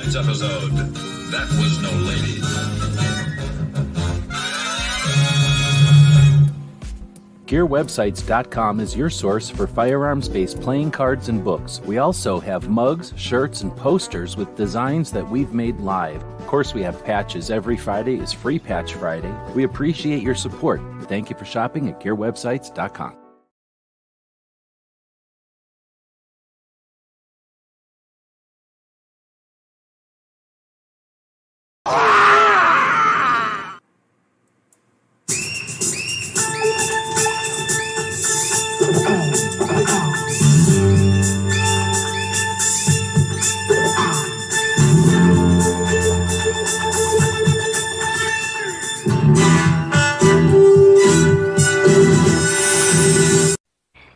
Tonight's episode, That Was No Lady. GearWebsites.com is your source for firearms-based playing cards and books. We also have mugs, shirts, and posters with designs that we've made live. Of course, we have patches. Every Friday is Free Patch Friday. We appreciate your support. Thank you for shopping at GearWebsites.com.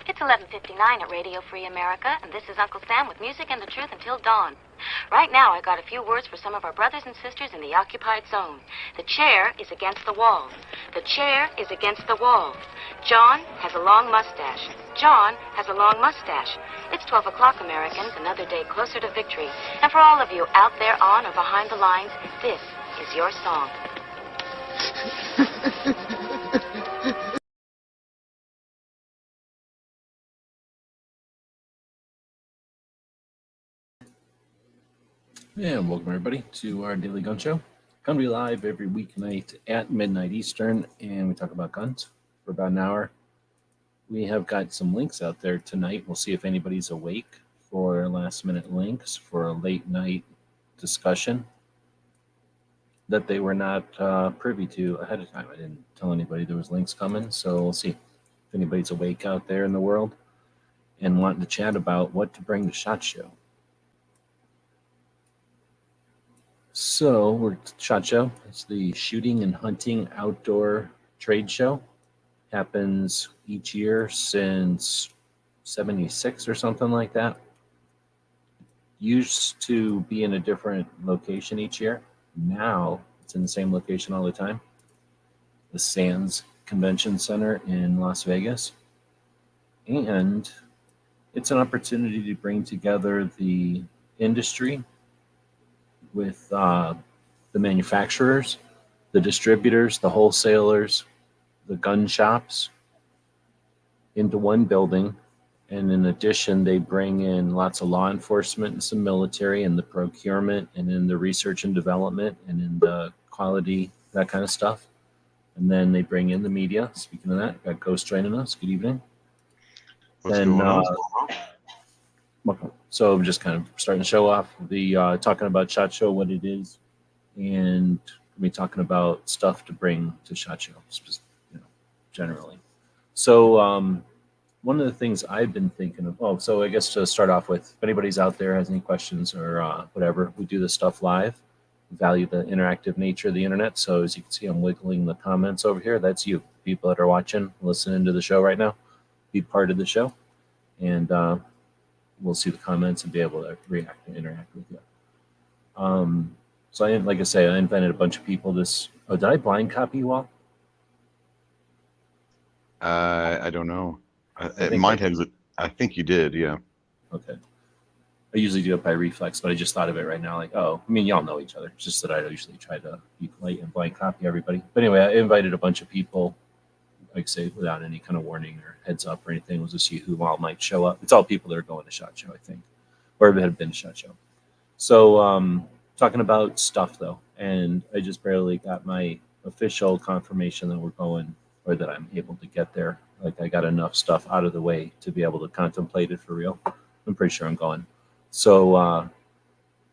It's 11:59 at Radio Free America, and this is Uncle Sam with music and the truth until dawn. Right now, I got a few words for some of our brothers and sisters in the occupied zone. The chair is against the wall. The chair is against the wall. John has a long mustache. John has a long mustache. It's 12 o'clock, Americans, another day closer to victory. And for all of you out there on or behind the lines, this is your song. And welcome everybody to our Daily Gun Show. Come to you live every weeknight at midnight Eastern, and we talk about guns for about an hour. We have got some links out there tonight. We'll see if anybody's awake for last minute links for a late night discussion that they were not privy to ahead of time. I didn't tell anybody there was links coming, so we'll see if anybody's awake out there in the world and wanting to chat about what to bring to SHOT Show. So we're at SHOT Show. It's the Shooting and Hunting Outdoor Trade Show. Happens each year since 76 or something like that. Used to be in a different location each year. Now it's in the same location all the time. The Sands Convention Center in Las Vegas. And it's an opportunity to bring together the industry with the manufacturers, the distributors, the wholesalers, the gun shops into one building. And in addition, they bring in lots of law enforcement and some military and the procurement and in the research and development and in the quality, that kind of stuff. And then they bring in the media. Speaking of that, got Ghost joining us. Good evening. What's going on? Welcome. So I'm just kind of starting to show off the talking about SHOT Show, what it is, and me talking about stuff to bring to SHOT Show, generally. So one of the things I've been thinking of, so I guess to start off with, if anybody's out there has any questions or whatever, we do this stuff live. We value the interactive nature of the internet. So as you can see, I'm wiggling the comments over here. That's you, people that are watching, listening to the show right now. Be part of the show. And we'll see the comments and be able to react and interact with you. So like I say, I invited a bunch of people this. Oh, did I blind copy you all? I don't know. It might have. I think you did, yeah. Okay. I usually do it by reflex, but I just thought of it right now. Like, I mean, y'all know each other. It's just that I usually try to be polite and blind copy everybody. But anyway, I invited a bunch of people like say, without any kind of warning or heads up or anything. We'll just see who all might show up. It's all people that are going to SHOT Show, I think, or have been to SHOT Show. So talking about stuff though, and I just barely got my official confirmation that we're going, or that I'm able to get there. Like I got enough stuff out of the way to be able to contemplate it for real. I'm pretty sure I'm going. So I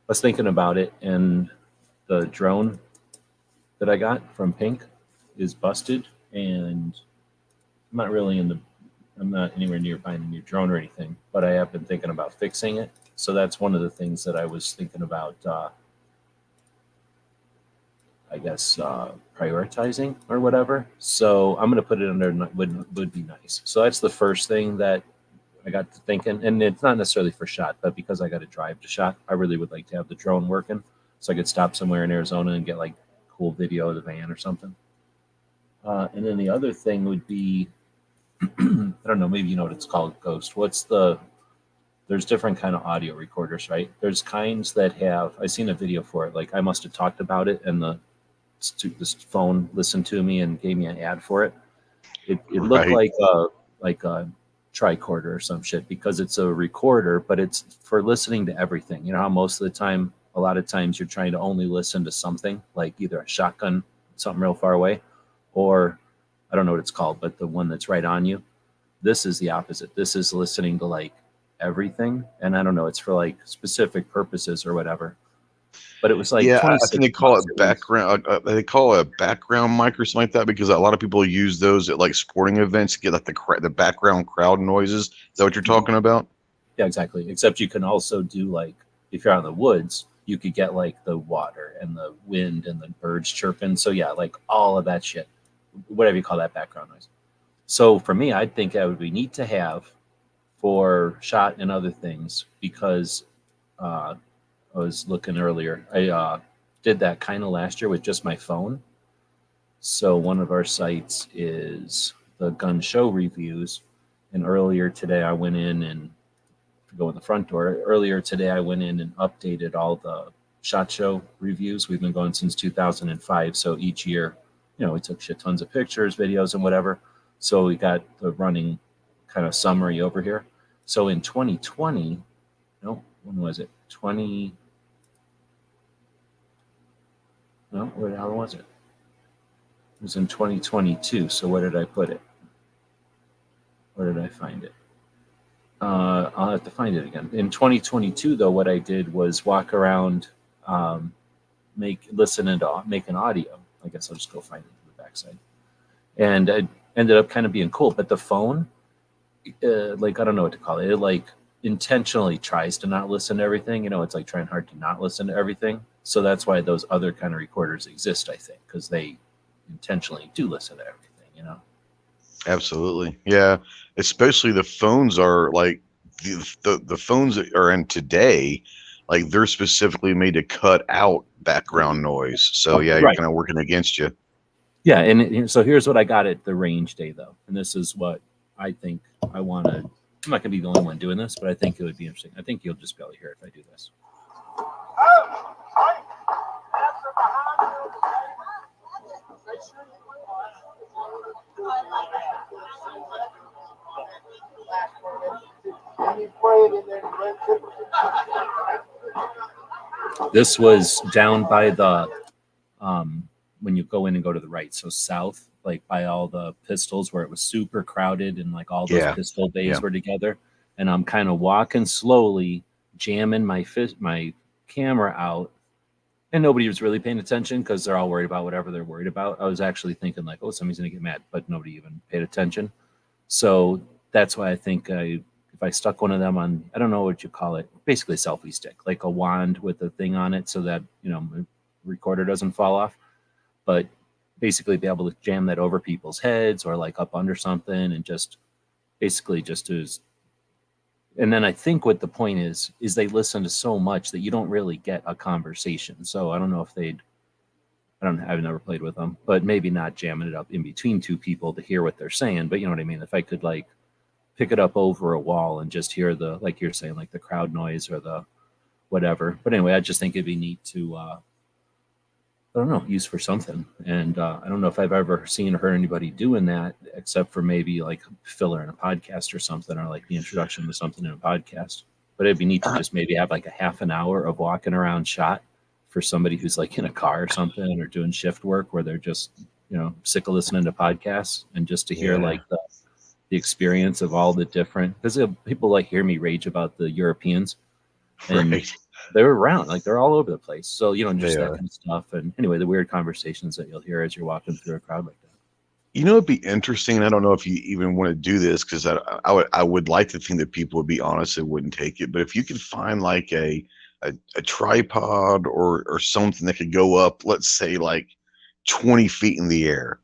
was thinking about it, and the drone that I got from Pink is busted, and I'm not anywhere near buying a new drone or anything, but I have been thinking about fixing it. So that's one of the things that I was thinking about, prioritizing or whatever. So I'm going to put it under would be nice. So that's the first thing that I got to thinking, and it's not necessarily for SHOT, but because I got to drive to SHOT, I really would like to have the drone working so I could stop somewhere in Arizona and get like cool video of the van or something. And then the other thing would be, I don't know, maybe you know what it's called, Ghost. There's different kind of audio recorders, right? There's kinds that have, I seen a video for it. Like I must have talked about it, and this phone listened to me and gave me an ad for it. It looked Right. like a tricorder or some shit, because it's a recorder, but it's for listening to everything. You know how most of the time, a lot of times you're trying to only listen to something, like either a shotgun, something real far away, or I don't know what it's called, but the one that's right on you. This is the opposite. This is listening to like everything, and I don't know, it's for like specific purposes or whatever. But it was like Yeah, I 26 think they call bucks. it background. They call it a background mic or something like that, because a lot of people use those at like sporting events to get like the background crowd noises. Is that what you're talking about? Yeah, exactly. Except you can also do like, if you're out in the woods, you could get like the water and the wind and the birds chirping. So yeah, like all of that shit, whatever you call that background noise. So for me, I think that would be neat to have for SHOT and other things, because I was looking earlier. I did that kind of last year with just my phone. So one of our sites is the Gun Show Reviews, and earlier today I went in and go in the front door. Earlier today I went in and updated all the SHOT Show reviews. We've been going since 2005. So each year, we took shit tons of pictures, videos, and whatever. So we got the running kind of summary over here. So in 2020, no, when was it? Where the hell was it? It was in 2022. So where did I put it? Where did I find it? I'll have to find it again. In 2022, though, what I did was walk around, listen and make an audio. I guess I'll just go find it on the backside. And it ended up kind of being cool. But the phone, like, I don't know what to call it. It like intentionally tries to not listen to everything. It's like trying hard to not listen to everything. So that's why those other kind of recorders exist, I think, because they intentionally do listen to everything, Absolutely. Yeah. Especially the phones are like the phones that are in today, like they're specifically made to cut out background noise. So yeah, you're Right. kind of working against you. Yeah, and so here's what I got at the range day, though. And this is what I think I want to. I'm not going to be the only one doing this, but I think it would be interesting. I think you'll just be able to hear it if I do this. This was down by the when you go in and go to the right, so south, like by all the pistols, where it was super crowded and like all those Yeah. pistol bays Yeah. were together. And I'm kind of walking slowly, jamming my camera out, and nobody was really paying attention because they're all worried about whatever they're worried about. I was actually thinking like, oh, somebody's gonna get mad, but nobody even paid attention. So that's why I think if I stuck one of them on, I don't know what you call it, basically a selfie stick, like a wand with a thing on it, so that the recorder doesn't fall off, but basically be able to jam that over people's heads or like up under something, and just basically just as. And then I think what the point is they listen to so much that you don't really get a conversation. So I don't know if I've never played with them, but maybe not jamming it up in between two people to hear what they're saying. But you know what I mean? If I could like pick it up over a wall and just hear the, like you're saying, like the crowd noise or the whatever. But anyway, I just think it'd be neat to I don't know, used for something. And I don't know if I've ever seen or heard anybody doing that, except for maybe like filler in a podcast or something, or like the introduction to something in a podcast. But it'd be neat to just maybe have like a half an hour of walking around shot for somebody who's like in a car or something or doing shift work where they're just, sick of listening to podcasts, and just to hear Yeah. like the experience of all the different, because people like hear me rage about the Europeans, and Right. they're around, like they're all over the place. So, just They that are. kind of stuff. And anyway, the weird conversations that you'll hear as you're walking through a crowd like that. It'd be interesting. I don't know if you even want to do this, because I would like to think that people would be honest and wouldn't take it. But if you could find like a tripod or something that could go up, let's say like 20 feet in the air,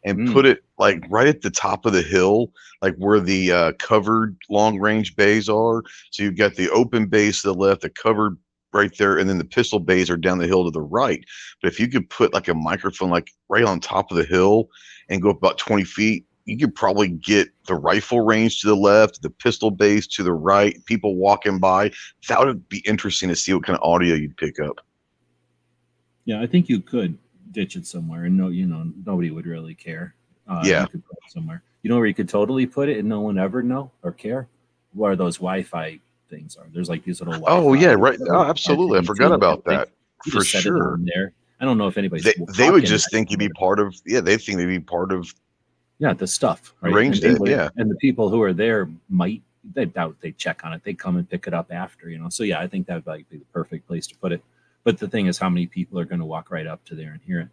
and put it like right at the top of the hill, like where the covered long range bays are. So you've got the open bays to the left, the covered right there, and then the pistol bays are down the hill to the right. But if you could put like a microphone like right on top of the hill and go up about 20 feet, you could probably get the rifle range to the left, the pistol base to the right, people walking by. That would be interesting to see what kind of audio you'd pick up. Yeah, I think you could ditch it somewhere, and nobody would really care. Yeah. You could put it somewhere. You know where you could totally put it and no one ever know or care? Where those Wi-Fi things are. There's like these little Wi-Fi. Oh yeah, right. Oh, absolutely. I forgot about that. You For just set it sure. on there. I don't know if anybody's. They would just think you'd be part of. Yeah, they think they'd be part of. Yeah, the stuff. Right? Arranged and it. Yeah. And the people who are there might. They doubt they check on it. They come and pick it up after. So yeah, I think that would like be the perfect place to put it. But the thing is, how many people are going to walk right up to there and hear it?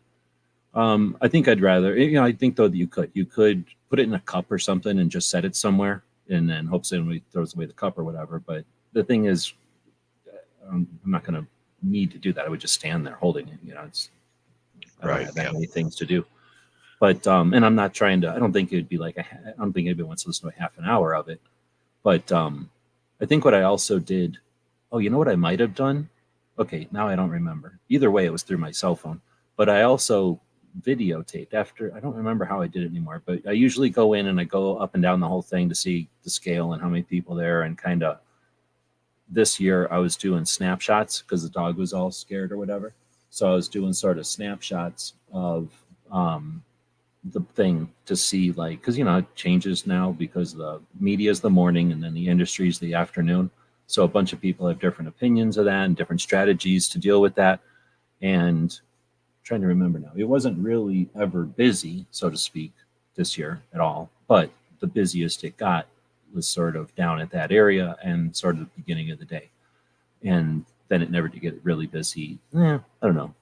I think I'd rather. I think though that you could put it in a cup or something and just set it somewhere, and then hope somebody throws away the cup or whatever. But the thing is, I'm not going to need to do that. I would just stand there holding it. I don't have that many things to do. But and I'm not trying to. I don't think it'd be like. I don't think anybody wants to listen to a half an hour of it. But I think what I also did. Oh, you know what I might have done? Okay, now I don't remember. Either way, it was through my cell phone. But I also videotaped after. I don't remember how I did it anymore. But I usually go in and I go up and down the whole thing to see the scale and how many people there, and kind of. This year I was doing snapshots because the dog was all scared or whatever. So I was doing sort of snapshots of the thing to see, like, because it changes now because the media is the morning and then the industry is the afternoon. So a bunch of people have different opinions of that and different strategies to deal with that. And I'm trying to remember now, it wasn't really ever busy, so to speak, this year at all. But the busiest it got was sort of down at that area and sort of the beginning of the day. And then it never did get really busy. I don't know.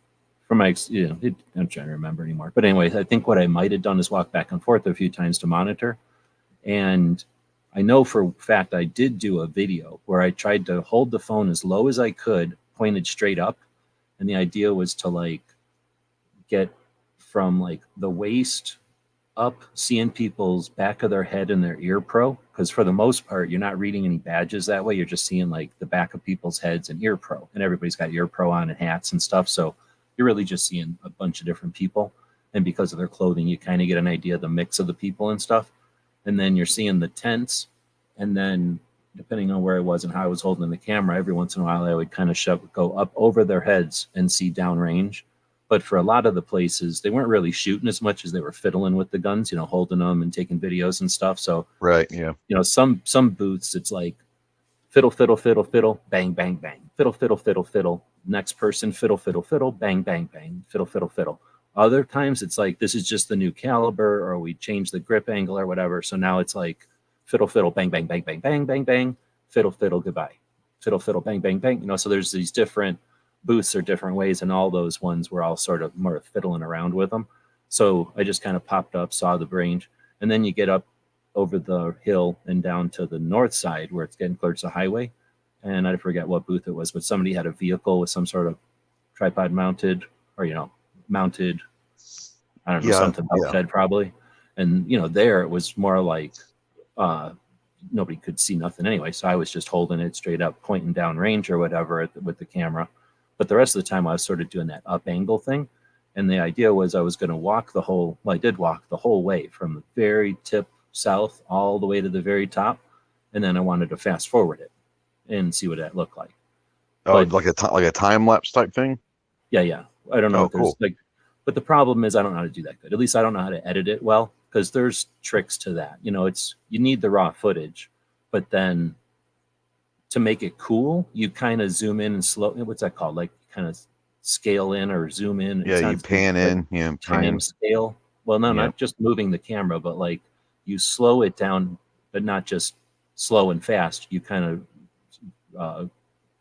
From my, I'm trying to remember anymore. But anyway, I think what I might have done is walk back and forth a few times to monitor. And I know for a fact I did do a video where I tried to hold the phone as low as I could, pointed straight up. And the idea was to like get from like the waist up, seeing people's back of their head and their ear pro. Because for the most part, you're not reading any badges that way. You're just seeing like the back of people's heads and ear pro. And everybody's got ear pro on and hats and stuff. So you're really just seeing a bunch of different people. And because of their clothing, you kind of get an idea of the mix of the people and stuff. And then you're seeing the tents. And then depending on where I was and how I was holding the camera, every once in a while, I would kind of go up over their heads and see downrange. But for a lot of the places, they weren't really shooting as much as they were fiddling with the guns, holding them and taking videos and stuff. So, right. Yeah. Some booths, it's like fiddle, fiddle, fiddle, fiddle, bang, bang, bang, fiddle, fiddle, fiddle, fiddle. Next person, fiddle, fiddle, fiddle, bang, bang, bang, fiddle, fiddle, fiddle. Other times it's like, this is just the new caliber, or we changed the grip angle or whatever. So now it's like fiddle, fiddle, bang, bang, bang, bang, bang, bang, bang, fiddle, fiddle, goodbye. Fiddle, fiddle, bang, bang, bang. So there's these different booths are different ways, and all those ones were all sort of more fiddling around with them. So I just kind of popped up, saw the range, and then you get up over the hill and down to the north side where it's getting closer to the highway. And I forget what booth it was, but somebody had a vehicle with some sort of tripod mounted, or mounted, I don't know, something outside probably. And there it was more like nobody could see nothing anyway. So I was just holding it straight up, pointing down range or whatever with the camera. But the rest of the time I was sort of doing that up angle thing. And the idea was I was going to walk I did walk the whole way from the very tip south all the way to the very top. And then I wanted to fast forward it and see what that looked like. Oh, but, like a time lapse type thing? Yeah. I don't know Oh, if there's cool. like, but the problem is I don't know how to do that good. At least I don't know how to edit it well, because there's tricks to that. You know, it's you need the raw footage, but then to make it cool, you kind of zoom in and slow. What's that called? Like kind of scale in or zoom in. It Yeah, you sounds pan like in, yeah, time pan. scale. Well, no, Yeah. not just moving the camera, but like you slow it down, but not just slow and fast. You kind of,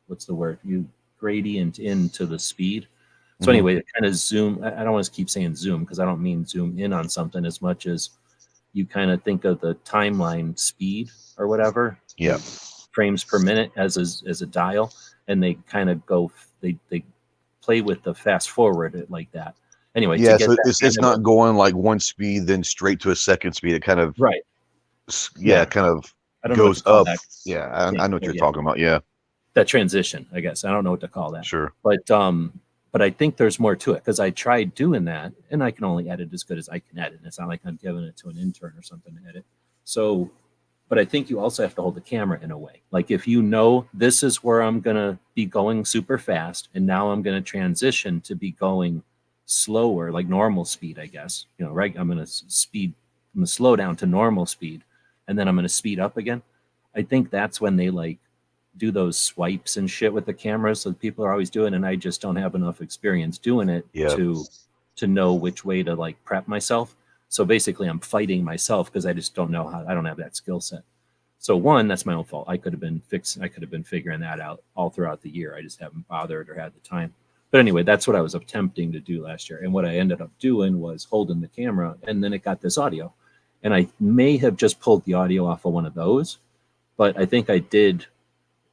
what's the word? You gradient into the speed. So Mhm. anyway, it kind of zoom. I don't want to keep saying zoom because I don't mean zoom in on something as much as you kind of think of the timeline speed or whatever. Yeah. Frames per minute as a dial, and they kind of go. They play with the fast forward like that. Anyway, to Yeah, get so that kind it's of not going like one speed then straight to a second speed. It kind of right. yeah, Yeah, kind of I don't know what to goes call up. that. Yeah, Yeah, I know what well, you're yeah, talking about. Yeah, that transition. I guess I don't know what to call that, sure. but I think there's more to it because I tried doing that, and I can only edit as good as I can edit. It's not like I'm giving it to an intern or something to edit. So, but I think you also have to hold the camera in a way. Like if you know this is where I'm gonna be going super fast, and now I'm gonna transition to be going slower, like normal speed, I guess. You know, right? I'm gonna speed. I'm gonna slow down to normal speed, and then I'm gonna speed up again. I think that's when they like do those swipes and shit with the cameras that people are always doing, and I just don't have enough experience doing it Yeah. to know which way to like prep myself. So basically I'm fighting myself because I just don't know how. I don't have that skill set. So one, that's my own fault. I could have been figuring that out all throughout the year. I just haven't bothered or had the time. But anyway, that's what I was attempting to do last year. And what I ended up doing was holding the camera, and then it got this audio. And I may have just pulled the audio off of one of those, but I think I did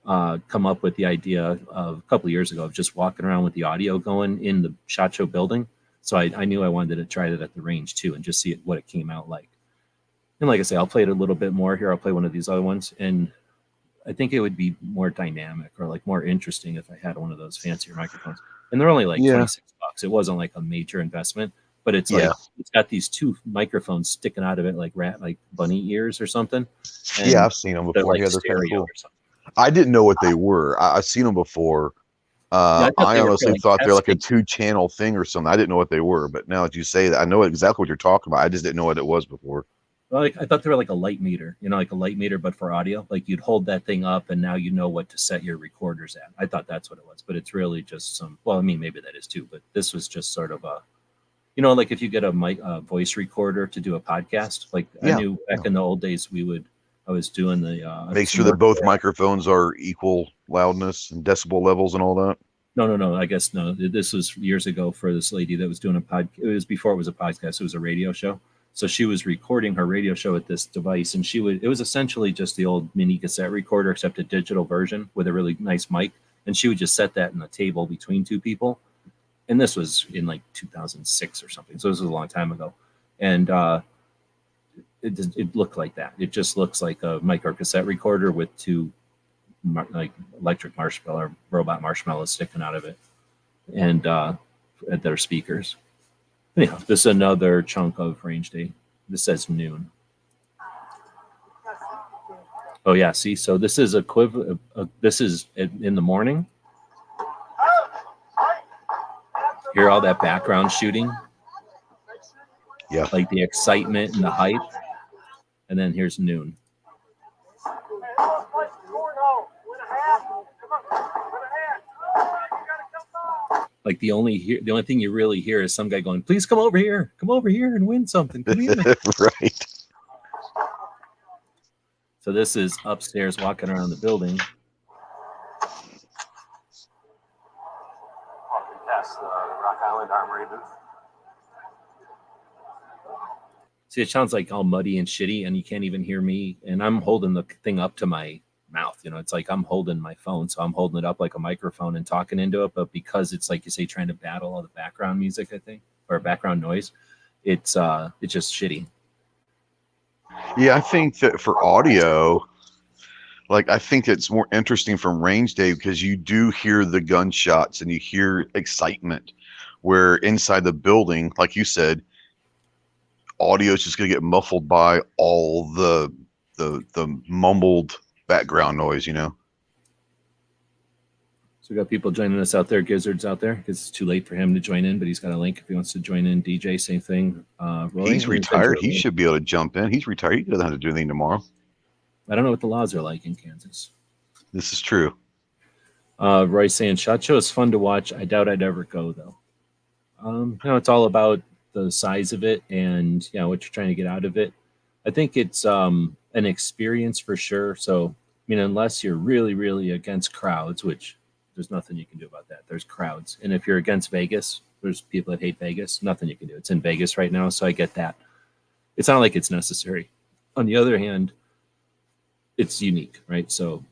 come up with the idea of a couple of years ago of just walking around with the audio going in the SHOT Show building. So I knew I wanted to try that at the range too and just see what it came out like. And like I say, I'll play it a little bit more here. I'll play one of these other ones, and I think it would be more dynamic or like more interesting if I had one of those fancier microphones. And they're only like Yeah. $26. It wasn't like a major investment, but it's Yeah. like it's got these two microphones sticking out of it like like bunny ears or something. And Yeah, I've seen them they're before. like Yeah, they're kind of stereo cool. or something. I didn't know what they were. I've seen them before. Yeah, I thought I they were for honestly like thought they're like a testing. 2-channel thing or something. I didn't know what they were, but now that you say that, I know exactly what you're talking about. I just didn't know what it was before. Like I thought they were like a light meter, you know, like a light meter, but for audio. Like you'd hold that thing up, and now you know what to set your recorders at. I thought that's what it was, but it's really just some. Well, I mean, maybe that is too, but this was just sort of a, you know, like if you get a voice recorder to do a podcast. Like I Yeah. knew back in the old days, I was doing the. Make some sure that work both there. microphones are equal loudness and decibel levels and all that. No. I guess no. This was years ago for this lady that was doing a pod. It was before it was a podcast. It was a radio show. So she was recording her radio show with this device, and it was essentially just the old mini cassette recorder, except a digital version with a really nice mic. And she would just set that in the table between two people. And this was in like 2006 or something. So this was a long time ago. And it looked like that. It just looks like a micro cassette recorder with two like electric marshmallow or robot marshmallows sticking out of it, and at their speakers. Anyhow, this is another chunk of range day. This says noon. Oh yeah, see, so this is equivalent. This is in the morning. Hear all that background shooting, Yeah. like the excitement and the hype, and then here's noon. Like the only thing you really hear is some guy going, "Please come over here and win something. Come here." Right. So this is upstairs walking around the building. Walking past the Rock Island Armory booth. See, it sounds like all muddy and shitty, and you can't even hear me. And I'm holding the thing up to my mouth. You know, it's like I'm holding my phone, so I'm holding it up like a microphone and talking into it. But because it's like you say, trying to battle all the background music, I think, or background noise, it's just shitty. Yeah, I think that for audio, like I think it's more interesting from range day because you do hear the gunshots and you hear excitement. Where inside the building, like you said, audio is just going to get muffled by all the mumbled background noise, you know. So we got people joining us out there. Gizzard's out there because it's too late for him to join in, but he's got a link if he wants to join in. DJ, same thing. Roy, He's retired. He should be able to jump in. He's retired. He doesn't have to do anything tomorrow. I don't know what the laws are like in Kansas. This is true. Roy saying SHOT Show is fun to watch. I doubt I'd ever go though. It's all about the size of it and what you're trying to get out of it. I think it's an experience for sure. So unless you're really, really against crowds, which there's nothing you can do about that. There's crowds. And if you're against Vegas, there's people that hate Vegas. Nothing you can do. It's in Vegas right now, so I get that. It's not like it's necessary. On the other hand, it's unique, right? So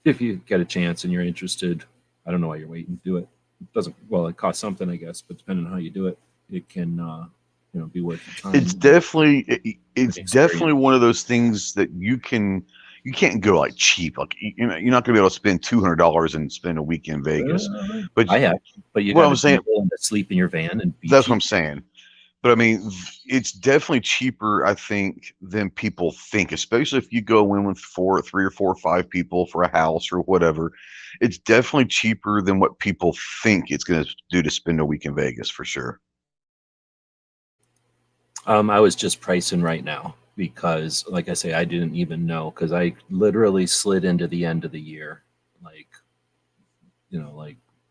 if you get a chance and you're interested, I don't know why you're waiting to do it. It costs something, I guess, but depending on how you do it, it can be worth the time. It's definitely one of those things that you can't go like cheap. Like you're not going to be able to spend $200 and spend a week in Vegas. But I have. But you got to sleep in your van and that's what I'm saying. But I mean, it's definitely cheaper, I think, than people think. Especially if you go in with 3 or 4 or 5 people for a house or whatever. It's definitely cheaper than what people think it's going to do to spend a week in Vegas for sure. I was just pricing right now. Because, like I say, I didn't even know because I literally slid into the end of the year, like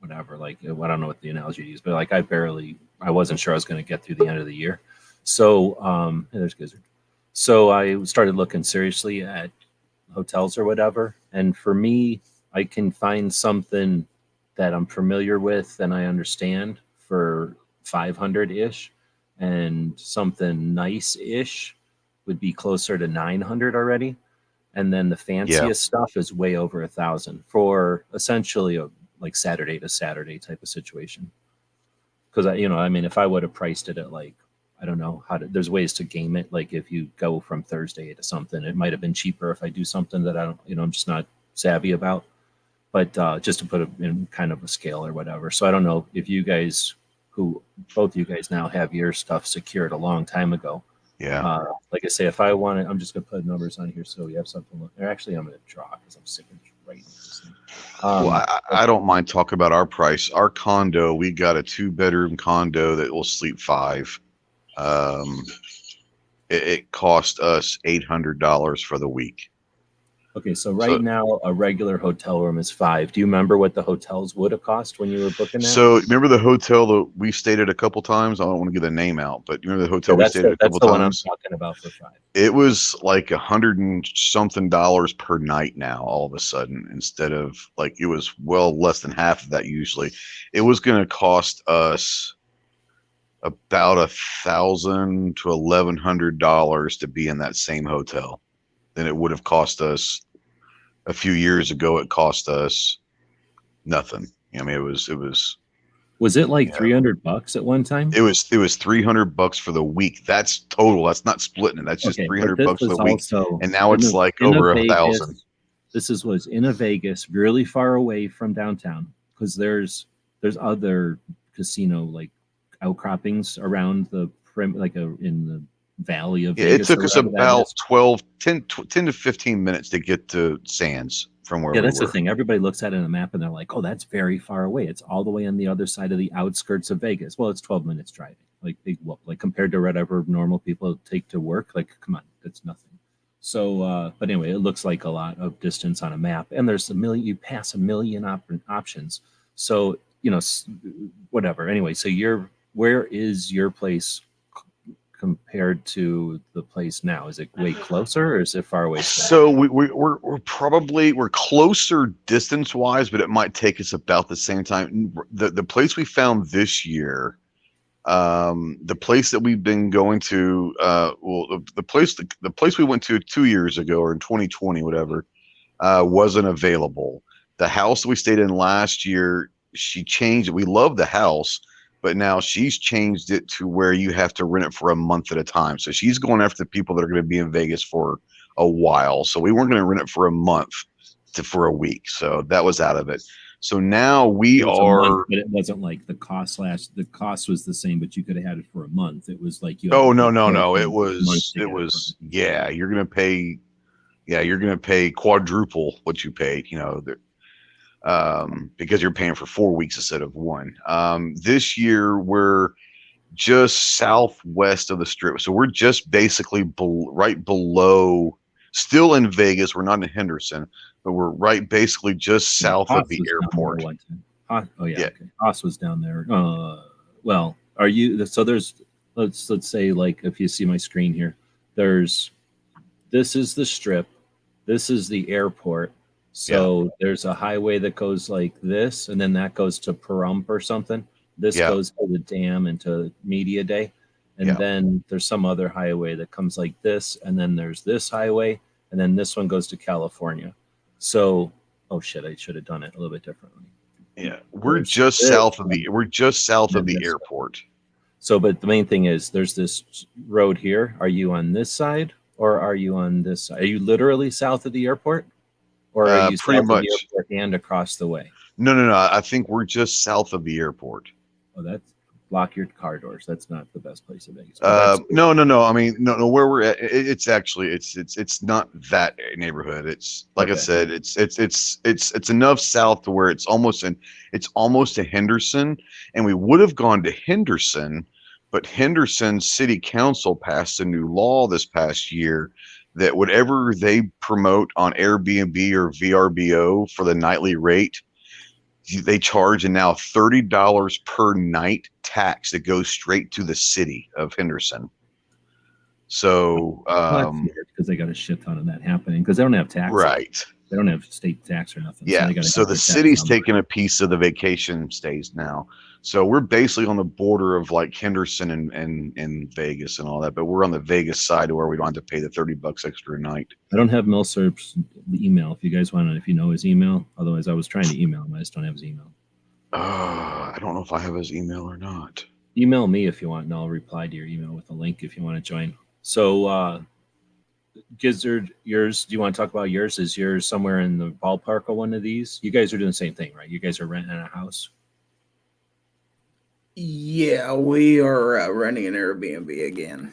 whatever. Like I don't know what the analogy to use, but like I wasn't sure I was going to get through the end of the year. So there's Gizzard. So I started looking seriously at hotels or whatever, and for me, I can find something that I'm familiar with and I understand for 500-ish, and something nice-ish would be closer to 900 already, and then the fanciest stuff is way over 1,000 for essentially a like Saturday to Saturday type of situation. Because if I would have priced it at like I don't know there's ways to game it. Like if you go from Thursday to something, it might have been cheaper if I do something that I don't I'm just not savvy about. But just to put it in kind of a scale or whatever. So I don't know if you guys, both you guys now have your stuff secured a long time ago. Yeah. Like I say, if I want it, I'm just going to put numbers on here so you have something. Actually, I'm going to draw because I'm sick of writing this thing. Well, I don't mind talking about our price. Our condo, we got a 2-bedroom condo that will sleep 5. It cost us $800 for the week. Okay, so now a regular hotel room is 5. Do you remember what the hotels would have cost when you were booking that? So remember the hotel that we stayed at a couple times? I don't want to give the name out, but you remember the hotel we stayed at a couple times? That's the one I'm talking about for 5. It was like $100 and something per night now, all of a sudden, instead of like it was well less than half of that usually. It was going to cost us about $1,000 to $1,100 to be in that same hotel. Then it would have cost us a few years ago. It cost us nothing. I mean, it was. Was it like $300 at one time? It was $300 for the week. That's total. That's not splitting it. That's just $300 for the week. And now it's like over 1,000. This was in a Vegas, really far away from downtown, because there's other casino like outcroppings around the in the valley of Vegas. It took us about 10 to 15 minutes to get to Sands from where we were. Yeah, that's the thing. Everybody looks at it on a map and they're like, oh, that's very far away. It's all the way on the other side of the outskirts of Vegas. Well, it's 12 minutes driving. Like big whoop. Like compared to whatever normal people take to work, like come on, that's nothing. So, but anyway, it looks like a lot of distance on a map, and there's you pass a million options. So, whatever. Anyway, so where is your place compared to the place now? Is it way closer or is it far away? So we're closer distance wise, but it might take us about the same time. The place we found this year, the place that we've been going to, the place we went to 2 years ago or in 2020, whatever, wasn't available. The house that we stayed in last year, she changed it. We love the house, but now she's changed it to where you have to rent it for a month at a time. So she's going after the people that are going to be in Vegas for a while. So we weren't going to rent it for a month for a week. So that was out of it. So now we are. But it wasn't like the cost was the same, but you could have had it for a month. It was like no. It was you're going to pay quadruple what you paid. because you're paying for 4 weeks instead of one. This year we're just southwest of the strip, so we're just basically right below, still in Vegas. We're not in Henderson, but we're right basically just south of the airport. Oh yeah, Yeah. okay. Haas was down there. Well, are you? So there's let's say like if you see my screen here, this is the strip, this is the airport. So there's a highway that goes like this, and then that goes to Pahrump or something. This goes to the dam and to Media Day, and then there's some other highway that comes like this, and then there's this highway, and then this one goes to California. So, oh shit, I should have done it a little bit differently. Yeah, we're just south of the airport. So, but the main thing is there's this road here. Are you on this side or are you on this side? Are you literally south of the airport, or are you pretty south much of the airport and across the way? No. I think we're just south of the airport. Oh, that's lock your car doors. That's not the best place in Vegas. No. I mean, no. Where we're at, it's actually it's not that neighborhood. It's like I said, it's enough south to where it's almost to Henderson, and we would have gone to Henderson, but Henderson City Council passed a new law this past year that whatever they promote on Airbnb or VRBO for the nightly rate, they charge a now $30 per night tax that goes straight to the city of Henderson. So, because they got a shit ton of that happening because they don't have taxes. Right. They don't have state tax or nothing. Yeah. So, So the city's taking a piece of the vacation stays now. So we're basically on the border of like Henderson and Vegas and all that, but we're on the Vegas side where we don't have to pay the $30 extra a night. I don't have Milsurp's email. If you guys want to, if you know his email, otherwise I was trying to email him. I just don't have his email. I don't know if I have his email or not. Email me if you want, and I'll reply to your email with a link if you want to join. So, Gizzard, yours, do you want to talk about yours? Is yours somewhere in the ballpark of one of these? You guys are doing the same thing, right? You guys are renting a house? Yeah, we are renting an Airbnb again.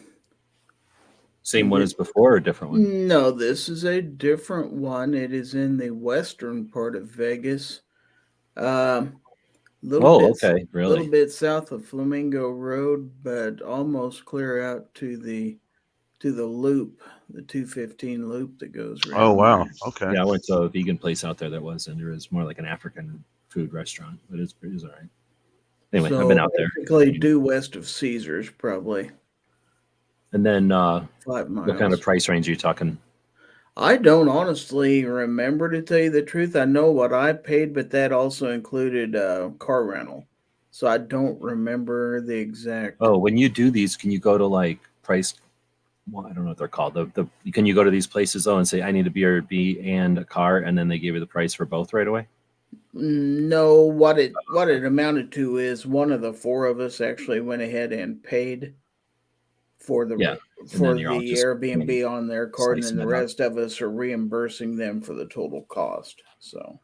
Same one as before or a different one? No, this is a different one. It is in the western part of Vegas. Okay, really? A little bit south of Flamingo Road, but almost clear out to the loop, the 215 loop that goes around. Oh, wow. there. Okay. Yeah, I went to a vegan place out there that was, and it was more like an African food restaurant, but it was all right. Anyway, So I've been out there. basically due west of Caesars, probably And then 5 miles. what kind of price range are you talking? I don't honestly remember, to tell you the truth. I know what I paid, but that also included car rental. So I don't remember the exact. Oh, when you do these, can you go to like price? Well, I don't know what they're called. Can you go to these places though and say I need a BRB and a car, and then they give you the price for both right away? No, what it amounted to is one of the four of us actually went ahead and paid for the Airbnb on their card, and then the rest of us are reimbursing them for the total cost. So,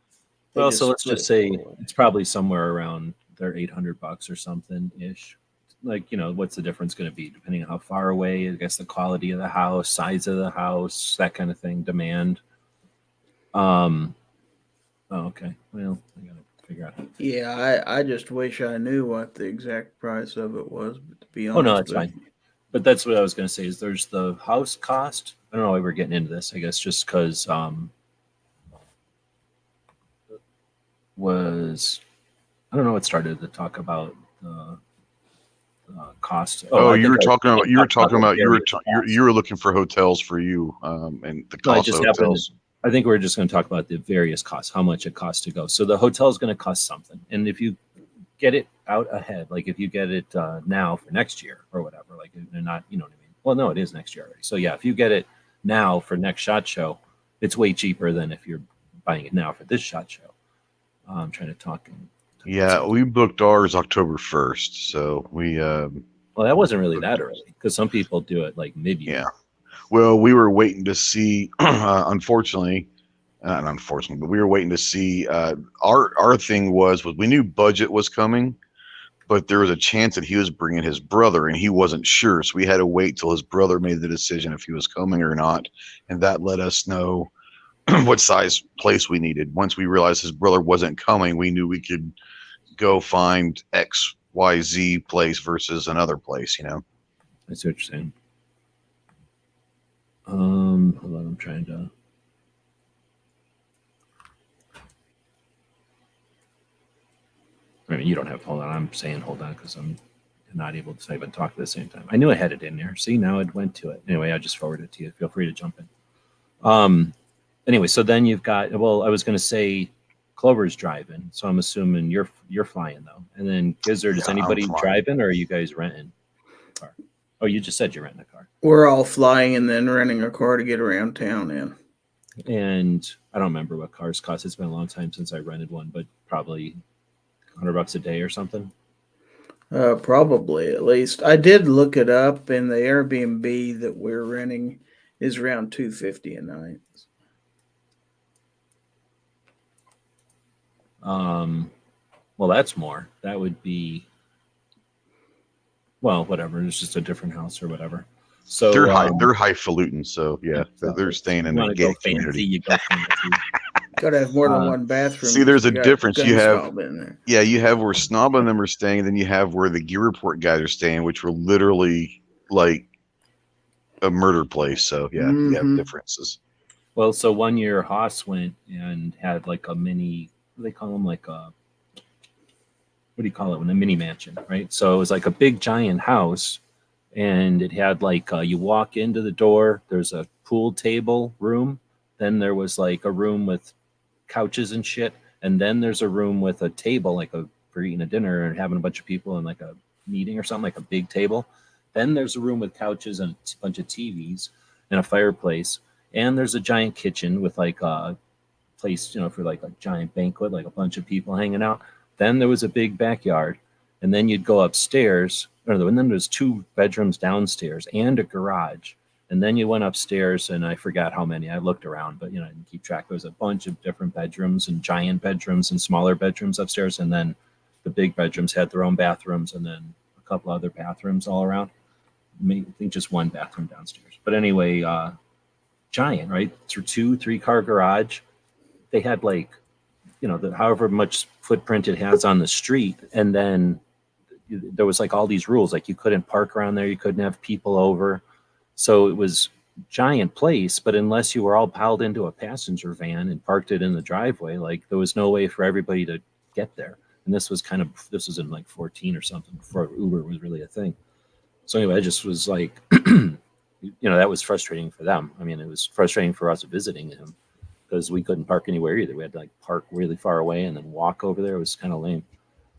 so let's just say it's probably somewhere around their $800 or something ish. Like, what's the difference going to be depending on how far away? I guess the quality of the house, size of the house, that kind of thing, demand. Oh, okay. Well, I gotta figure out. Yeah, I just wish I knew what the exact price of it was. But to be honest, Oh no, that's fine. But that's what I was going to say. Is there's the house cost. I don't know why we're getting into this. I guess just because I don't know what started to talk about the cost. You were looking for hotels for you, and the cost of hotels. I think we're just going to talk about the various costs, how much it costs to go. So the hotel is going to cost something, and if you get it out ahead, like if you get it now for next year or whatever, like they're not, you know what I mean? Well, no, it is next year already. So yeah, if you get it now for next SHOT Show, it's way cheaper than if you're buying it now for this SHOT Show. I'm trying to talk. Yeah, we booked ours October 1st, so we. Well, that wasn't really that early because some people do it like mid-year. Yeah. Well, we were waiting to see. Unfortunately, but we were waiting to see. Our thing was we knew budget was coming, but there was a chance that he was bringing his brother, and he wasn't sure, so we had to wait till his brother made the decision if he was coming or not, and that let us know what size place we needed. Once we realized his brother wasn't coming, we knew we could go find XYZ place versus another place, you know. I see what you're saying. Hold on, I'm trying to. I mean, you don't have to hold on. I'm saying hold on because I'm not able to type and talk at the same time. I knew I had it in there. See, now it went to it. Anyway, I just forwarded it to you. Feel free to jump in. Anyway, so then you've got. Well, I was going to say Clover's driving, so I'm assuming you're flying though. And then Gizzard, is anybody driving, or are you guys renting a car? Oh, you just said you're renting a car. We're all flying and then renting a car to get around town in. And I don't remember what cars cost. It's been a long time since I rented one, but probably $100 a day or something. Probably, at least. I did look it up, and the Airbnb that we're renting is around $250 a night. Well, that's more. That would be, well, whatever. It's just a different house or whatever. So they're highfalutin. So yeah, they're staying in a gated community. You go Gotta have more than one bathroom. See, there's a difference. You have you have where Snob and them are staying, then you have where the Gear Report guys are staying, which were literally like a murder place. So yeah, you have differences. Well, so one year Haas went and had like a mini. What do they call them? Like a. What do you call it? When a mini mansion, right? So it was like a big giant house, and it had like you walk into the door. There's a pool table room. Then there was like a room with couches and shit, and then there's a room with a table, like for eating a dinner and having a bunch of people and like a meeting or something, like a big table. Then there's a room with couches and a bunch of TVs and a fireplace, and there's a giant kitchen with like a place, for like a giant banquet, like a bunch of people hanging out. Then there was a big backyard, and then you'd go upstairs, and then there's 2 bedrooms downstairs and a garage. And then you went upstairs, and I forgot how many. I looked around, but I didn't keep track. There was a bunch of different bedrooms and giant bedrooms and smaller bedrooms upstairs. And then the big bedrooms had their own bathrooms, and then a couple other bathrooms all around. I think just one bathroom downstairs. But anyway, giant, right? Through 2-3 car garage. They had like, however much footprint it has on the street. And then there was like all these rules, like you couldn't park around there. You couldn't have people over. So it was giant place, but unless you were all piled into a passenger van and parked it in the driveway, like there was no way for everybody to get there. And this was in like 14 or something before Uber was really a thing. So anyway, I just was like, that was frustrating for them. I mean, it was frustrating for us visiting him because we couldn't park anywhere either. We had to like park really far away and then walk over there. It was kind of lame.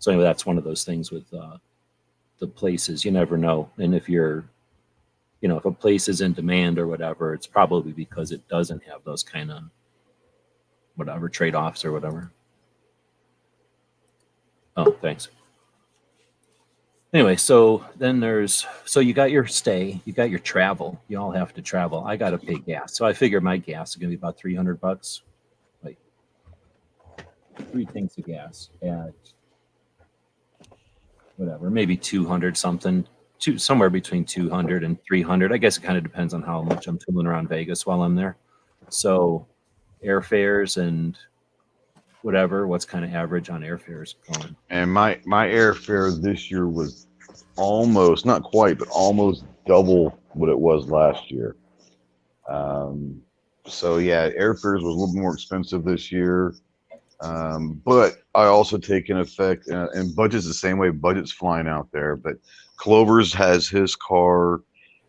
So anyway, that's one of those things with the places. You never know. And if you're, if a place is in demand or whatever, it's probably because it doesn't have those kind of whatever trade-offs or whatever. Oh, thanks. Anyway, so then you got your stay, you got your travel. You all have to travel. I got to pay gas. So I figure my gas is going to be about $300. Like 3 tanks of gas at whatever, maybe 200 something. Somewhere between 200 and 300. I guess it kind of depends on how much I'm tooling around Vegas while I'm there. So airfares and whatever, what's kind of average on airfares going? And my airfare this year was almost, not quite, but almost double what it was last year. So yeah, airfares was a little more expensive this year. But I also take in effect, and Budget's the same way. Budget's flying out there, but Clover's has his car,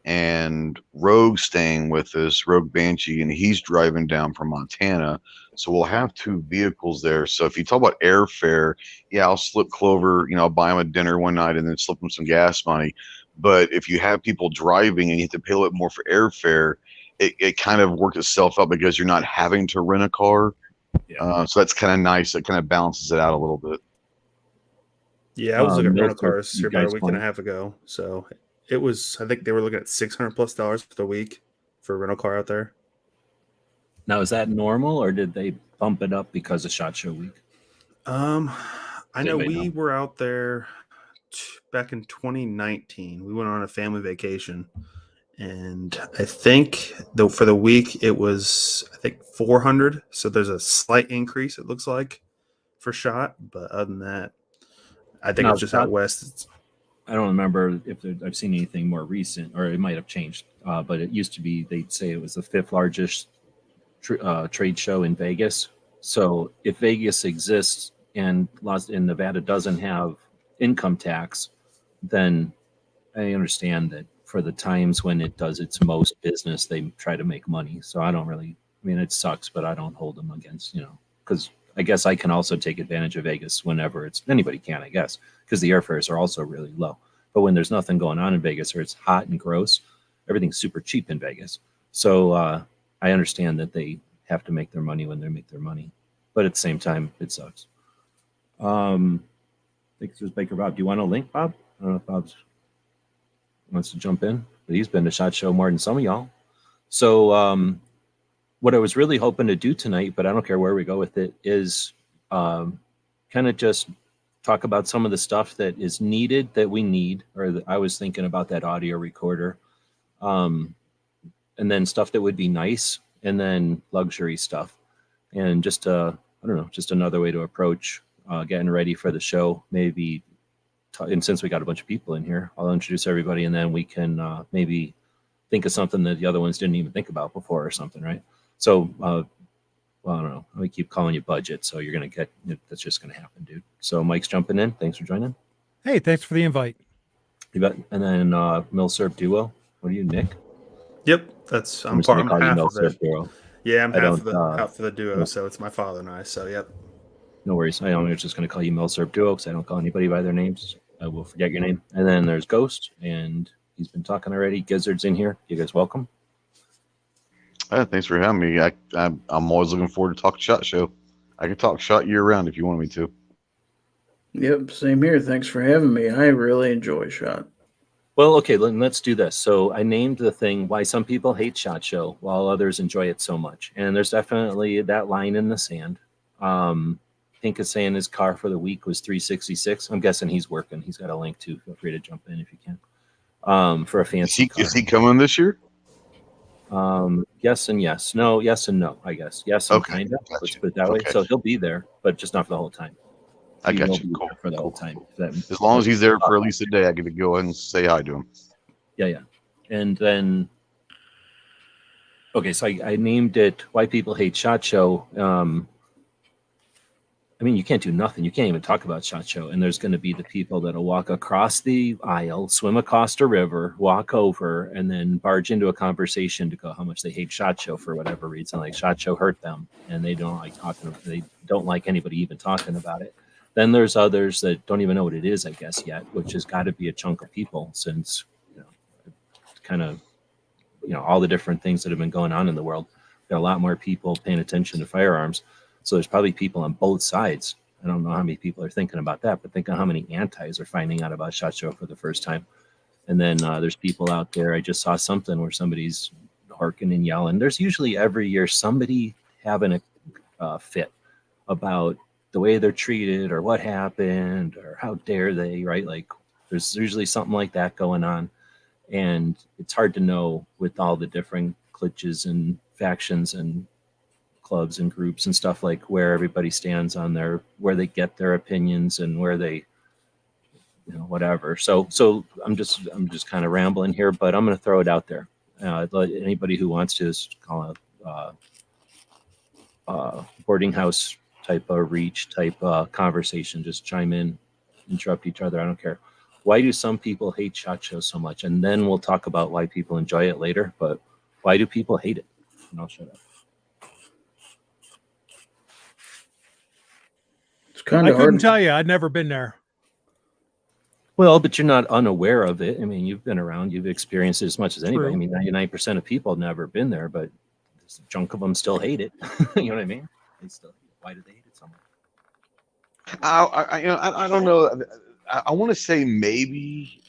and Rogue's staying with us, Rogue Banshee, and he's driving down from Montana. So we'll have 2 vehicles there. So if you talk about airfare, yeah, I'll slip Clover, I'll buy him a dinner one night and then slip him some gas money. But if you have people driving and you have to pay a little bit more for airfare, it kind of works itself out because you're not having to rent a car. Yeah. So that's kind of nice. It kind of balances it out a little bit. Yeah, I was looking at rental cars here about a week and a half ago. So it was, I think they were looking at $600+ for the week for a rental car out there. Now, is that normal, or did they bump it up because of SHOT Show Week? I know we were out there back in 2019. We went on a family vacation, And I think for the week it was 400. So there's a slight increase, it looks like, for SHOT. But other than that, I think it's just out west. I don't remember if I've seen anything more recent, or it might have changed. But it used to be, they'd say it was the 5th largest trade show in Vegas. So if Vegas exists and Nevada doesn't have income tax, then I understand that for the times when it does its most business, they try to make money. So I don't really, I mean, it sucks, but I don't hold them against, because I guess I can also take advantage of Vegas whenever anybody can, I guess, because the airfares are also really low. But when there's nothing going on in Vegas or it's hot and gross, everything's super cheap in Vegas. So I understand that they have to make their money when they make their money. But at the same time, it sucks. I think it was Baker Bob. Do you want a link, Bob? I don't know if Bob wants to jump in, but he's been to SHOT Show more than some of y'all. So what I was really hoping to do tonight, but I don't care where we go with it, is kind of just talk about some of the stuff that is needed, that we need, or I was thinking about that audio recorder, and then stuff that would be nice, and then luxury stuff. And just, I don't know, just another way to approach getting ready for the show. Maybe, and since we got a bunch of people in here, I'll introduce everybody, and then we can maybe think of something that the other ones didn't even think about before or something, right? So, well, I don't know. We keep calling you budget, so you're going to get, that's just going to happen, dude. So Mike's jumping in. Thanks for joining. Hey, thanks for the invite. You bet. And then Milsurp Duo. What are you, Nick? Yep, I'm part of Milsurp Duo. Yeah, I'm half of the duo, so it's my father and I. So, yep. No worries. I was just going to call you Milsurp Duo because I don't call anybody by their names. I will forget your name. And then there's Ghost, and he's been talking already. Gizzard's in here. You guys welcome. Thanks for having me. I'm always looking forward to talk SHOT Show. I can talk SHOT year round if you want me to. Yep, same here. Thanks for having me. I really enjoy SHOT. Well, okay, let's do this. So I named the thing Why Some People Hate SHOT Show While Others Enjoy It So Much. And there's definitely that line in the sand. Pink is saying his car for the week was $366. I'm guessing he's working. He's got a link too. Feel free to jump in if you can. For a fancy car. Is he coming this year? Yes and yes. No, yes and no, I guess. Yes and okay, kind of. Gotcha. Let's put it that way. Okay. So he'll be there, but just not for the whole time. I got you. Cool. For the whole time. As long as he's there for at least a day, I get to go ahead and say hi to him. Yeah. And then, okay, so I named it Why People Hate SHOT Show. I mean, you can't do nothing. You can't even talk about SHOT Show. And there's going to be the people that'll walk across the aisle, swim across a river, walk over, and then barge into a conversation to go how much they hate SHOT Show for whatever reason. Like SHOT Show hurt them, and they don't like talking. They don't like anybody even talking about it. Then there's others that don't even know what it is, I guess, yet, which has got to be a chunk of people since, kind of, all the different things that have been going on in the world. Got a lot more people paying attention to firearms. So there's probably people on both sides. I don't know how many people are thinking about that, but think of how many antis are finding out about SHOT Show for the first time. And then there's people out there. I just saw something where somebody's harking and yelling. There's usually every year somebody having a fit about the way they're treated or what happened or how dare they, right? Like there's usually something like that going on. And it's hard to know with all the different glitches and factions and clubs and groups and stuff, like where everybody stands on where they get their opinions and where they, whatever. So I'm just kind of rambling here, but I'm going to throw it out there. Anybody who wants to just call a boarding house type of reach type conversation, just chime in, interrupt each other. I don't care. Why do some people hate SHOT Show so much? And then we'll talk about why people enjoy it later. But why do people hate it? And I'll shut up. It's kind of hard. I couldn't tell you. I'd never been there. Well, but you're not unaware of it. I mean, you've been around. You've experienced it as much as anybody. True. I mean, 99% of people have never been there, but a chunk of them still hate it. You know what I mean? They still hate it. Why do they hate it so much? I don't know. I want to say maybe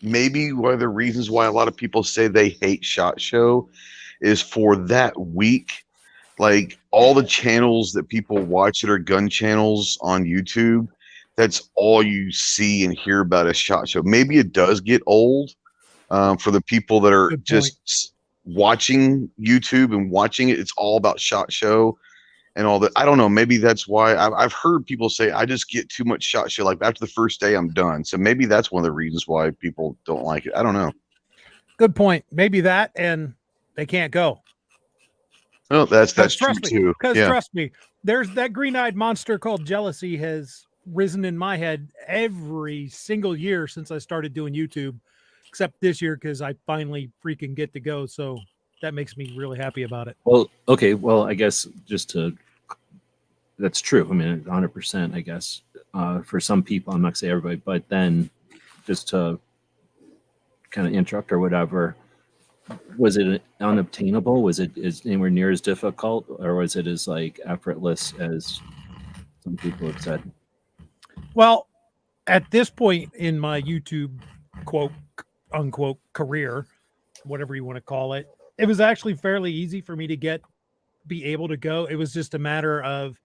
one of the reasons why a lot of people say they hate SHOT Show is for that week, like all the channels that people watch that are gun channels on YouTube, that's all you see and hear about is SHOT Show. Maybe it does get old for the people that are just watching YouTube and watching it, it's all about SHOT Show and all that. I don't know. Maybe that's why I've heard people say I just get too much SHOT Show. Like after the first day, I'm done. So maybe that's one of the reasons why people don't like it. I don't know. Good point. Maybe that, and they can't go. Well, that's true too. Because Yeah. trust me, there's that green-eyed monster called jealousy has risen in my head every single year since I started doing YouTube, except this year because I finally freaking get to go. So that makes me really happy about it. Well, okay. Well, I guess that's true. I mean, 100%, I guess, for some people, I'm not gonna say everybody, but then just to kind of interrupt or whatever, was it unobtainable? Was it anywhere near as difficult, or was it as like effortless as some people have said? Well, at this point in my YouTube quote unquote career, whatever you want to call it, it was actually fairly easy for me to be able to go. It was just a matter of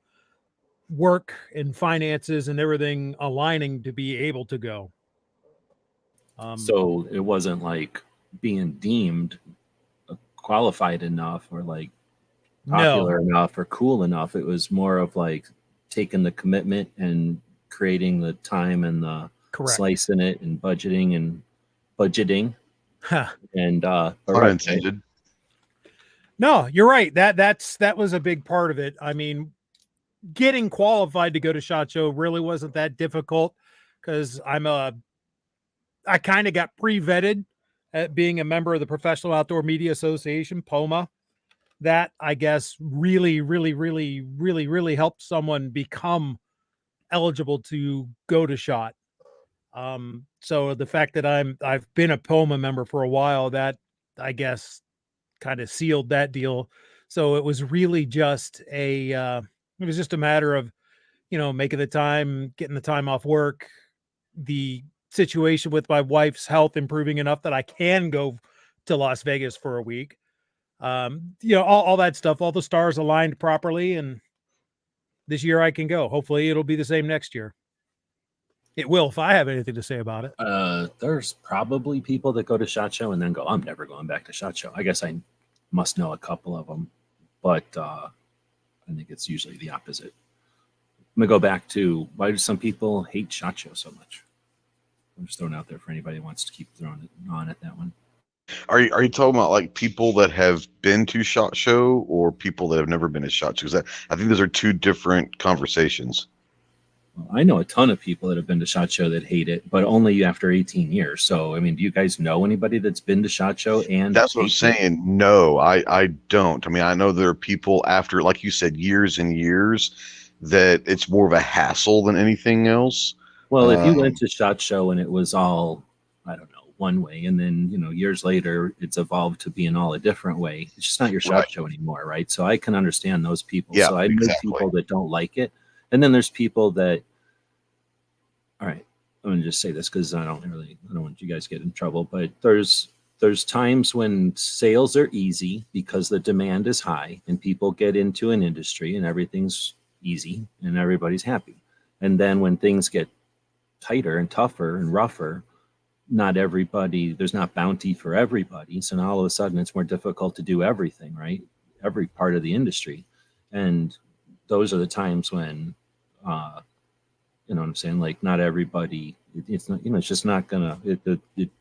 work and finances and everything aligning to be able to go. So it wasn't like being deemed qualified enough or like popular enough or cool enough. It was more of like taking the commitment and creating the time and the slicing it and budgeting and Unintended. No, you're right. That was a big part of it. I mean, getting qualified to go to SHOT Show really wasn't that difficult because I kind of got pre-vetted at being a member of the Professional Outdoor Media Association, POMA. That, I guess, really, really, really, really, really helped someone become eligible to go to SHOT. So the fact that I've been a POMA member for a while, that I guess kind of sealed that deal. So it was really just it was just a matter of, making the time, getting the time off work, the situation with my wife's health improving enough that I can go to Las Vegas for a week. All that stuff, all the stars aligned properly. And this year I can go. Hopefully it'll be the same next year. It will, if I have anything to say about it. There's probably people that go to SHOT Show and then go, I'm never going back to SHOT Show. I guess I must know a couple of them, but I think it's usually the opposite. I'm gonna go back to why do some people hate SHOT Show so much? I'm just throwing it out there for anybody who wants to keep throwing it on at that one. Are you talking about like people that have been to SHOT Show or people that have never been to SHOT Show? Because I think those are two different conversations. Well, I know a ton of people that have been to SHOT Show that hate it, but only after 18 years. So, I mean, do you guys know anybody that's been to SHOT Show? And that's what I'm saying. No, I don't. I mean, I know there are people after, like you said, years and years that it's more of a hassle than anything else. Well, if you went to SHOT Show and it was all, I don't know, one way, and then, years later, it's evolved to being all a different way. It's just not your SHOT Show anymore, right? So I can understand those people. Yeah, so I know people that don't like it. And then there's people that, all right, I'm going to just say this because I don't want you guys to get in trouble, but there's times when sales are easy because the demand is high and people get into an industry and everything's easy and everybody's happy. And then when things get tighter and tougher and rougher, there's not bounty for everybody. So now all of a sudden it's more difficult to do everything, right? Every part of the industry. And those are the times when, you know what I'm saying? Like not everybody, it's not, it's just not gonna,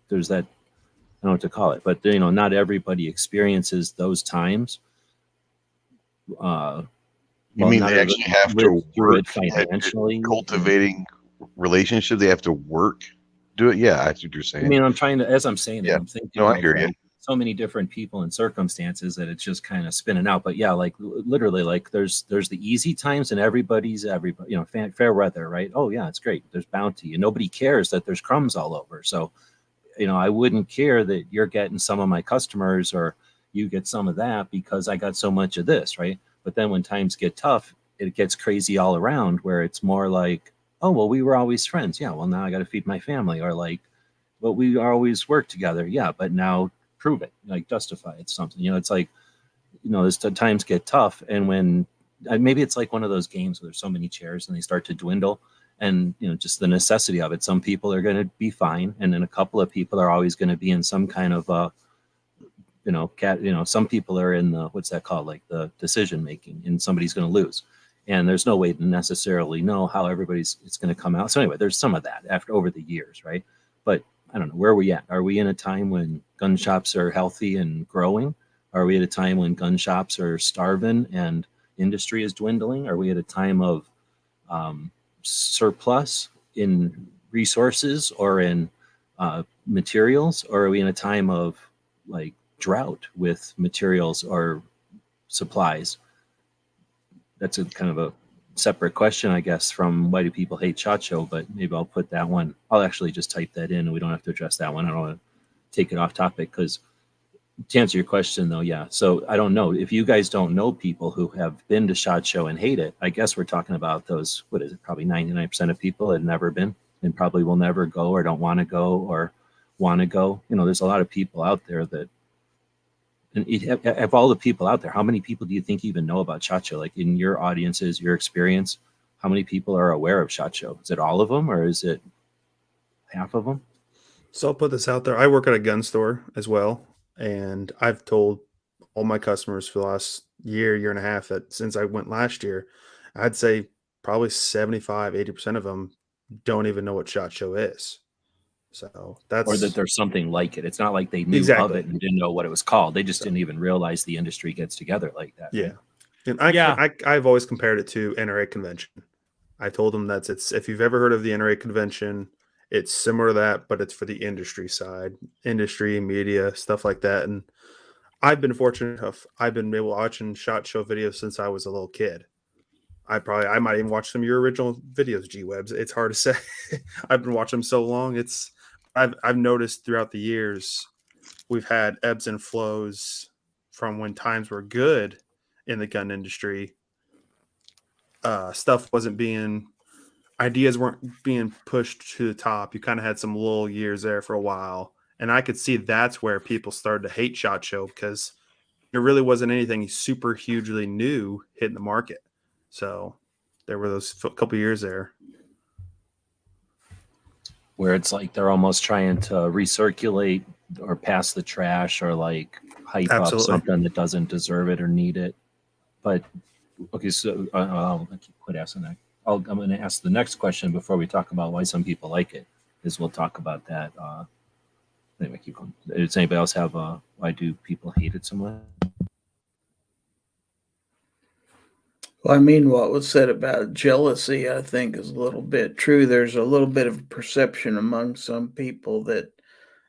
there's that, I don't know what to call it, but not everybody experiences those times. You mean they actually have to work financially, cultivating relationship? They have to work, do it. Yeah, that's what you're saying. I mean, I'm trying to, as I'm saying, yeah. I'm thinking. No, I hear you. So many different people and circumstances that it's just kind of spinning out. But yeah, like literally, like there's the easy times and everybody, fair weather, right? Oh yeah, it's great. There's bounty and nobody cares that there's crumbs all over. So, I wouldn't care that you're getting some of my customers or you get some of that because I got so much of this, right? But then when times get tough, it gets crazy all around where it's more like, oh, well, we were always friends. Yeah, well, now I got to feed my family. Or like, well, we always worked together. Yeah, but now prove it, like justify it, something. It's like, as times get tough. And when maybe it's like one of those games where there's so many chairs and they start to dwindle and, just the necessity of it. Some people are going to be fine. And then a couple of people are always going to be in some kind of some people are in the, what's that called? Like the decision making, and somebody's going to lose. And there's no way to necessarily know how it's going to come out. So anyway, there's some of that over the years, right? But I don't know, where are we at? Are we in a time when gun shops are healthy and growing? Are we at a time when gun shops are starving and industry is dwindling? Are we at a time of surplus in resources or in materials? Or are we in a time of like drought with materials or supplies? That's a kind of a separate question, I guess, from why do people hate SHOT Show, but maybe I'll put that one. I'll actually just type that in and we don't have to address that one. I don't want to take it off topic, because to answer your question though, yeah. So I don't know if you guys don't know people who have been to SHOT Show and hate it. I guess we're talking about those, what is it? Probably 99% of people had never been and probably will never go or don't want to go or want to go. There's a lot of people out there that, and of all the people out there, how many people do you think even know about SHOT Show? Like in your audiences, your experience, how many people are aware of SHOT Show? Is it all of them or is it half of them? So I'll put this out there. I work at a gun store as well. And I've told all my customers for the last year and a half that since I went last year, I'd say probably 75, 80% of them don't even know what SHOT Show is. So that's, or that there's something like it. It's not like they knew of it and didn't know what it was called. They just didn't even realize the industry gets together like that. Yeah. And I've always compared it to NRA convention. I told them that if you've ever heard of the NRA convention, it's similar to that, but it's for the industry side, industry, media, stuff like that. And I've been fortunate enough. I've been able to watch SHOT Show videos since I was a little kid. I might even watch some of your original videos, G-Webs. It's hard to say. I've been watching them so long. I've noticed throughout the years, we've had ebbs and flows from when times were good in the gun industry. Ideas weren't being pushed to the top. You kind of had some lull years there for a while. And I could see that's where people started to hate SHOT Show because there really wasn't anything super hugely new hitting the market. So there were those couple of years there where it's like they're almost trying to recirculate or pass the trash or like hype up something that doesn't deserve it or need it. But okay, so I'll quit asking that. I'm going to ask the next question before we talk about why some people like it, is we'll talk about that. Anyway, keep going. Does anybody else have why do people hate it so much? Well, I mean, what was said about jealousy, I think, is a little bit true. There's a little bit of perception among some people that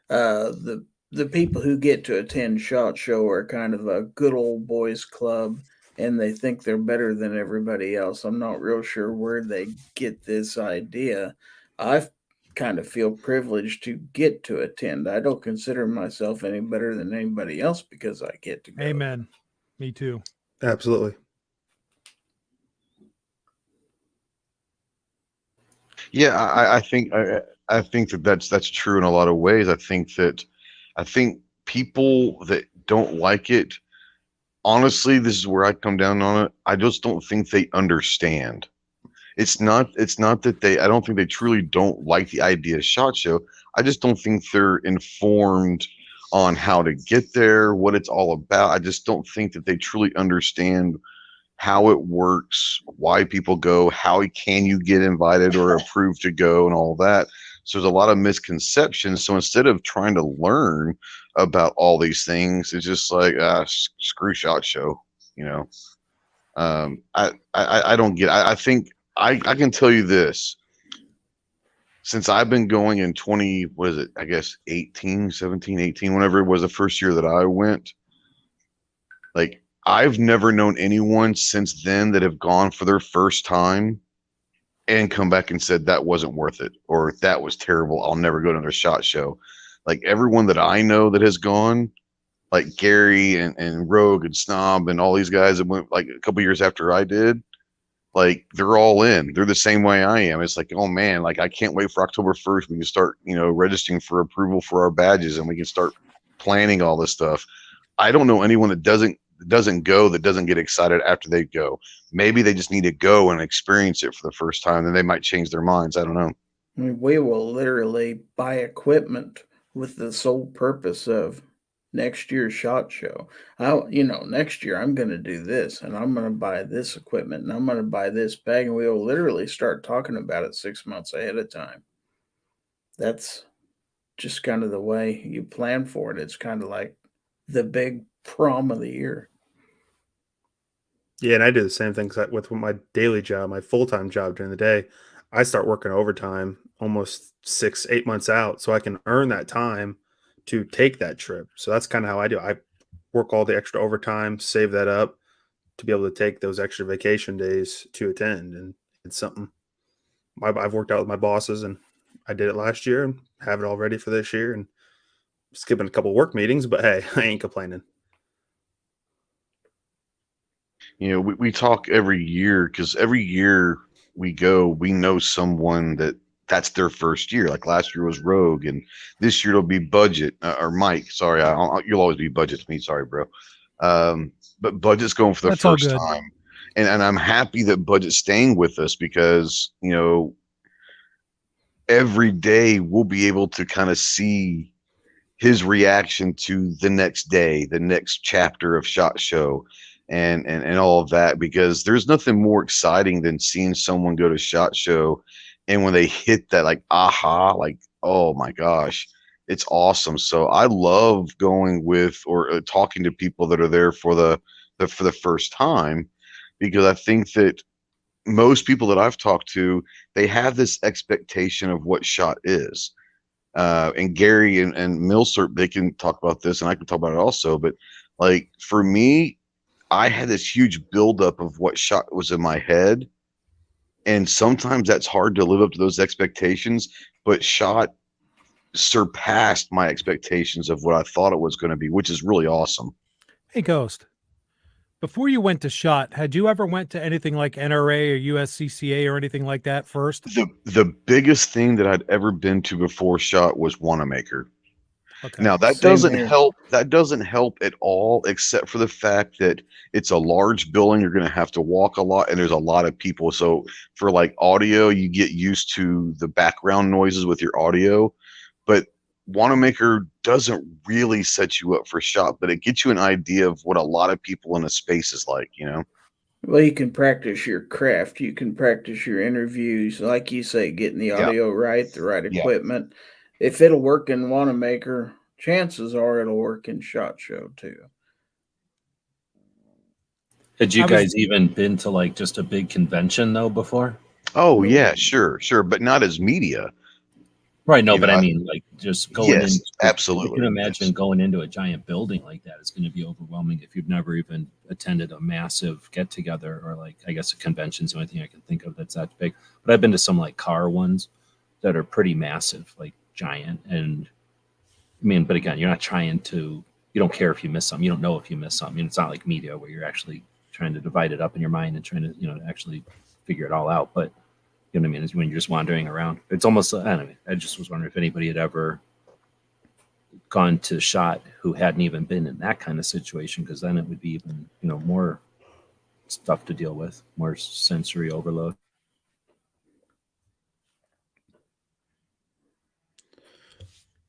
the people who get to attend SHOT Show are kind of a good old boys club, and they think they're better than everybody else. I'm not real sure where they get this idea. I kind of feel privileged to get to attend. I don't consider myself any better than anybody else because I get to go. Amen. Me too. Absolutely. Yeah, I think that's true in a lot of ways. I think people that don't like it, honestly, this is where I come down on it. I just don't think they understand. It's not that I don't think they truly don't like the idea of SHOT Show. I just don't think they're informed on how to get there, what it's all about. I just don't think that they truly understand how it works, why people go, how can you get invited or approved to go and all that. So there's a lot of misconceptions. So instead of trying to learn about all these things, it's just like, screw SHOT Show, I don't get, I think I can tell you this, since I've been going in 18, 17, 18, whenever it was the first year that I went, like, I've never known anyone since then that have gone for their first time and come back and said that wasn't worth it or that was terrible. I'll never go to another SHOT Show. Like everyone that I know that has gone, like Gary and Rogue and Snob and all these guys that went like a couple years after I did, like they're all in. They're the same way I am. It's like, oh man, like I can't wait for October 1st. We can start, registering for approval for our badges and we can start planning all this stuff. I don't know anyone that doesn't go, that doesn't get excited after they go. Maybe they just need to go and experience it for the first time, then they might change their minds. I don't know. I mean, we will literally buy equipment with the sole purpose of next year's SHOT Show. Next year I'm going to do this, and I'm going to buy this equipment, and I'm going to buy this bag, and we'll literally start talking about it 6 months ahead of time. That's just kind of the way you plan for it. It's kind of like the big prom of the year. Yeah, and I do the same thing with my daily job, my full-time job during the day. I start working overtime almost 6, 8 months out, so I can earn that time to take that trip. So that's kind of how I do. I work all the extra overtime, save that up to be able to take those extra vacation days to attend. And it's something I've worked out with my bosses, and I did it last year and have it all ready for this year, and skipping a couple work meetings, but hey, I ain't complaining. You know, we talk every year because every year we go, we know someone that's their first year. Like last year was Rogue, and this year it'll be Budget or Mike. Sorry, you'll always be Budget to me. Sorry, bro. But Budget's going for the first time, and I'm happy that Budget's staying with us because every day we'll be able to kind of see his reaction to the next day, the next chapter of SHOT Show. And all of that, because there's nothing more exciting than seeing someone go to SHOT Show, and when they hit that like aha, like oh my gosh, it's awesome. So I love going with or talking to people that are there for the first time, because I think that most people that I've talked to, they have this expectation of what SHOT is. And Gary and Milsert, they can talk about this, and I can talk about it also. But like for me, I had this huge buildup of what SHOT was in my head, and sometimes that's hard to live up to those expectations. But SHOT surpassed my expectations of what I thought it was going to be, which is really awesome. Hey, Ghost, before you went to SHOT, had you ever went to anything like NRA or USCCA or anything like that first? The biggest thing that I'd ever been to before SHOT was Wanamaker. Okay. Now that doesn't help. That doesn't help at all, except for the fact that it's a large building. You're going to have to walk a lot, and there's a lot of people. So for like audio, you get used to the background noises with your audio. But Wanamaker doesn't really set you up for SHOT, but it gets you an idea of what a lot of people in a space is like. Well, you can practice your craft. You can practice your interviews, like you say, getting the audio right, the right equipment. If it'll work in Wanamaker, chances are it'll work in SHOT Show too. Had you guys even been to like just a big convention though before? Oh yeah, sure, but not as media. Right. No, but I mean, like just going in. Absolutely. You can imagine going into a giant building like that. It's going to be overwhelming if you've never even attended a massive get together, or like, I guess a convention's the only thing I can think of that's that big. But I've been to some like car ones that are pretty massive, like giant. And I mean, but again, you're not trying to, you don't care if you miss something. You don't know if you miss something. It's not like media where you're actually trying to divide it up in your mind and trying to, actually figure it all out. But you know what I mean? Is when you're just wandering around. It's almost, I don't know. I just was wondering if anybody had ever gone to SHOT who hadn't even been in that kind of situation, because then it would be even, more stuff to deal with, more sensory overload.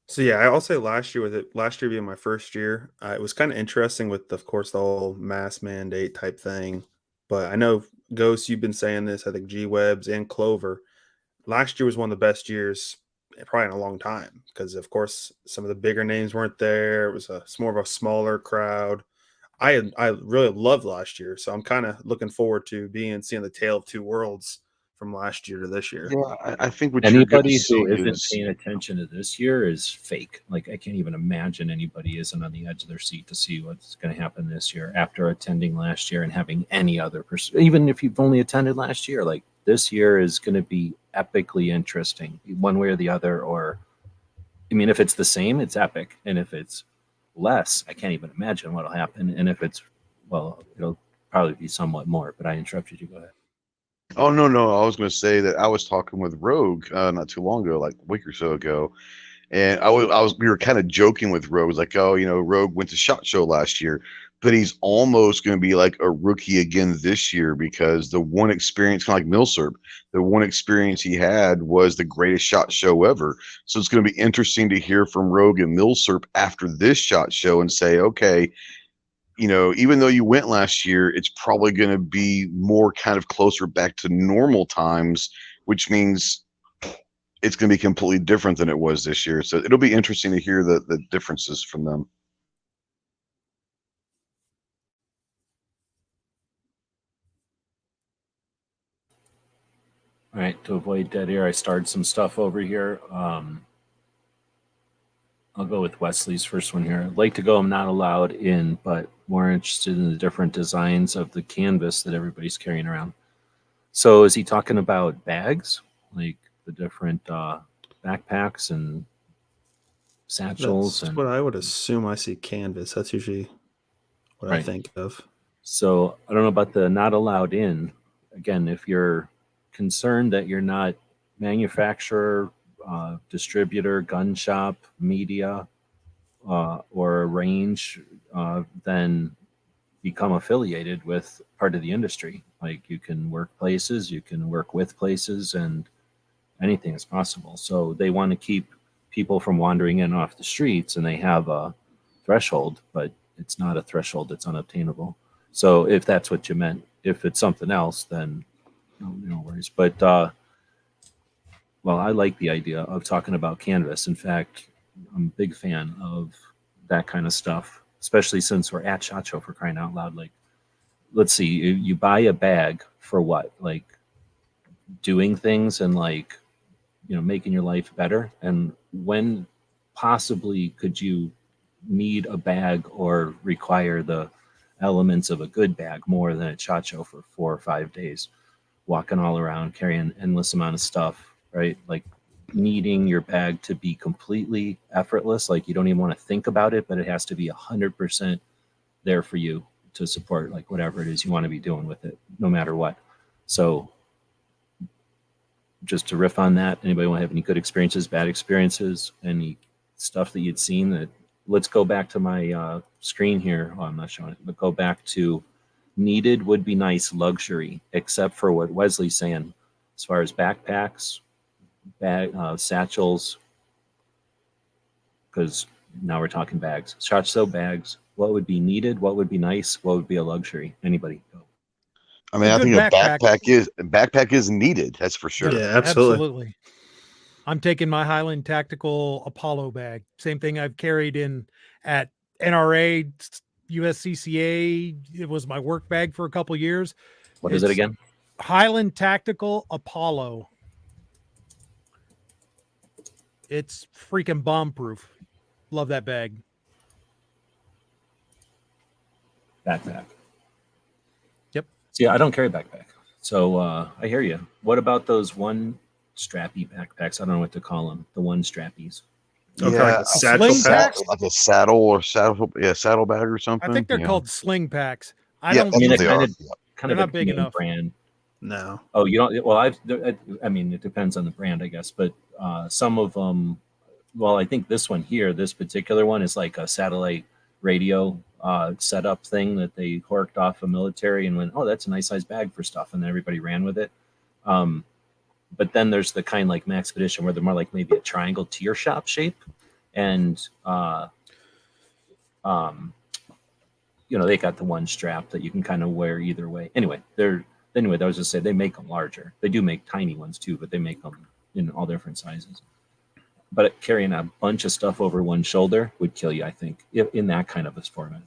So yeah, I'll say last year being my first year, it was kind of interesting with, of course, the whole mask mandate type thing. But I know, Ghost, you've been saying this, I think G-Webs and Clover. Last year was one of the best years probably in a long time, because, of course, some of the bigger names weren't there. It was more of a smaller crowd. I really loved last year, so I'm kind of looking forward to seeing the tale of two worlds from last year to this year. Yeah, I think what anybody who isn't paying attention to this year is fake. Like, I can't even imagine anybody isn't on the edge of their seat to see what's going to happen this year after attending last year and having any other person. Even if you've only attended last year, like this year is going to be epically interesting, one way or the other. Or, I mean, if it's the same, it's epic, and if it's less, I can't even imagine what'll happen. And if it's, well, it'll probably be somewhat more. But I interrupted you. Go ahead. Oh, no. I was going to say that I was talking with Rogue not too long ago, like a week or so ago. And we were kind of joking with Rogue. Like, oh, Rogue went to SHOT Show last year. but he's almost going to be like a rookie again this year because the one experience, kind of like Millsap, the one experience he had was the greatest SHOT Show ever. So it's going to be interesting to hear from Rogue and Millsap after this SHOT Show and say, okay, you know, even though you went last year, it's probably going to be more kind of closer back to normal times, which means it's going to be completely different than it was this year. So it'll be interesting to hear the differences from them. All right, to avoid dead air, I started some stuff over here. I'll go with Wesley's first one here. I'd like to go, I'm not allowed in, but more interested in the different designs of the canvas that everybody's carrying around. So is he talking about bags, like the different backpacks and satchels? That's what I would assume. I see canvas. That's usually what I think of. So I don't know about the not allowed in. Again, if you're concerned that you're not manufacturer, distributor, gun shop, media, or a range, then become affiliated with part of the industry. Like you can work places, you can work with places, and anything is possible. So they want to keep people from wandering in off the streets, and they have a threshold, but it's not a threshold, it's unobtainable. So if that's what you meant, if it's something else, then no worries. But well, I like the idea of talking about canvas. In fact, I'm a big fan of that kind of stuff, especially since we're at SHOT Show, for crying out loud. Like, let's see, you buy a bag for what? Like doing things and like, you know, making your life better. And when possibly could you need a bag or require the elements of a good bag more than at SHOT Show for 4 or 5 days, walking all around, carrying an endless amount of stuff, right? Like needing your bag to be completely effortless. Like you don't even want to think about it, but it has to be 100% there for you to support like whatever it is you want to be doing with it, no matter what. So just to riff on that, anybody want to have any good experiences, bad experiences, any stuff that you'd seen that, let's go back to my screen here. Oh, I'm not showing it, but go back to needed would be nice luxury, except for what Wesley's saying, as far as backpacks, satchels, because now we're talking bags. SHOT Show bags. What would be needed? What would be nice? What would be a luxury? Anybody go? I mean, I think a backpack is needed. That's for sure. Yeah, absolutely. I'm taking my Highland Tactical Apollo bag. Same thing I've carried in at NRA, USCCA. It was my work bag for a couple years. What is it again? Highland Tactical Apollo. It's freaking bomb proof. Love that bag. Backpack. Yep. See, I don't carry a backpack. So I hear you. What about those one strappy backpacks? I don't know what to call them. The one strappies. Okay, Yeah, like a satchel pack? like a saddle bag or something. I think they're called sling packs. I Yeah, don't. I mean, they they're are. kind of not a big main enough. brand. No. Oh, you don't. Well, I mean, it depends on the brand, I guess. But some of them. Well, I think this one here, this particular one, is like a satellite radio setup thing that they horked off a military and went, oh, that's a nice size bag for stuff, and then everybody ran with it. But then there's the kind like Maxpedition where they're more like maybe a triangle tier shop shape, and you know, they got the one strap that you can kind of wear either way. Anyway, I was just saying they make them larger. They do make tiny ones too, but they make them in all different sizes. But carrying a bunch of stuff over one shoulder would kill you, I think, in that kind of a format.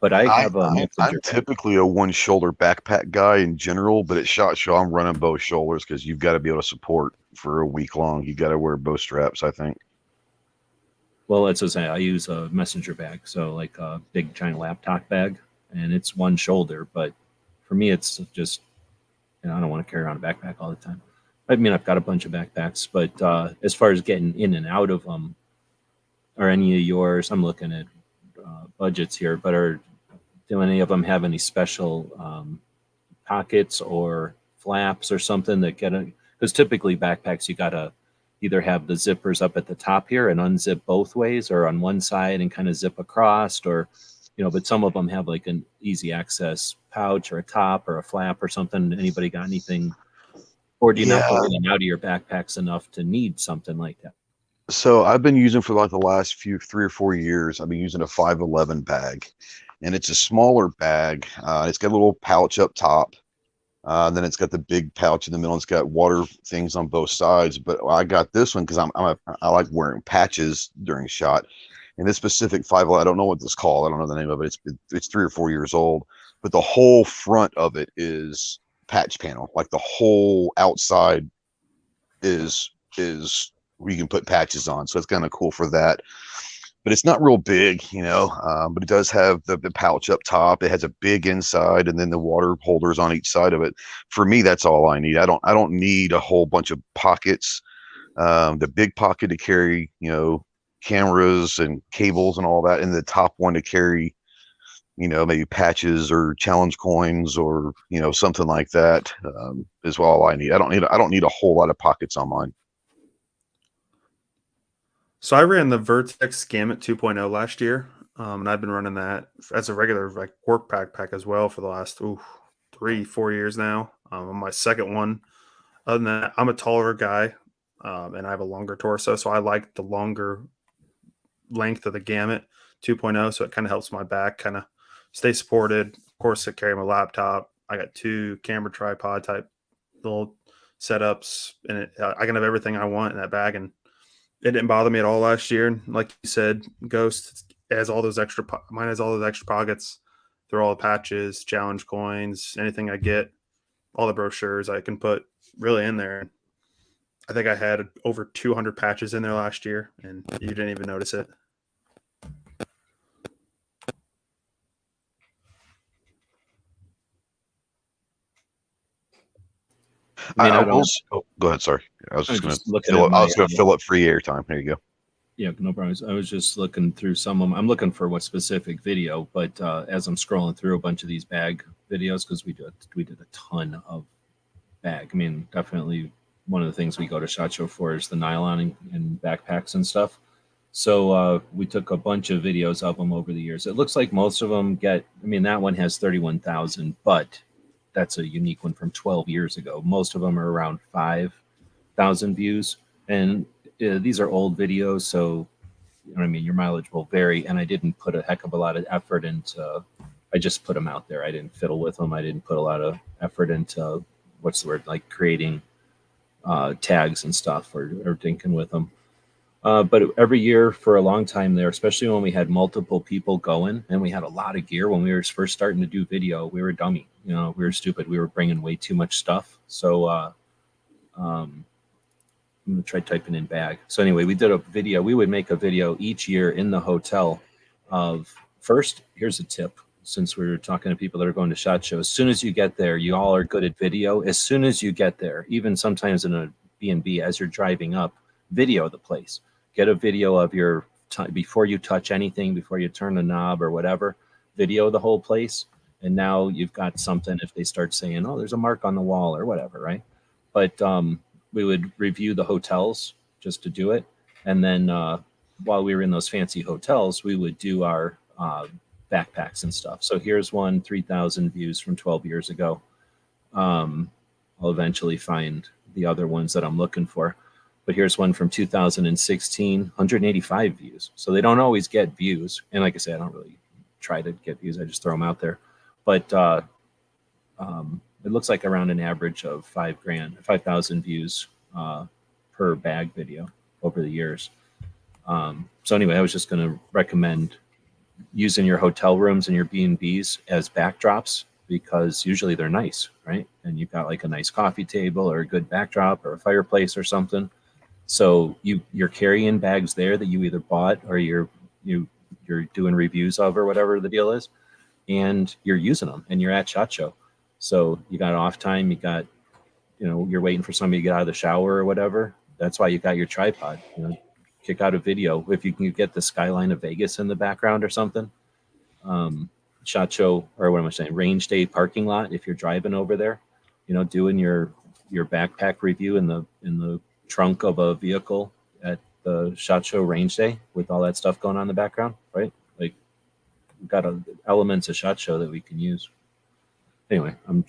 But I have I'm typically a one shoulder backpack guy in general, but at SHOT Show I'm running both shoulders because you've got to be able to support for a week long. You got to wear both straps, I think. Well, that's what I say. I use a messenger bag, so like a big giant laptop bag, and it's one shoulder. But for me, it's just, you know, I don't want to carry around a backpack all the time. I mean, I've got a bunch of backpacks, but as far as getting in and out of them, are any of yours? I'm looking at budgets here, but do any of them have any special pockets or flaps or something that get it? Because typically backpacks, you gotta either have the zippers up at the top here and unzip both ways, or on one side and kind of zip across, or but some of them have like an easy access pouch or a top or a flap or something. Anybody got anything, or do you not get in and out of your backpacks enough to need something like that? So I've been using for like the last 3 or 4 years. I've been using a 511 bag, and it's a smaller bag. It's got a little pouch up top. Then it's got the big pouch in the middle. It's got water things on both sides. But I got this one because I like wearing patches during shot. And this specific 511, I don't know what this called. I don't know the name of it. It's 3 or 4 years old. But the whole front of it is patch panel. Like the whole outside is where you can put patches on. So it's kind of cool for that. But it's not real big, but it does have the pouch up top. It has a big inside, and then the water holders on each side of it. For me, that's all I need. I don't need a whole bunch of pockets. The big pocket to carry, cameras and cables and all that, and the top one to carry, maybe patches or challenge coins or something like that is all I need. I don't need a whole lot of pockets on mine. So I ran the Vertex Gamut 2.0 last year, and I've been running that as a regular work backpack as well for the last 3-4 years now. On my second one. Other than that, I'm a taller guy, and I have a longer torso, so I like the longer length of the Gamut 2.0, so it kind of helps my back kind of stay supported. Of course, I carry my laptop. I got 2 camera tripod type little setups, and I can have everything I want in that bag, and it didn't bother me at all last year. And like you said, Ghost has all those extra. Mine has all those extra pockets. They're all the patches, challenge coins, anything I get, all the brochures I can put really in there. I think I had over 200 patches in there last year, and you didn't even notice it. Go ahead. Sorry, I was just going to fill up free airtime. There you go. Yeah, no problem. I was just looking through some of them. I'm looking for what specific video, but as I'm scrolling through a bunch of these bag videos, because we did a ton of bag. I mean, definitely one of the things we go to SHOT Show for is the nylon and backpacks and stuff. So we took a bunch of videos of them over the years. It looks like most of them that one has 31,000, but that's a unique one from 12 years ago. Most of them are around 5,000 views. And these are old videos, so your mileage will vary. And I didn't put a heck of a lot of effort into, I just put them out there. I didn't fiddle with them. I didn't put a lot of effort into, like creating tags and stuff or thinking with them. But every year for a long time there, especially when we had multiple people going and we had a lot of gear when we were first starting to do video, we were dummy. We were stupid. We were bringing way too much stuff. So I'm going to try typing in bag. So anyway, we did a video. We would make a video each year in the hotel of first, here's a tip. Since we were talking to people that are going to SHOT Show, as soon as you get there, you all are good at video. As soon as you get there, even sometimes in a B&B, as you're driving up, video the place. Get a video of your before you touch anything, before you turn the knob or whatever, video the whole place. And now you've got something if they start saying, oh, there's a mark on the wall or whatever, right? But we would review the hotels just to do it. And then while we were in those fancy hotels, we would do our backpacks and stuff. So here's one, 3,000 views from 12 years ago. I'll eventually find the other ones that I'm looking for. But here's one from 2016, 185 views. So they don't always get views. And like I said, I don't really try to get views. I just throw them out there. But it looks like around an average of 5,000 views per bag video over the years. So anyway, I was just going to recommend using your hotel rooms and your B&Bs as backdrops, because usually they're nice, right? And you've got like a nice coffee table or a good backdrop or a fireplace or something. So you're carrying bags there that you either bought or you're doing reviews of or whatever the deal is, and you're using them and you're at SHOT Show. So you got off time, you got, you're waiting for somebody to get out of the shower or whatever. That's why you got your tripod, kick out a video. If you can get the skyline of Vegas in the background or something, SHOT Show, or what am I saying? Range Day parking lot. If you're driving over there, doing your backpack review in the trunk of a vehicle at the SHOT Show Range Day with all that stuff going on in the background, right? Like, we've got elements of SHOT Show that we can use. Anyway, I'm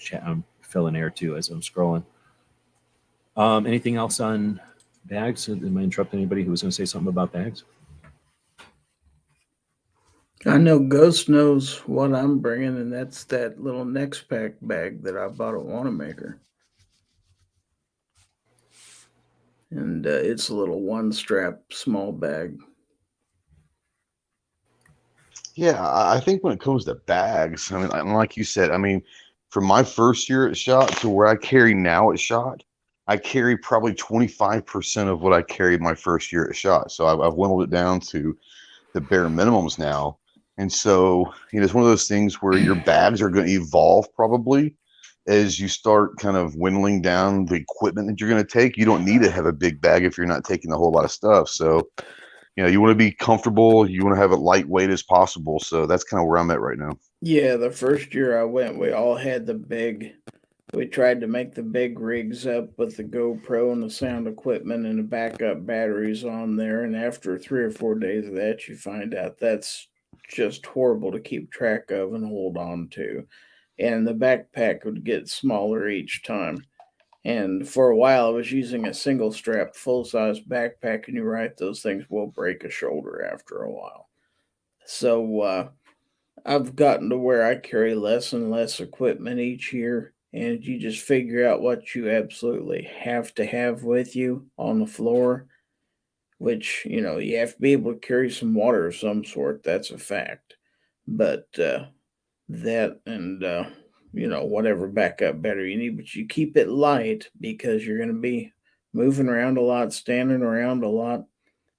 filling air too as I'm scrolling. Anything else on bags? Am I interrupting anybody who was going to say something about bags? I know Ghost knows what I'm bringing, and that's that little Next Pack bag that I bought at Wanamaker. And it's a little one-strap small bag. Yeah, I think when it comes to bags, I mean, like you said, I mean, from my first year at SHOT to where I carry now at SHOT, I carry probably 25% of what I carried my first year at SHOT. So I've dwindled it down to the bare minimums now. And so, it's one of those things where your bags are going to evolve probably as you start kind of dwindling down the equipment that you're going to take. You don't need to have a big bag if you're not taking a whole lot of stuff. So, you want to be comfortable. You want to have it lightweight as possible. So that's kind of where I'm at right now. Yeah, the first year I went, we all had we tried to make the big rigs up with the GoPro and the sound equipment and the backup batteries on there. And after 3 or 4 days of that, you find out that's just horrible to keep track of and hold on to. And the backpack would get smaller each time. And for a while, I was using a single strap, full-size backpack, and you're right, those things will break a shoulder after a while. So I've gotten to where I carry less and less equipment each year, and you just figure out what you absolutely have to have with you on the floor, which, you have to be able to carry some water of some sort. That's a fact. But that and whatever backup battery you need, but you keep it light because you're going to be moving around a lot, standing around a lot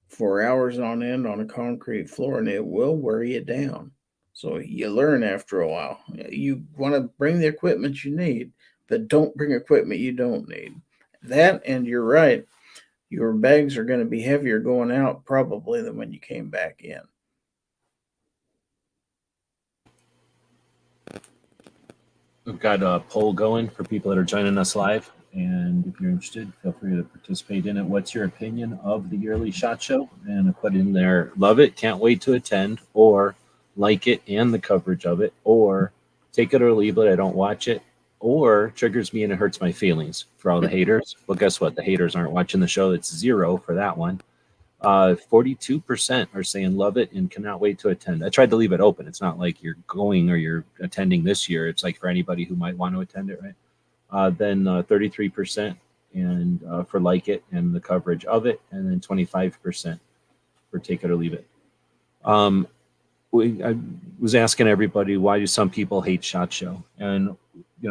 for hours on end on a concrete floor, and it will wear you down. So you learn after a while. You want to bring the equipment you need, but don't bring equipment you don't need. That, and you're right, your bags are going to be heavier going out probably than when you came back in. We've got a poll going for people that are joining us live. And if you're interested, feel free to participate in it. What's your opinion of the yearly SHOT Show? And I put in there, love it, can't wait to attend, or like it and the coverage of it, or take it or leave it, I don't watch it, or triggers me and it hurts my feelings. For all the haters, well, guess what? The haters aren't watching the show. It's 0 for that one. 42% are saying love it and cannot wait to attend. I tried to leave it open. It's not like you're going or you're attending this year. It's like for anybody who might want to attend it, right? Then 33% and for like it and the coverage of it, and then 25% for take it or leave it. I was asking everybody, why do some people hate SHOT Show? And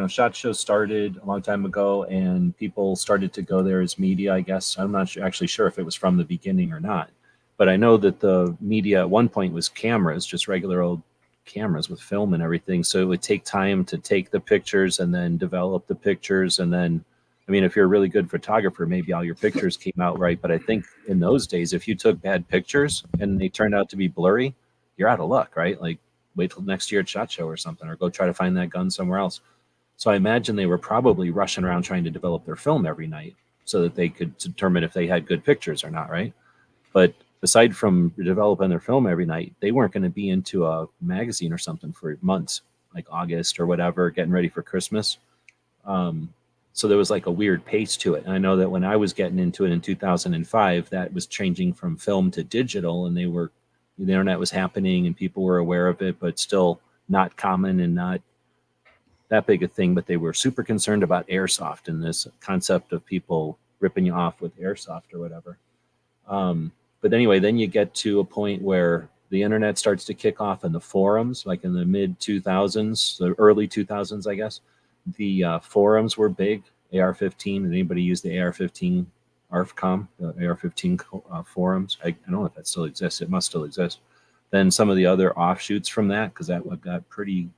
SHOT Show started a long time ago, and people started to go there as media, I guess. I'm not actually sure if it was from the beginning or not, but I know that the media at one point was cameras, just regular old cameras with film and everything. So it would take time to take the pictures and then develop the pictures. And then, if you're a really good photographer, maybe all your pictures came out right. But I think in those days, if you took bad pictures and they turned out to be blurry, you're out of luck, right? Like, wait till next year at SHOT Show or something, or go try to find that gun somewhere else. So I imagine they were probably rushing around trying to develop their film every night so that they could determine if they had good pictures or not, right? But aside from developing their film every night, they weren't going to be into a magazine or something for months, like August or whatever, getting ready for Christmas. So there was like a weird pace to it. And I know that when I was getting into it in 2005, that was changing from film to digital, and the internet was happening and people were aware of it, but still not common and not that big a thing. But they were super concerned about airsoft and this concept of people ripping you off with airsoft or whatever. But anyway, then you get to a point where the internet starts to kick off in the forums, like in the mid 2000s, the early 2000s, I guess. The forums were big. AR-15, did anybody use the AR-15 ARFCOM, the AR-15 forums? I don't know if that still exists. It must still exist. Then some of the other offshoots from that, because that got pretty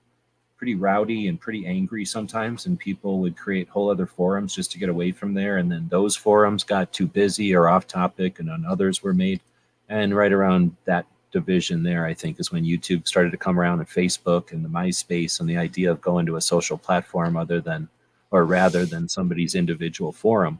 rowdy and pretty angry sometimes, and people would create whole other forums just to get away from there. And then those forums got too busy or off topic, and then others were made. And right around that division there, I think, is when YouTube started to come around, and Facebook and the MySpace, and the idea of going to a social platform rather than somebody's individual forum.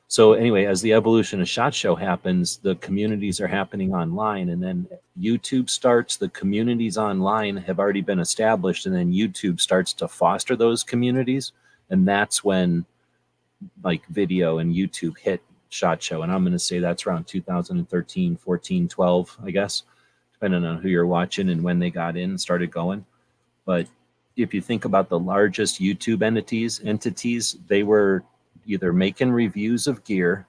So anyway, as the evolution of SHOT Show happens, the communities are happening online, and then YouTube starts. The communities online have already been established, and then YouTube starts to foster those communities, and that's when like video and YouTube hit SHOT Show. And I'm going to say that's around 2013, 14, 12, I guess, depending on who you're watching and when they got in and started going. But if you think about the largest YouTube entities, they were either making reviews of gear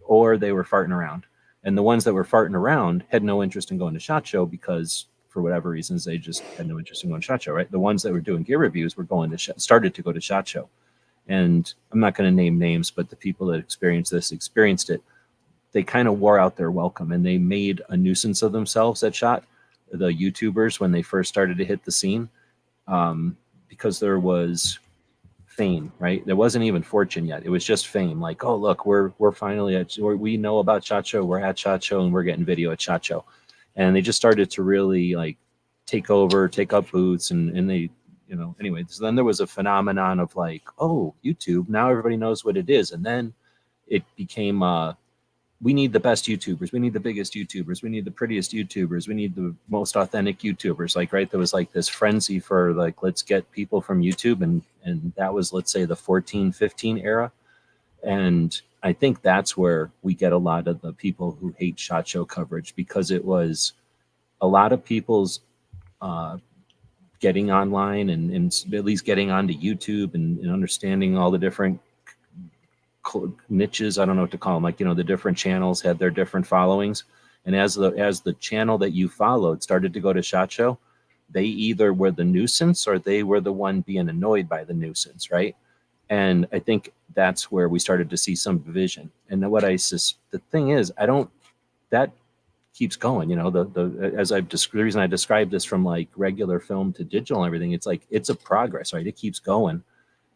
or they were farting around. And the ones that were farting around had no interest in going to SHOT Show because for whatever reasons, they just had no interest in going to SHOT Show, right? The ones that were doing gear reviews were started to go to SHOT Show. And I'm not going to name names, but the people that experienced it. They kind of wore out their welcome and they made a nuisance of themselves at SHOT, the YouTubers, when they first started to hit the scene, because there was fame, right? There wasn't even fortune yet. It was just fame. Like, oh, look, we're finally we know about SHOT Show. We're at SHOT Show and we're getting video at SHOT Show. And they just started to really like take up booths and they, anyway, so then there was a phenomenon of like, oh, YouTube, now everybody knows what it is. And then it became, we need the best YouTubers. We need the biggest YouTubers. We need the prettiest YouTubers. We need the most authentic YouTubers. Like, right, there was like this frenzy for like, let's get people from YouTube. And that was, let's say, the 14, 15 era. And I think that's where we get a lot of the people who hate SHOT Show coverage, because it was a lot of people's getting online and at least getting onto YouTube and understanding all the different niches. I don't know what to call them. Like, the different channels had their different followings. And as the channel that you followed started to go to SHOT Show, they either were the nuisance or they were the one being annoyed by the nuisance, right? And I think that's where we started to see some division. And the thing is, that keeps going, the reason I described this from like regular film to digital and everything, it's like, it's a progress, right? It keeps going.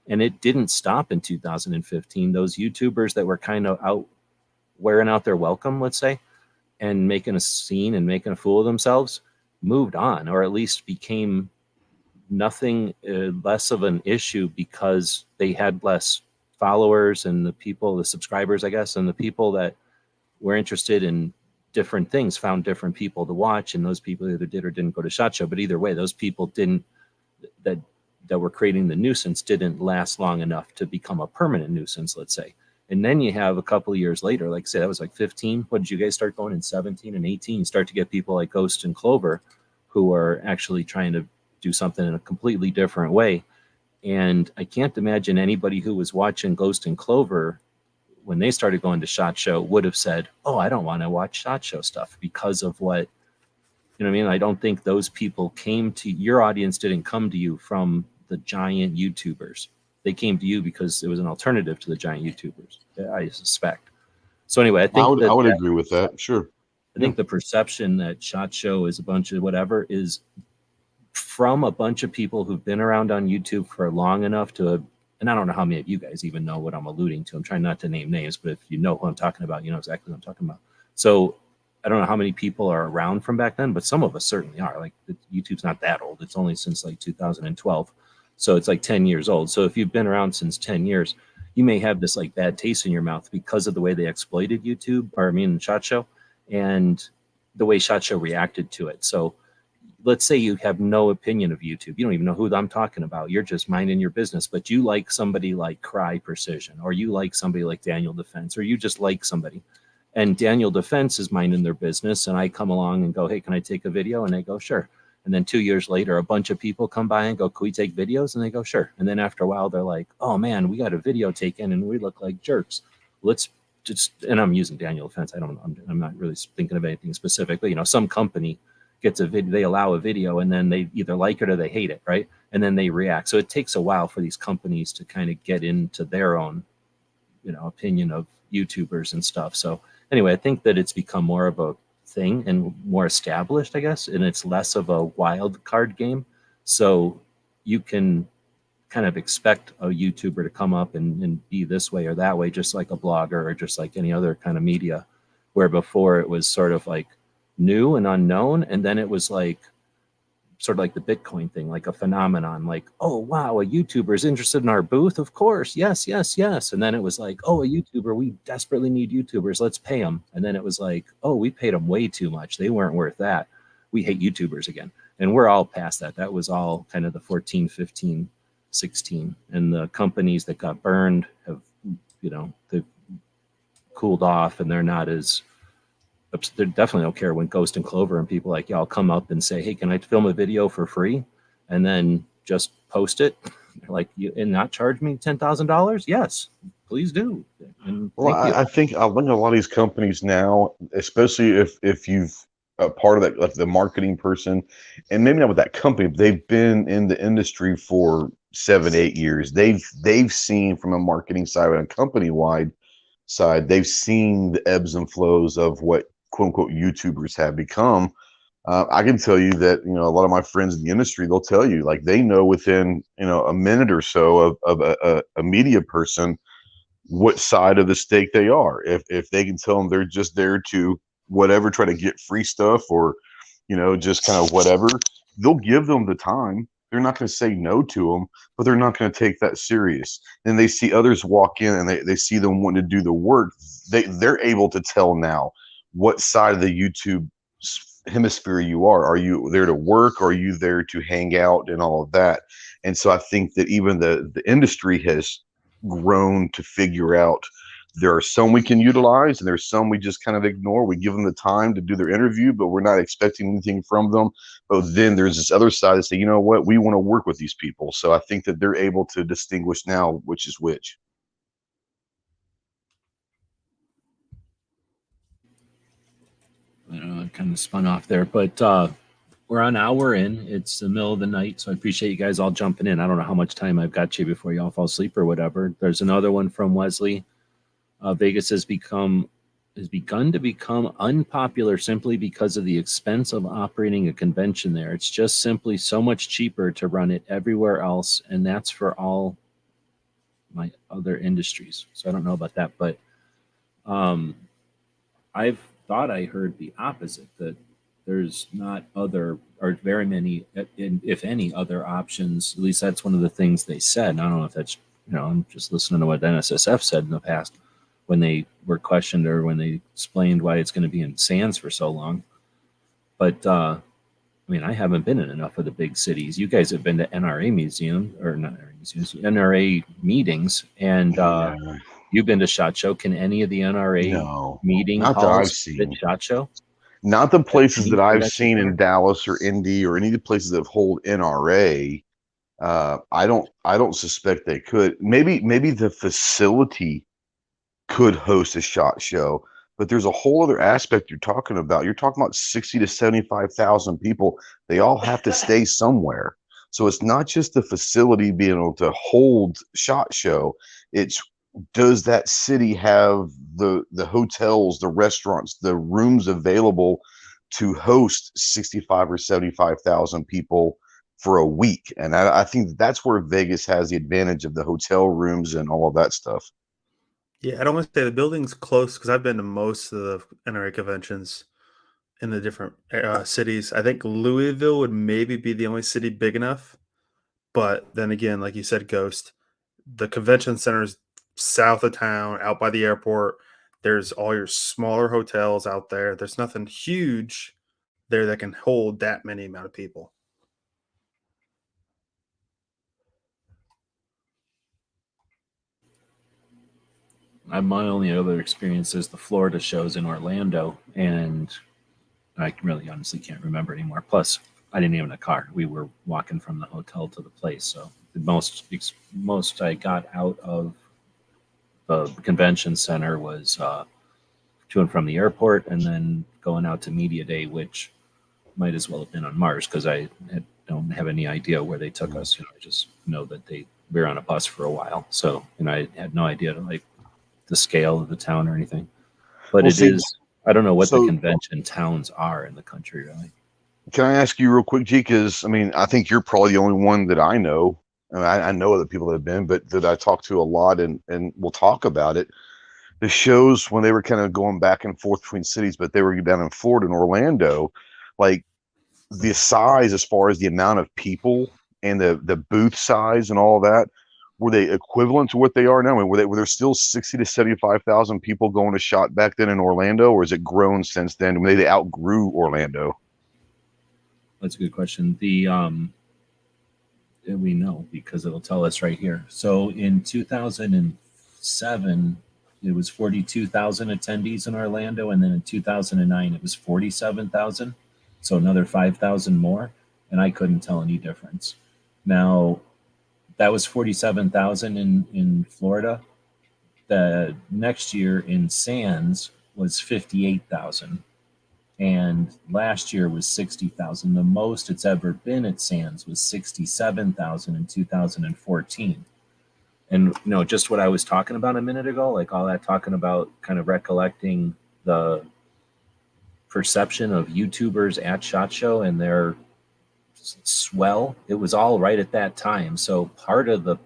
And it didn't stop in 2015. Those YouTubers that were kind of out wearing out their welcome, let's say, and making a scene and making a fool of themselves, moved on, or at least became nothing less of an issue because they had less followers and the subscribers, I guess, and the people that were interested in different things found different people to watch, and those people either did or didn't go to SHOT Show. But either way, those people that were creating the nuisance didn't last long enough to become a permanent nuisance, let's say. And then you have a couple of years later, like say that was like 15. What did you guys start going in 17 and 18? You start to get people like Ghost and Clover who are actually trying to do something in a completely different way. And I can't imagine anybody who was watching Ghost and Clover when they started going to SHOT Show would have said, oh, I don't want to watch SHOT Show stuff because of what, I mean? I don't think those people came to your audience, didn't come to you from the giant YouTubers. They came to you because it was an alternative to the giant YouTubers, I suspect. So anyway, I think I would agree with that. Sure. I think the perception that SHOT Show is a bunch of whatever is from a bunch of people who've been around on YouTube for long enough to, and I don't know how many of you guys even know what I'm alluding to. I'm trying not to name names, but if you know who I'm talking about, you know exactly what I'm talking about. So I don't know how many people are around from back then, but some of us certainly are. Like YouTube's not that old. It's only since like 2012. So it's like 10 years old. So if you've been around since 10 years, you may have this like bad taste in your mouth because of the way they exploited YouTube, SHOT Show, and the way SHOT Show reacted to it. So let's say you have no opinion of YouTube. You don't even know who I'm talking about. You're just minding your business, but you like somebody like Cry Precision, or you like somebody like Daniel Defense, or you just like somebody. And Daniel Defense is minding their business, and I come along and go, hey, can I take a video? And they go, sure. And then 2 years later, a bunch of people come by and go, can we take videos? And they go, sure. And then after a while, they're like, oh man, we got a video taken and we look like jerks. Let's just, and I'm using Daniel Defense. I'm not really thinking of anything specific, but some company gets a video, they allow a video, and then they either like it or they hate it, right? And then they react. So it takes a while for these companies to kind of get into their own, opinion of YouTubers and stuff. So anyway, I think that it's become more of a thing and more established, I guess, and it's less of a wild card game. So you can kind of expect a YouTuber to come up and be this way or that way, just like a blogger or just like any other kind of media, where before it was sort of like new and unknown, and then it was like sort of like the Bitcoin thing, like a phenomenon, like, oh, wow, a YouTuber is interested in our booth. Of course. Yes, yes, yes. And then it was like, oh, a YouTuber, we desperately need YouTubers. Let's pay them. And then it was like, oh, we paid them way too much. They weren't worth that. We hate YouTubers again. And we're all past that. That was all kind of the 14, 15, 16. And the companies that got burned have, they've cooled off, and they're not as, they definitely don't care when Ghost and Clover and people like y'all come up and say, hey, can I film a video for free? And then just post it. They're like, and not charge me $10,000? Yes, please do. And well, I think a lot of these companies now, especially if you've a part of that, like the marketing person, and maybe not with that company, but they've been in the industry for 7-8 years. They've seen from a marketing side and a company wide side, they've seen the ebbs and flows of what quote unquote YouTubers have become. I can tell you that, a lot of my friends in the industry, they'll tell you, like, they know within, a minute or so of a media person what side of the stake they are. If they can tell them they're just there to whatever, try to get free stuff, or, just kind of whatever, they'll give them the time. They're not going to say no to them, but they're not going to take that serious. Then they see others walk in and they see them wanting to do the work. They're able to tell now what side of the YouTube hemisphere you are. Are you there to work, or are you there to hang out and all of that? And so I think that even the industry has grown to figure out there are some we can utilize and there's some we just kind of ignore. We give them the time to do their interview, but we're not expecting anything from them. But then there's this other side that say, you know what, we want to work with these people. So I think that they're able to distinguish now which is which. I don't know, I kind of spun off there, but we're an hour in. It's the middle of the night, so I appreciate you guys all jumping in. I don't know how much time I've got you before you all fall asleep or whatever. There's another one from Wesley. Vegas has begun to become unpopular simply because of the expense of operating a convention there. It's just simply so much cheaper to run it everywhere else, and that's for all my other industries. So I don't know about that, but I've thought I heard the opposite, that there's not other or very many, if any, other options. At least that's one of the things they said. And I don't know if that's, I'm just listening to what NSSF said in the past when they were questioned or when they explained why it's going to be in Sands for so long. But I haven't been in enough of the big cities. You guys have been to NRA museum, or not NRA museums, NRA meetings, and you've been to SHOT Show. Can any of the NRA meeting not halls that I've seen at SHOT Show? Not the places that I've seen in Dallas or Indy or any of the places that hold NRA. I don't suspect they could. Maybe the facility could host a SHOT Show, but there's a whole other aspect you're talking about. You're talking about 60 to 75,000 people. They all have to stay somewhere. So it's not just the facility being able to hold SHOT Show. It's, does that city have the hotels, the restaurants, the rooms available to host 65 or 75,000 people for a week? And I think that's where Vegas has the advantage of the hotel rooms and all of that stuff. Yeah, I don't want to say the building's close because I've been to most of the NRA conventions in the different cities. I think Louisville would maybe be the only city big enough. But then again, like you said, Ghost, the convention center is south of town, out by the airport. There's all your smaller hotels out there. There's nothing huge there that can hold that many amount of people. My only other experience is the Florida shows in Orlando, and I really honestly can't remember anymore. Plus, I didn't even have a car. We were walking from the hotel to the place. So the most I got out of the convention center was to and from the airport, and then going out to Media Day, which might as well have been on Mars because I don't have any idea where they took us. I just know that we were on a bus for a while. So, I had no idea the scale of the town or anything. But I don't know what the convention towns are in the country, really. Can I ask you real quick, G? Because I think you're probably the only one that I know. I know other people that have been, but that I talk to a lot, and we'll talk about it. The shows when they were kind of going back and forth between cities, but they were down in Florida and Orlando, like the size, as far as the amount of people and the booth size and all that, were they equivalent to what they are now? I mean, were there still 60 to 75,000 people going to SHOT back then in Orlando, or has it grown since then? Maybe they outgrew Orlando. That's a good question. We know because it'll tell us right here. So in 2007, it was 42,000 attendees in Orlando, and then in 2009 it was 47,000. So another 5,000 more, and I couldn't tell any difference. Now, that was 47,000 in Florida. The next year in Sands was 58,000. And last year was 60,000. The most it's ever been at Sands was 67,000 in 2014. And just what I was talking about a minute ago, like all that talking about kind of recollecting the perception of YouTubers at SHOT Show and their swell, it was all right at that time. So part of the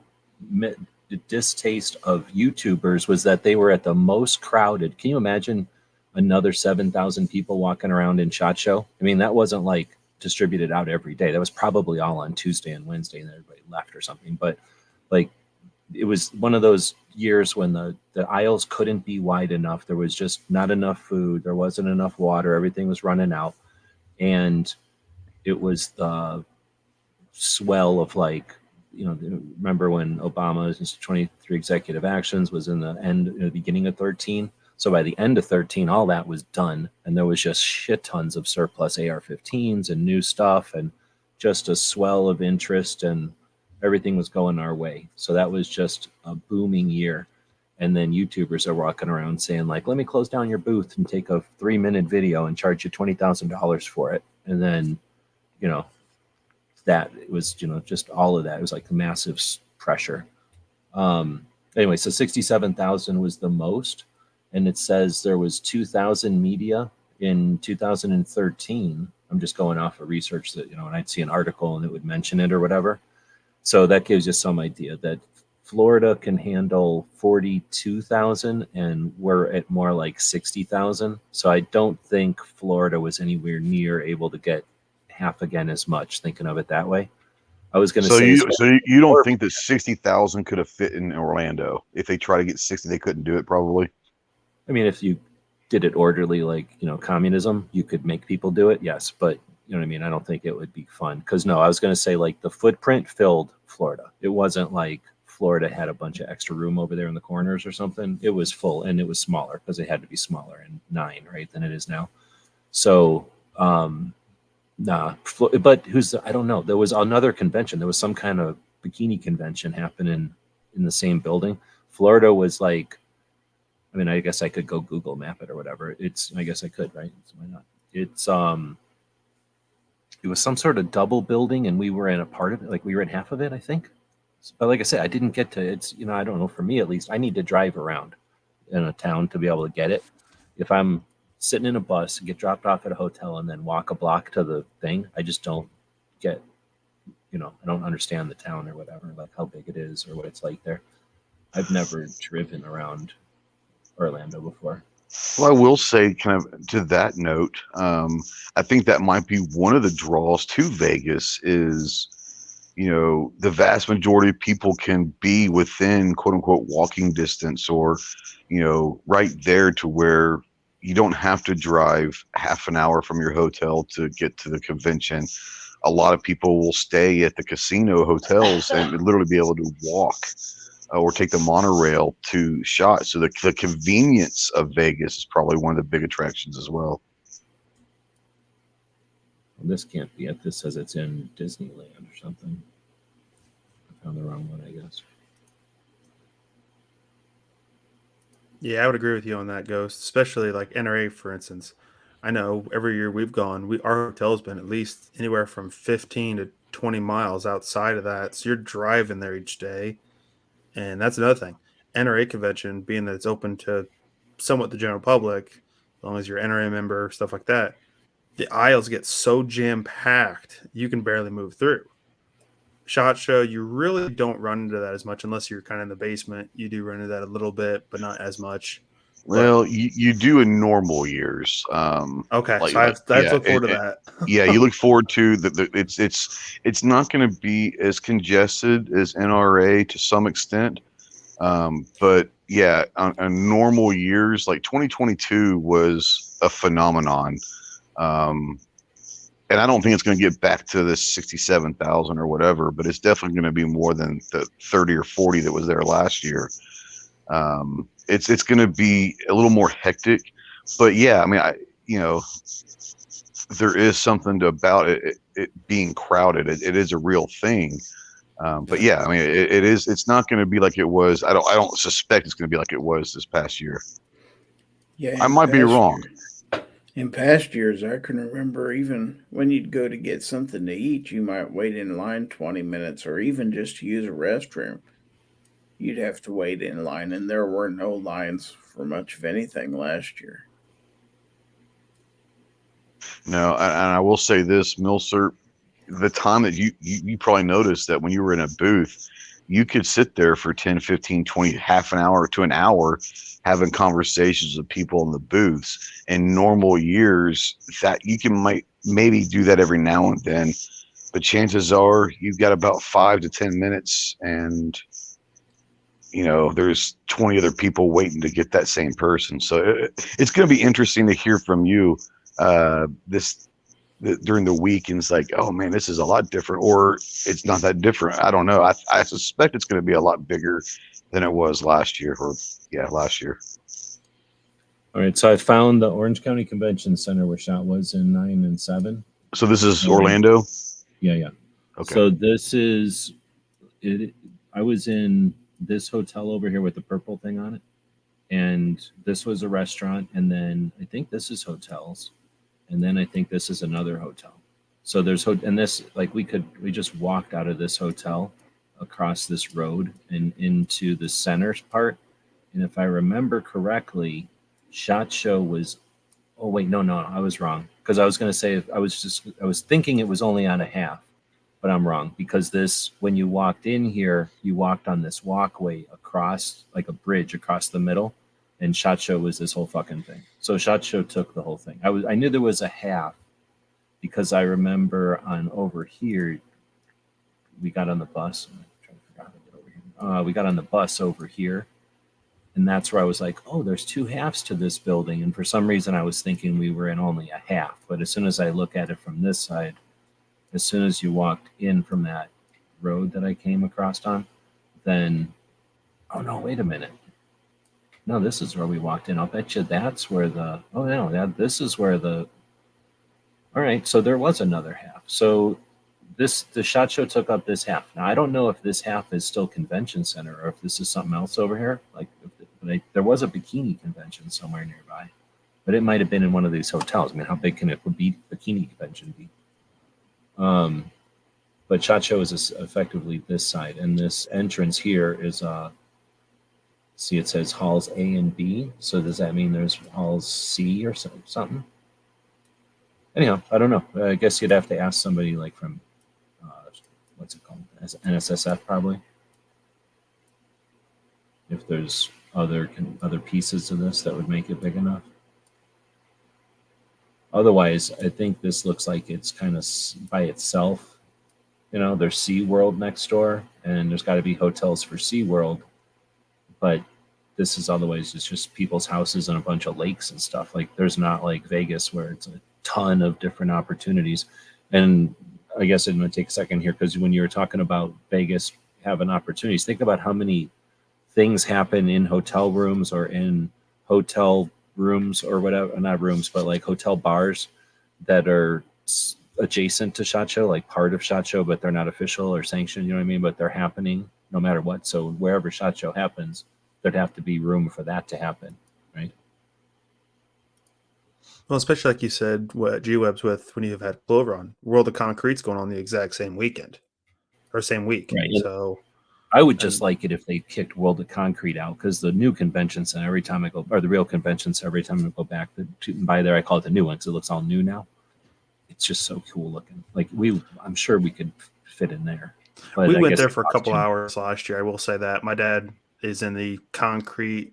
distaste of YouTubers was that they were at the most crowded. Can you imagine another 7,000 people walking around in SHOT Show? I mean, that wasn't like distributed out every day. That was probably all on Tuesday and Wednesday, and everybody left or something. But like, it was one of those years when the aisles couldn't be wide enough. There was just not enough food. There wasn't enough water. Everything was running out. And it was the swell of like, remember when Obama's 23 executive actions was in the beginning of 13? So by the end of 13, all that was done. And there was just shit tons of surplus AR-15s and new stuff and just a swell of interest, and everything was going our way. So that was just a booming year. And then YouTubers are walking around saying like, let me close down your booth and take a 3-minute video and charge you $20,000 for it. And then, that it was, just all of that. It was like massive pressure. Anyway, so 67,000 was the most. And it says there was 2,000 media in 2013. I'm just going off of research that, and I'd see an article and it would mention it or whatever. So that gives you some idea that Florida can handle 42,000 and we're at more like 60,000. So I don't think Florida was anywhere near able to get half again as much, thinking of it that way. I was going to say. So you don't think that 60,000 could have fit in Orlando? If they try to get 60, they couldn't do it probably? I mean, if you did it orderly, like, communism, you could make people do it. Yes. But you know what I mean? I don't think it would be fun. Because no, I was going to say like the footprint filled Florida. It wasn't like Florida had a bunch of extra room over there in the corners or something. It was full, and it was smaller because it had to be smaller in 9, right, than it is now. So, nah, but I don't know. There was another convention. There was some kind of bikini convention happening in the same building. Florida was like, I mean, I guess I could go Google map it or whatever. I guess I could, right? So why not? It was some sort of double building, and we were in a part of it. Like we were in half of it, I think. But like I said, I didn't get to. It's I don't know. For me, at least, I need to drive around in a town to be able to get it. If I'm sitting in a bus and get dropped off at a hotel and then walk a block to the thing, I just don't get. I don't understand the town or whatever, like how big it is or what it's like there. I've never driven around Orlando before. Well, I will say, kind of to that note, I think that might be one of the draws to Vegas is, the vast majority of people can be within quote unquote walking distance or, right there to where you don't have to drive half an hour from your hotel to get to the convention. A lot of people will stay at the casino hotels and literally be able to walk or take the monorail to SHOT. So the convenience of Vegas is probably one of the big attractions as well. This can't be it. This says it's in Disneyland or something. I found the wrong one, I guess. Yeah, I would agree with you on that, Ghost. Especially like NRA, for instance. I know every year we've gone, our hotel's been at least anywhere from 15 to 20 miles outside of that. So you're driving there each day. And that's another thing. NRA convention, being that it's open to somewhat the general public, as long as you're an NRA member, stuff like that, the aisles get so jam-packed, you can barely move through. SHOT Show, you really don't run into that as much unless you're kind of in the basement. You do run into that a little bit, but not as much. Well, you do in normal years. Okay, Like, so I have to look forward to it- that. yeah, you look forward to that. It's not going to be as congested as NRA to some extent. But yeah, on normal years, like 2022 was a phenomenon. And I don't think it's going to get back to this 67,000 or whatever, but it's definitely going to be more than the 30 or 40 that was there last year. It's going to be a little more hectic, but yeah, I mean, there is something about it being crowded. It is a real thing. But yeah, I mean, it is. It's not going to be like it was. I don't suspect it's going to be like it was this past year. Yeah, I might be wrong. In past years, I can remember even when you'd go to get something to eat, you might wait in line 20 minutes or even just to use a restroom. You'd have to wait in line, and there were no lines for much of anything last year. No, and I will say this, Milsert, the time that you probably noticed that when you were in a booth, you could sit there for 10, 15, 20, half an hour to an hour having conversations with people in the booths. In normal years, that you can maybe do that every now and then, but chances are you've got about 5 to 10 minutes and there's 20 other people waiting to get that same person. So it's going to be interesting to hear from you during the week, and it's like, oh man, this is a lot different, or it's not that different. I don't know. I suspect it's going to be a lot bigger than it was last year. Last year. All right, so I found the Orange County Convention Center where SHOT was in 9 and 7. So this is Orlando? Yeah. Okay. So this is it. I was in this hotel over here with the purple thing on it, and this was a restaurant, and then I think this is hotels, and then I think this is another hotel. So there's and this, like, we just walked out of this hotel across this road and into the center part, and if I remember correctly, SHOT Show was. Oh wait, no, I was wrong, because I was going to say I was thinking it was only on a half, but I'm wrong, because when you walked in here, you walked on this walkway across, like a bridge across the middle, and SHOT Show was this whole fucking thing. So SHOT Show took the whole thing. I knew there was a half because I remember on over here, we got on the bus. I'm trying to figure out how to get over here. We got on the bus over here, and that's where I was like, oh, there's 2 halves to this building. And for some reason, I was thinking we were in only a half. But as soon as I look at it from this side, as soon as you walked in from that road that I came across on, then, oh no, wait a minute. No, this is where we walked in. I'll bet you that's where this is where all right, so there was another half. So the SHOT Show took up this half. Now, I don't know if this half is still convention center or if this is something else over here. There was a bikini convention somewhere nearby, but it might have been in one of these hotels. I mean, how big can it be? Bikini convention be? But SHOT Show is effectively this side, and this entrance here is see, it says halls A and B. So does that mean there's halls C or something? Anyhow, I don't know. I guess you'd have to ask somebody like from what's it called? NSSF probably. If there's other pieces of this that would make it big enough. Otherwise, I think this looks like it's kind of by itself. There's SeaWorld next door, and there's got to be hotels for SeaWorld. But this is otherwise it's just people's houses and a bunch of lakes and stuff. Like, there's not like Vegas where it's a ton of different opportunities. And I guess I'm going to take a second here, because when you were talking about Vegas having opportunities, think about how many things happen in hotel rooms or in hotel rooms or whatever, not rooms, but like hotel bars that are adjacent to SHOT Show, like part of SHOT Show, but they're not official or sanctioned, you know what I mean? But they're happening no matter what. So wherever SHOT Show happens, there'd have to be room for that to happen, right? Well, especially like you said, what G-Web's with when you've had Clover on. World of Concrete's going on the exact same weekend or same week. Right. So I would just like it if they kicked World of Concrete out, because the new convention center, every time I go, or the real convention center, every time I go back by there, I call it the new one because it looks all new now. It's just so cool looking. Like, I'm sure we could fit in there. But we went there for a couple hours last year. I will say that my dad is in the concrete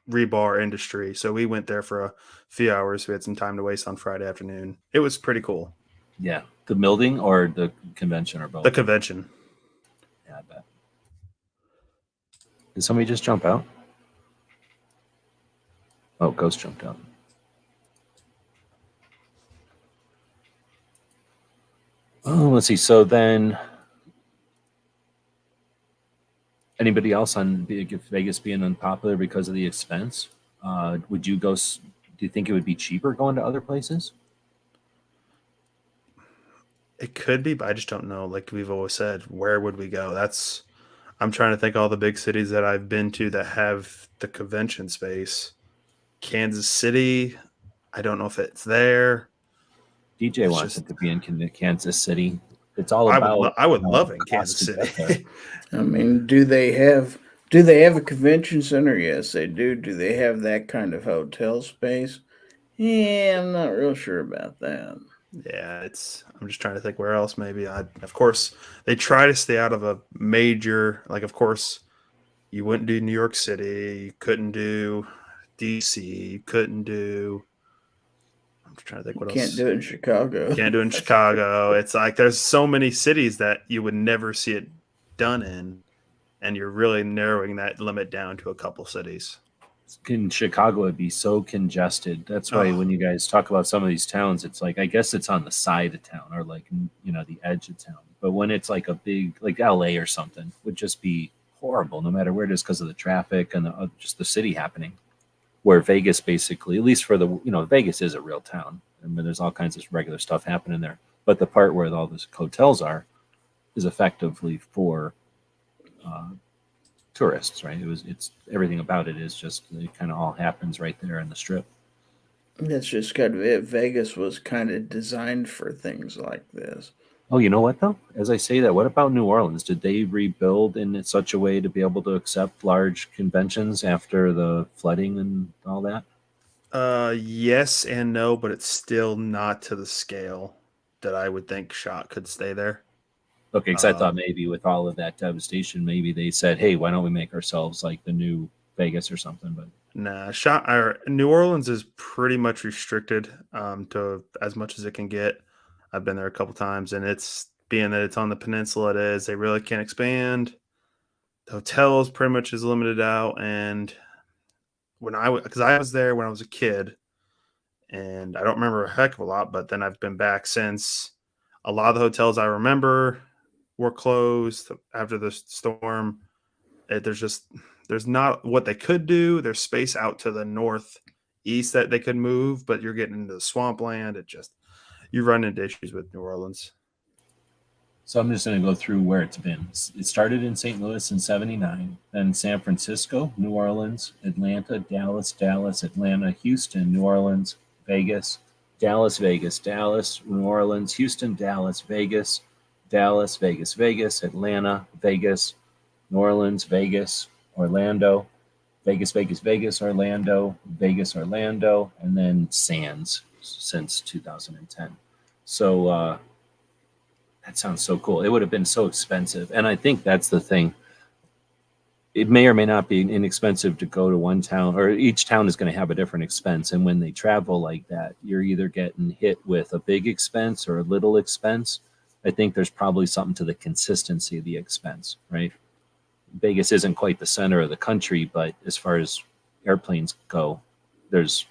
rebar industry. So we went there for a few hours. We had some time to waste on Friday afternoon. It was pretty cool. Yeah. The building or the convention or both? The convention. Yeah, I bet. Did somebody just jump out? Oh, Ghost jumped out. Oh, let's see. So then, anybody else on Vegas being unpopular because of the expense? Would you go? Do you think it would be cheaper going to other places? It could be, but I just don't know. Like we've always said, where would we go? I'm trying to think all the big cities that I've been to that have the convention space. Kansas City, I don't know if it's there. DJ wants it to be in Kansas City. It's all about. I would love it in Kansas City. I mean, do they have a convention center? Yes, they do. Do they have that kind of hotel space? Yeah, I'm not real sure about that. Yeah, I'm just trying to think where else maybe. Of course, they try to stay out of a major, like, of course, you wouldn't do New York City, you couldn't do DC, you couldn't do, I'm trying to think what else. Can't do it in Chicago. Can't do it in Chicago. It's like there's so many cities that you would never see it done in, and you're really narrowing that limit down to a couple cities. In Chicago, it'd be so congested. That's why when you guys talk about some of these towns, it's like, I guess it's on the side of town or like, the edge of town. But when it's like a big, like LA or something, would just be horrible no matter where it is because of the traffic and just the city happening. Where Vegas basically, at least for Vegas is a real town. I mean, there's all kinds of regular stuff happening there. But the part where all those hotels are is effectively for tourists, right? It's everything about it is just, it kind of all happens right there in the Strip. That's just kind of it. Vegas was kind of designed for things like this. Oh, you know what though? As I say that, what about New Orleans? Did they rebuild in such a way to be able to accept large conventions after the flooding and all that? Yes and no, but it's still not to the scale that I would think SHOT could stay there. Okay, because I thought maybe with all of that devastation, maybe they said, "Hey, why don't we make ourselves like the new Vegas or something?" But nah, New Orleans is pretty much restricted to as much as it can get. I've been there a couple times, and it's being that it's on the peninsula. It is. They really can't expand. The hotels pretty much is limited out, and because I was there when I was a kid, and I don't remember a heck of a lot, but then I've been back since. A lot of the hotels I remember were closed after the storm. There's not what they could do. There's space out to the northeast that they could move, but you're getting into the swampland. You run into issues with New Orleans. So I'm just going to go through where it's been. It started in St. Louis in 79, then San Francisco, New Orleans, Atlanta, Dallas, Atlanta, Houston, New Orleans, Vegas, Dallas, New Orleans, Houston, Dallas, Vegas, Atlanta, Vegas, New Orleans, Vegas, Orlando, Vegas, Orlando, Orlando, and then Sands since 2010. So that sounds so cool. It would have been so expensive. And I think that's the thing. It may or may not be inexpensive to go to one town, or each town is going to have a different expense. And when they travel like that, you're either getting hit with a big expense or a little expense. I think there's probably something to the consistency of the expense, right? Vegas isn't quite the center of the country, but as far as airplanes go, there's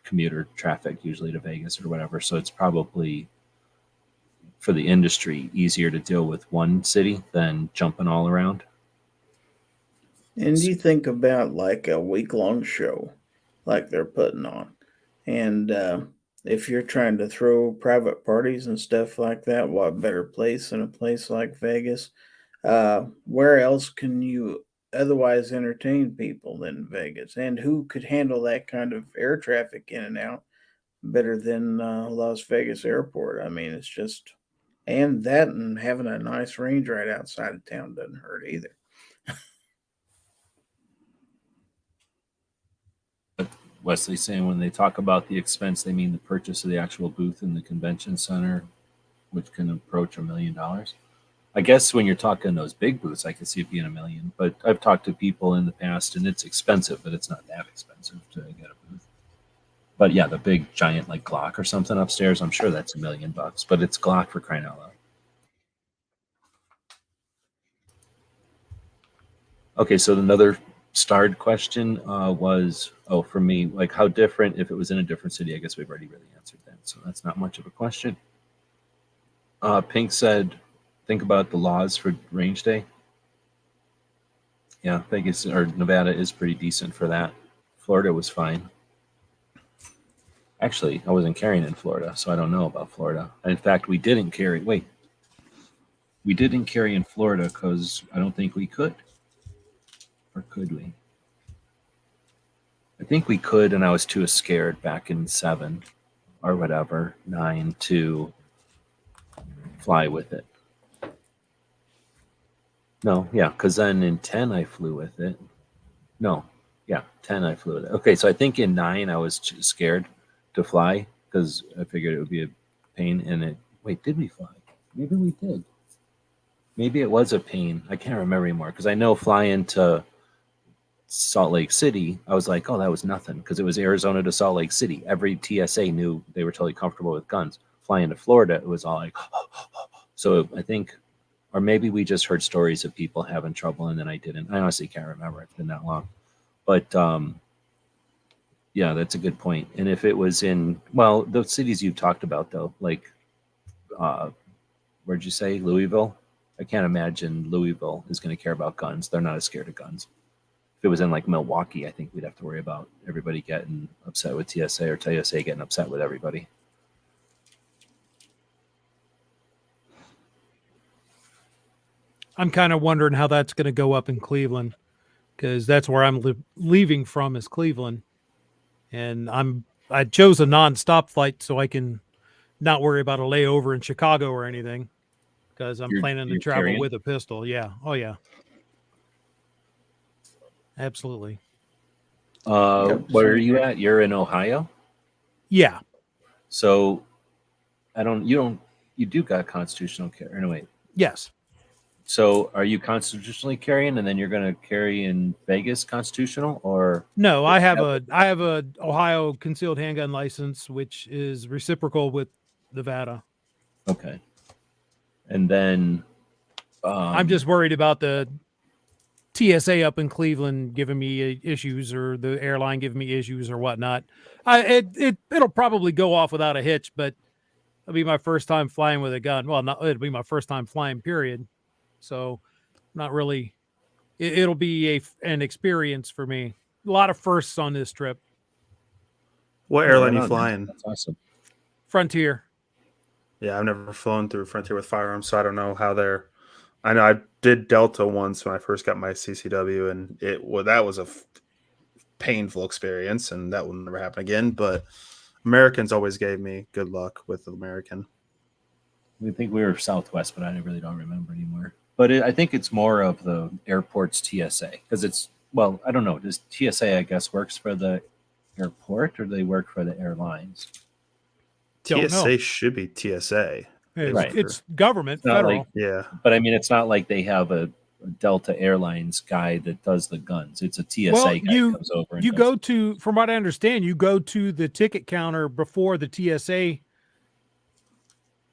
commuter traffic usually to Vegas or whatever. So it's probably, for the industry, easier to deal with one city than jumping all around. And you think about like a week-long show like they're putting on. And if you're trying to throw private parties and stuff like that, what better place than a place like Vegas? Where else can you otherwise entertain people than Vegas? And who could handle that kind of air traffic in and out better than Las Vegas Airport? I mean, it's just, and having a nice range right outside of town doesn't hurt either. Wesley's saying when they talk about the expense, they mean the purchase of the actual booth in the convention center, which can approach $1 million. I guess when you're talking those big booths, I could see it being $1 million. But I've talked to people in the past, and it's expensive, but it's not that expensive to get a booth. But yeah, the big giant like Glock or something upstairs, I'm sure that's $1 million. But it's Glock, for crying out loud. Okay, so another starred question was, for me, like how different if it was in a different city. I guess we've already really answered that, so that's not much of a question. Pink said, think about the laws for range day. Yeah, Vegas or Nevada is pretty decent for that. Florida was fine. Actually, I wasn't carrying in Florida, so I don't know about Florida. In fact, we didn't carry. Wait, we didn't carry in Florida because I don't think we could. Or could we? I think we could, and I was too scared back in 7 or whatever, 9 to fly with it. No, yeah, because then in 10 I flew with it. No, yeah, 10 I flew with it. Okay, so I think in 9 I was scared to fly because I figured it would be a pain. And it, wait, did we fly? Maybe we did. Maybe it was a pain. I can't remember anymore because I know flying to Salt Lake City, I was like, oh, that was nothing because it was Arizona to Salt Lake City. Every TSA knew they were totally comfortable with guns. Flying to Florida, it was all like, so I think, or maybe we just heard stories of people having trouble and then I didn't. I honestly can't remember. It's been that long. But yeah, that's a good point. And if it was in, well, the cities you talked about though, like, where'd you say, Louisville? I can't imagine Louisville is going to care about guns. They're not as scared of guns. If it was in like Milwaukee, I think we'd have to worry about everybody getting upset with TSA or TSA getting upset with everybody. I'm kind of wondering how that's going to go up in Cleveland because that's where I'm leaving from is Cleveland. And I chose a nonstop flight so I can not worry about a layover in Chicago or anything because I'm planning to travel with a pistol. Yeah. Oh, yeah. Absolutely. Where are you at? You're in Ohio? Yeah. So you do got constitutional carry. No, wait. Yes. So are you constitutionally carrying and then you're going to carry in Vegas constitutional or? No, I have a Ohio concealed handgun license, which is reciprocal with Nevada. Okay. And then I'm just worried about the TSA up in Cleveland giving me issues or the airline giving me issues or whatnot. It'll probably go off without a hitch, but it'll be my first time flying with a gun. Well, it'll be my first time flying, period. So not really, it'll be an experience for me. A lot of firsts on this trip. What airline are you flying? That's awesome. Frontier. Yeah, I've never flown through Frontier with firearms, so I don't know how they're. I know I did Delta once when I first got my CCW, and that was a painful experience, and that will never happen again. But Americans always gave me good luck with American. We think we were Southwest, but I really don't remember anymore. But I think it's more of the airport's TSA because it's, well, I don't know. Does TSA, I guess, works for the airport or do they work for the airlines? TSA should be TSA. Right. It's government, federal. Like, yeah. But I mean, it's not like they have a Delta Airlines guy that does the guns. It's a TSA guy that comes over. And you go to, from what I understand, you go to the ticket counter before the TSA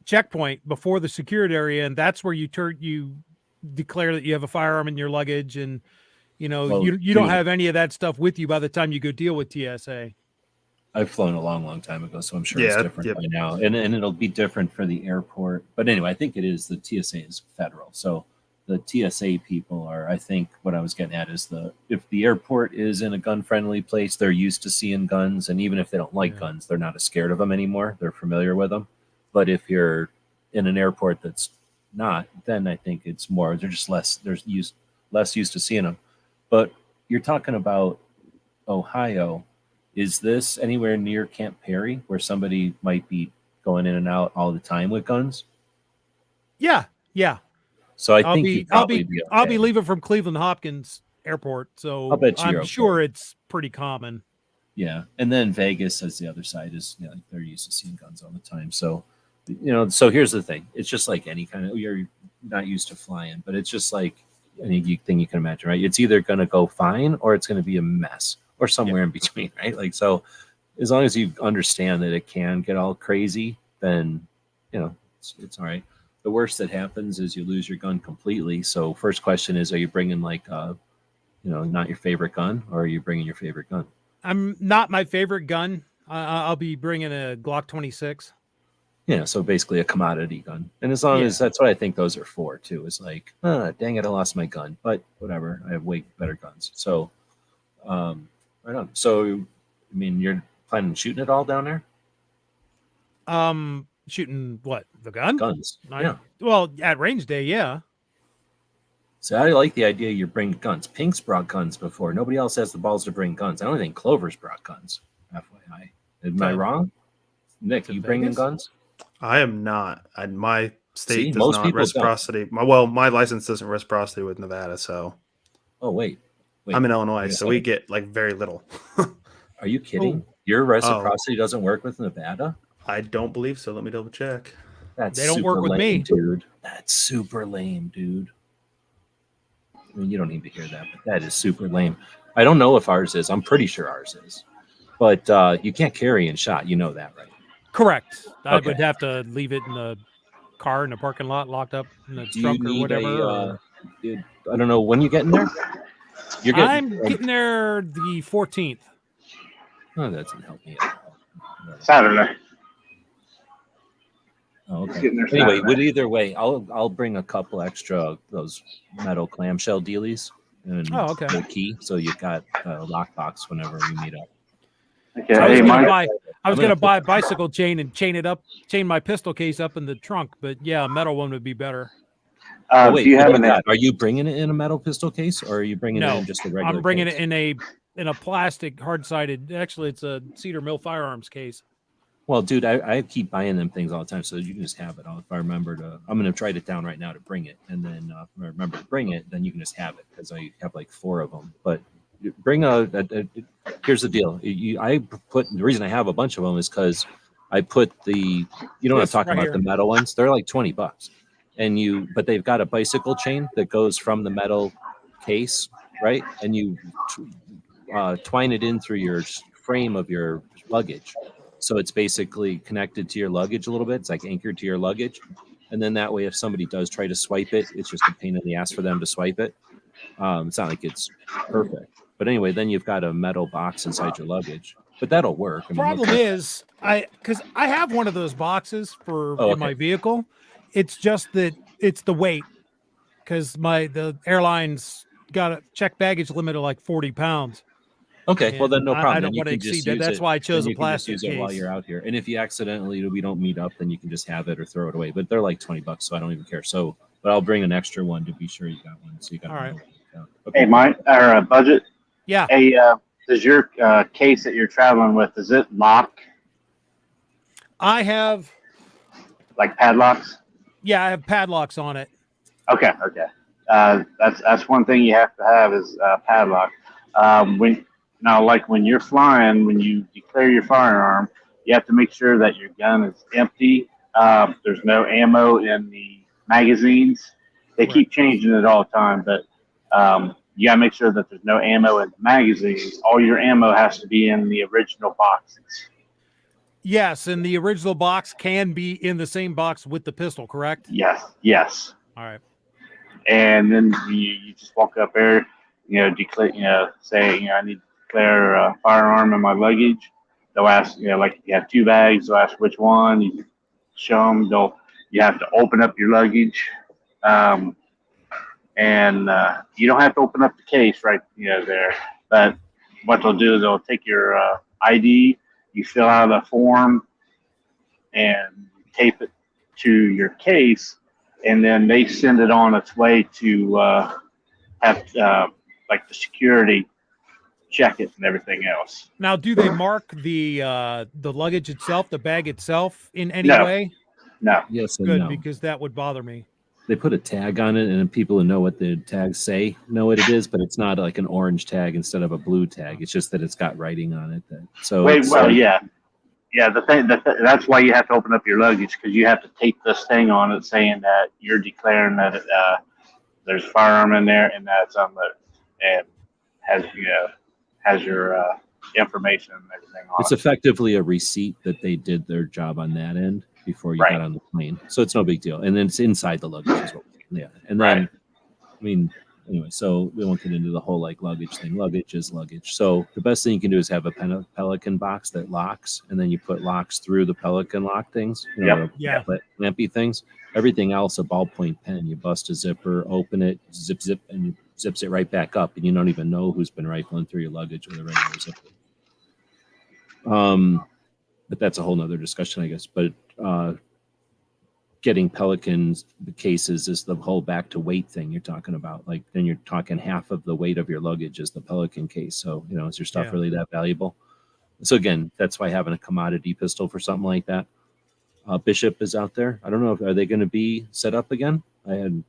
checkpoint, before the security area, and that's where you declare that you have a firearm in your luggage, and you don't have any of that stuff with you by the time you go deal with TSA. I've flown a long time ago, so I'm sure it's different by now, and it'll be different for the airport. But anyway, I think it is the TSA is federal, so the TSA people are. I think what I was getting at is if the airport is in a gun-friendly place, they're used to seeing guns, and even if they don't like guns, they're not as scared of them anymore. They're familiar with them. But if you're in an airport that's not, then I think it's more. They're just less used to seeing them. But you're talking about Ohio. Is this anywhere near Camp Perry where somebody might be going in and out all the time with guns? Yeah. So I'll be leaving from Cleveland Hopkins Airport, so I'm sure it's pretty common. Yeah, and then Vegas, as the other side, is like they're used to seeing guns all the time. So, so here's the thing: it's just like any kind of you're not used to flying, but it's just like anything you can imagine, right? It's either going to go fine or it's going to be a mess or somewhere in between, right? Like, so as long as you understand that it can get all crazy, then, you know, it's all right. The worst that happens is you lose your gun completely. So first question is, are you bringing like, you know, not your favorite gun, or are you bringing your favorite gun? I'm not my favorite gun. I'll be bringing a Glock 26. Yeah, so basically a commodity gun. And as long as that's what I think those are for too, is like, dang it, I lost my gun, but whatever, I have way better guns. So, right on. So, I mean, you're planning on shooting it all down there? Shooting what? The gun? Guns. Yeah. Well, at range day, yeah. So I like the idea you bring guns. Pink's brought guns before. Nobody else has the balls to bring guns. I don't think Clover's brought guns. FYI. Am I wrong? Nick, you bringing guns? I am not. My state does most not people reciprocity. My license doesn't reciprocity with Nevada, so. Oh wait. I'm in Illinois, so we get like very little. Are you kidding? Your reciprocity doesn't work with Nevada? I don't believe so. Let me double check. They don't work with me, dude. That's super lame, dude. I mean, you don't need to hear that, but that is super lame. I don't know if ours is. I'm pretty sure ours is. But you can't carry in shot. You know that, right? Correct. I would have to leave it in the car in the parking lot, locked up in the trunk or whatever. Dude, I don't know. When you getting there? I'm getting there the 14th. Oh, that doesn't help me at all. Saturday. Oh, okay. Anyway, with either way, I'll bring a couple extra those metal clamshell dealies and the key, so you got a lockbox whenever we meet up. Okay. I was gonna buy a bicycle chain and chain my pistol case up in the trunk, but yeah, a metal one would be better. Wait, are you bringing it in a metal pistol case, or are you bringing it in just a regular? I'm bringing case? it in a plastic hard-sided. Actually, it's a Cedar Mill firearms case. Well, dude, I keep buying them things all the time, so you can just have it. If I remember I'm going to write it down right now to bring it, and then if I remember to bring it, then you can just have it, because I have like 4 of them. But bring here's the deal. The reason I have a bunch of them is because I put you don't have to talk about the metal ones. They're like $20, but they've got a bicycle chain that goes from the metal case, right? And you twine it in through your frame of your luggage. So it's basically connected to your luggage a little bit. It's like anchored to your luggage. And then that way, if somebody does try to swipe it, it's just a pain in the ass for them to swipe it. It's not like it's perfect. But anyway, then you've got a metal box inside your luggage. But that'll work. Problem is, because I have one of those boxes in my vehicle. It's just that it's the weight, because the airline's got a checked baggage limit of like 40 pounds. Okay, well then no problem. I don't want to exceed that. That's why I chose a plastic case. Use it while you're out here. And if you accidentally we don't meet up, then you can just have it or throw it away. But they're like $20, so I don't even care. So, but I'll bring an extra one to be sure you got one. So you got. All right. Okay. Hey, Mike, our budget. Yeah. Hey, does your case that you're traveling with, does it lock? I have. Like padlocks? Yeah, I have padlocks on it. Okay. That's one thing you have to have is padlock. When you're flying, when you declare your firearm, you have to make sure that your gun is empty. There's no ammo in the magazines. They keep changing it all the time, but you gotta make sure that there's no ammo in the magazines. All your ammo has to be in the original boxes. Yes, and the original box can be in the same box with the pistol, correct? Yes. All right. And then you just walk up there, declare, say, I need to declare a firearm in my luggage. They'll ask, like you have 2 bags. They'll ask which one. You show them. You have to open up your luggage, and you don't have to open up the case right, there. But what they'll do is they'll take your ID. You fill out a form and tape it to your case, and then they send it on its way to have like the security check it and everything else. Now, do they mark the luggage itself, the bag itself, in any way? No. Yes, good, no. Because that would bother me. They put a tag on it, and people who know what the tags say know what it is, but it's not like an orange tag instead of a blue tag. It's just that it's got writing on it. Yeah, that's why you have to open up your luggage, because you have to tape this thing on it saying that you're declaring that there's a firearm in there and that's unloaded and has your information and everything on It's it. effectively a receipt that they did their job on that end before you Right. got on the plane. So it's no big deal. And then it's inside the luggage as well. Yeah. And then, Right. I mean, anyway, so we won't get into the whole like luggage thing. Luggage is luggage. So the best thing you can do is have a Pelican box that locks, and then you put locks through the Pelican lock things, Yep. Yeah. lampy things. Everything else, a ballpoint pen. You bust a zipper, open it, zip, and you zips it right back up, and you don't even know who's been rifling through your luggage with a regular zipper. But that's a whole nother discussion, I guess. But getting Pelicans the cases is the whole back to weight thing you're talking about. Like then you're talking half of the weight of your luggage is the Pelican case. So is your stuff really that valuable? So again, that's why having a commodity pistol for something like that. Bishop is out there. I don't know if are they going to be set up again. I haven't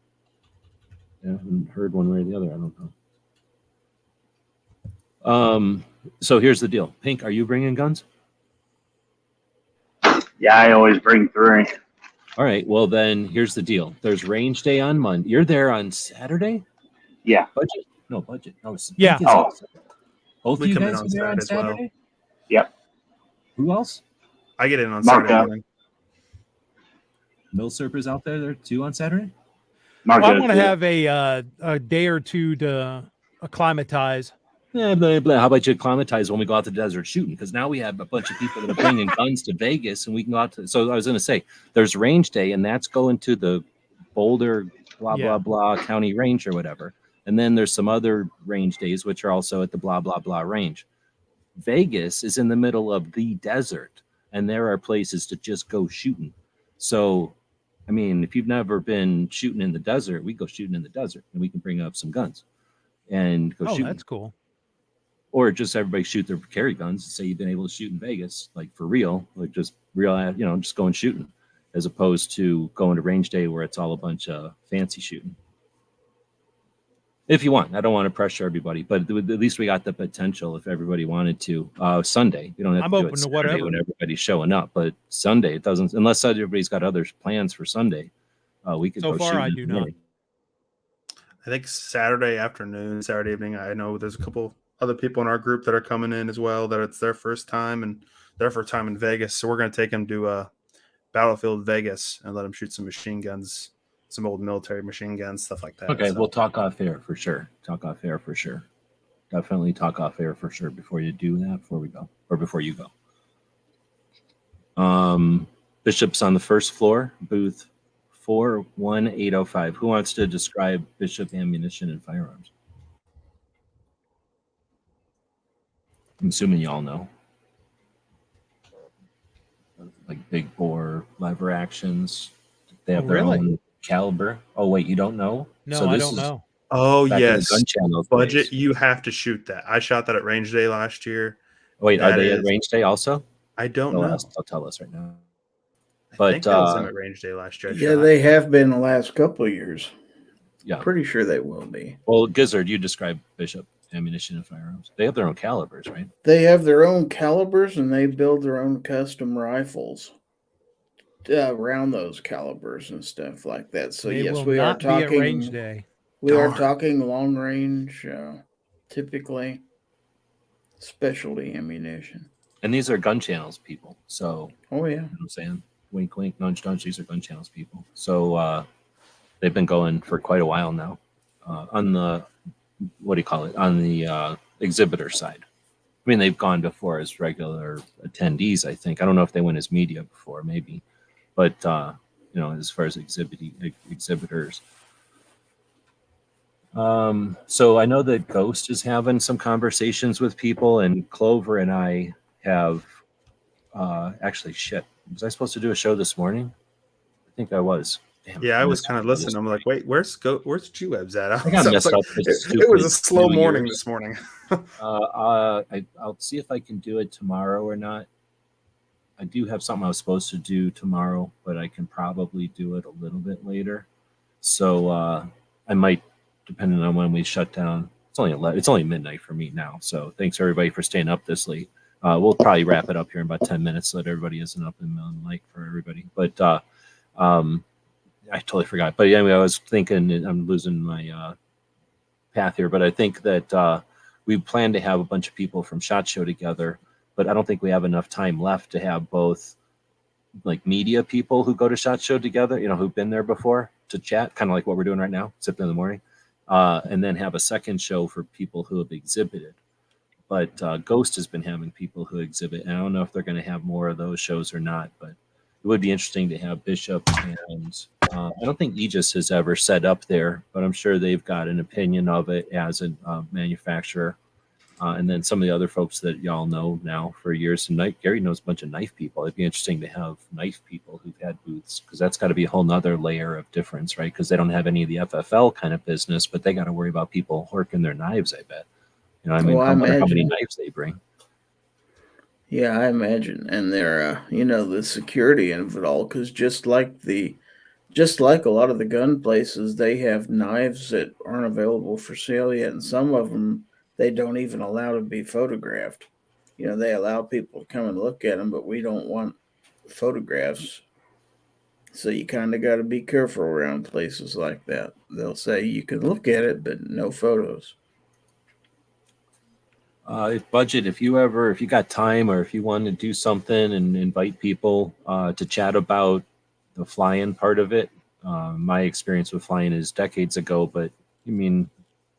heard one way or the other. I don't know. So here's the deal. Pink, are you bringing guns? Yeah, I always bring 3. All right. Well, then here's the deal. There's range day on Monday. You're there on Saturday? Yeah. Budget? No, budget. No, Yeah. Oh. Both of We you come in guys on are there on Saturday as well. Saturday? Yep. Who else? I get in on Mark Saturday out. morning. Milsurpers out there too on Saturday? Mark Well, I goes want to with it. have a day or two to acclimatize. Yeah, but how about you acclimatize when we go out to the desert shooting? Because now we have a bunch of people that are bringing guns to Vegas, and we can go out to. So I was going to say, there's range day, and that's going to the Boulder, blah Yeah. blah blah county range or whatever. And then there's some other range days which are also at the blah blah blah range. Vegas is in the middle of the desert, and there are places to just go shooting. So, I mean, if you've never been shooting in the desert, we go shooting in the desert, and we can bring up some guns and go Oh, shooting. that's cool. Or just everybody shoot their carry guns. Say you've been able to shoot in Vegas, like for real, like just real, just going shooting, as opposed to going to range day where it's all a bunch of fancy shooting. If you want, I don't want to pressure everybody, but at least we got the potential if everybody wanted to. Sunday, you don't have I'm to do open it to Saturday whatever. when everybody's showing up, but Sunday it doesn't, unless everybody's got other plans for Sunday. We could So go far, shooting I in do the not. morning. I think Saturday afternoon, Saturday evening. I know there's a couple other people in our group that are coming in as well. That it's their first time and their first time in Vegas. So we're going to take them to Battlefield Vegas and let them shoot some machine guns, some old military machine guns, stuff like that. Okay, So, we'll talk off air for sure. Definitely talk off air for sure before you do that, before we go, or before you go. Bishop's on the first floor, booth 41805. Who wants to describe Bishop ammunition and firearms? I'm assuming you all know. Like big bore lever actions. They have Oh, their really? own caliber. Oh, wait, you don't know? No, So I this don't is know. oh back in the yes, gun channels budget. days. You have to shoot that. I shot that at range day last year. Wait, are that they at is- range day also? I don't They'll know. tell us right now. I But, think that was them at range day last year. I Yeah, shot. they have been the last couple of years. Yeah. Pretty sure they will be. Well, Gizzard, you describe Bishop ammunition and firearms. They have their own calibers, right? They have their own calibers and they build their own custom rifles around those calibers and stuff like that. So They yes, will we are not be at range talking. day. We are Darn. talking long range, typically specialty ammunition. And these are gun channels people. So, Oh yeah. you know what I'm saying? Wink, wink, nudge, nudge. These are gun channels people. So they've been going for quite a while now on the, what do you call it? On the exhibitor side. I mean, they've gone before as regular attendees, I think. I don't know if they went as media before, maybe. But, as far as exhibitors. So I know that Ghost is having some conversations with people, and Clover and I have actually shit. Was I supposed to do a show this morning? I think I was. Damn, Yeah, I was messed kind of up this listening. I'm like, wait, where's G-Webs at? I got So messed it's like, up with it was a stupid slow New morning Year's. this morning. I'll see if I can do it tomorrow or not. I do have something I was supposed to do tomorrow, but I can probably do it a little bit later. So I might, depending on when we shut down. It's only midnight for me now. So thanks everybody for staying up this late. We'll probably wrap it up here in about 10 minutes so that everybody isn't up in the mic for everybody. But I totally forgot. But anyway, I was thinking, I'm losing my path here, but I think that we plan to have a bunch of people from SHOT Show together, but I don't think we have enough time left to have both like media people who go to SHOT Show together, who've been there before to chat, kind of like what we're doing right now, sipping in the morning, and then have a second show for people who have exhibited. But Ghost has been having people who exhibit, and I don't know if they're going to have more of those shows or not, but it would be interesting to have Bishop, and I don't think Aegis has ever set up there, but I'm sure they've got an opinion of it as a manufacturer. And then some of the other folks that y'all know now for years. And Gary knows a bunch of knife people. It'd be interesting to have knife people who've had booths, because that's got to be a whole nother layer of difference, right? Because they don't have any of the FFL kind of business, but they got to worry about people horking their knives, I bet. I mean, how many knives they bring. Yeah, I imagine. And they're, the security of it all, because just like a lot of the gun places, they have knives that aren't available for sale yet, and some of them they don't even allow to be photographed. They allow people to come and look at them, but we don't want photographs. So you kind of got to be careful around places like that. They'll say you can look at it, but no photos. If you got time, or if you want to do something and invite people to chat about the fly-in part of it. My experience with flying is decades ago, but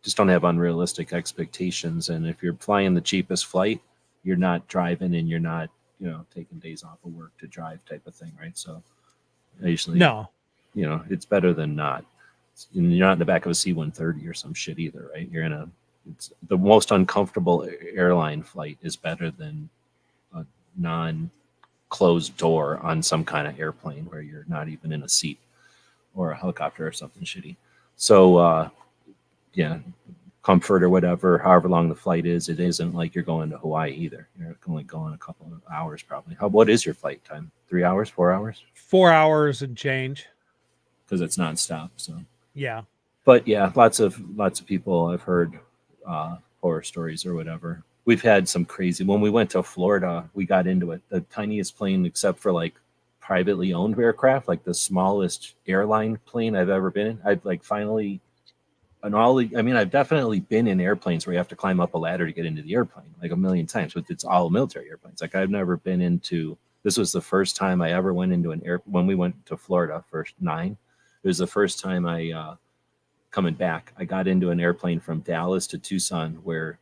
just don't have unrealistic expectations. And if you're flying the cheapest flight, you're not driving, and you're not, taking days off of work to drive type of thing, right? So usually, it's better than not. You're not in the back of a C-130 or some shit either, right? It's the most uncomfortable airline flight is better than a non-closed door on some kind of airplane where you're not even in a seat, or a helicopter or something shitty. So, comfort or whatever, however long the flight is, it isn't like you're going to Hawaii either. You're only going a couple of hours probably. What is your flight time? 3 hours, 4 hours? 4 hours and change. Because it's nonstop. So yeah. But yeah, lots of people I've heard horror stories or whatever. We've had some crazy. When we went to Florida, we got into it. The tiniest plane, except for like privately owned aircraft, like the smallest airline plane I've ever been in. I've definitely been in airplanes where you have to climb up a ladder to get into the airplane, like a million times, but it's all military airplanes. Like I've never been into. This was the first time I ever went into an air when we went to Florida for 9. It was the first time I. Coming back, I got into an airplane from Dallas to Tucson where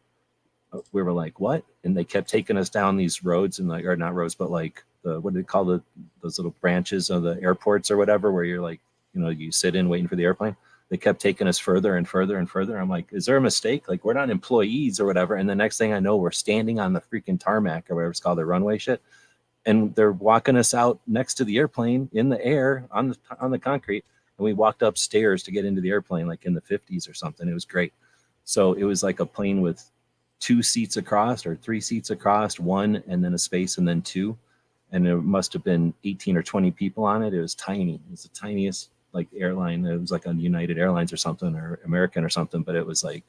we were like, what? And they kept taking us down these roads, and or not roads, but like what do they call those little branches of the airports or whatever, where you're like, you sit in waiting for the airplane. They kept taking us further and further and further. I'm like, is there a mistake? Like, we're not employees or whatever. And the next thing I know, we're standing on the freaking tarmac or whatever it's called, the runway shit. And they're walking us out next to the airplane in the air on the concrete. And we walked upstairs to get into the airplane, like in the 50s or something. It was great. So it was like a plane with 2 seats across or 3 seats across, 1 and then a space and then 2. And there must have been 18 or 20 people on it. It was tiny. It was the tiniest like airline. It was like a United Airlines or something, or American or something, but it was like,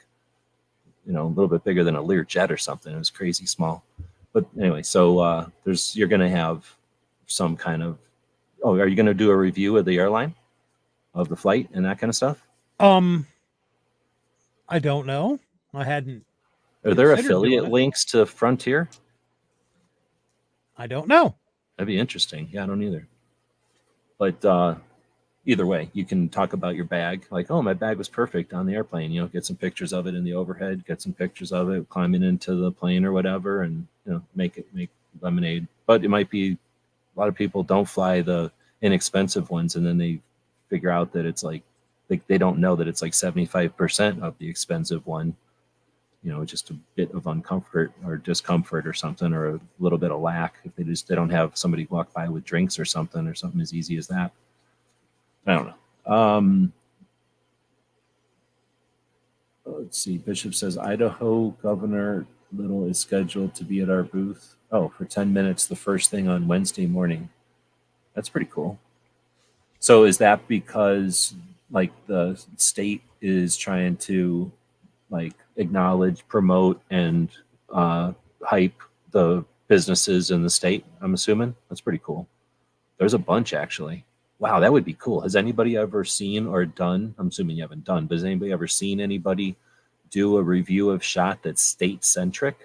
a little bit bigger than a Lear jet or something. It was crazy small. But anyway, so you're going to have some kind of, are you going to do a review of the airline? Of the flight and that kind of stuff? I don't know. I hadn't. Are there affiliate links to Frontier? I don't know. That'd be interesting. Yeah, I don't either. But either way, you can talk about your bag. Like, my bag was perfect on the airplane. Get some pictures of it in the overhead, get some pictures of it climbing into the plane or whatever, and make lemonade. But it might be a lot of people don't fly the inexpensive ones, and then they figure out that it's like they don't know that it's like 75% of the expensive one, just a bit of uncomfort or discomfort or something, or a little bit of lack if they don't have somebody walk by with drinks or something as easy as that. I don't know. Let's see. Bishop says Idaho Governor Little is scheduled to be at our booth for 10 minutes the first thing on Wednesday morning. That's pretty cool. So is that because like the state is trying to like acknowledge, promote, and hype the businesses in the state, I'm assuming. That's pretty cool. There's a bunch, actually. Wow, that would be cool. Has anybody ever seen or done, I'm assuming you haven't done, but has anybody ever seen anybody do a review of SHOT that's state-centric?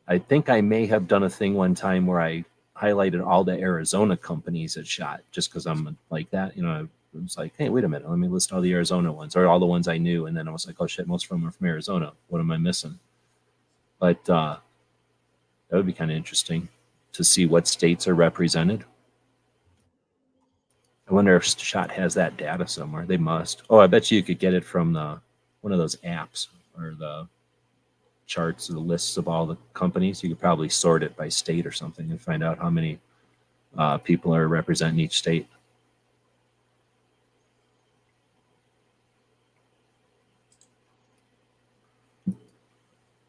I think I may have done a thing one time where I highlighted all the Arizona companies that SHOT, just because I'm like that. You know, I was like, hey, wait a minute, let me list all the Arizona ones, or all the ones I knew. And then I was like, oh shit, most of them are from Arizona. What am I missing? But that would be kind of interesting to see what states are represented. I wonder if SHOT has that data somewhere. They must. Oh, I bet you could get it from one of those apps or the charts or the lists of all the companies. You could probably sort it by state or something and find out how many people are representing each state.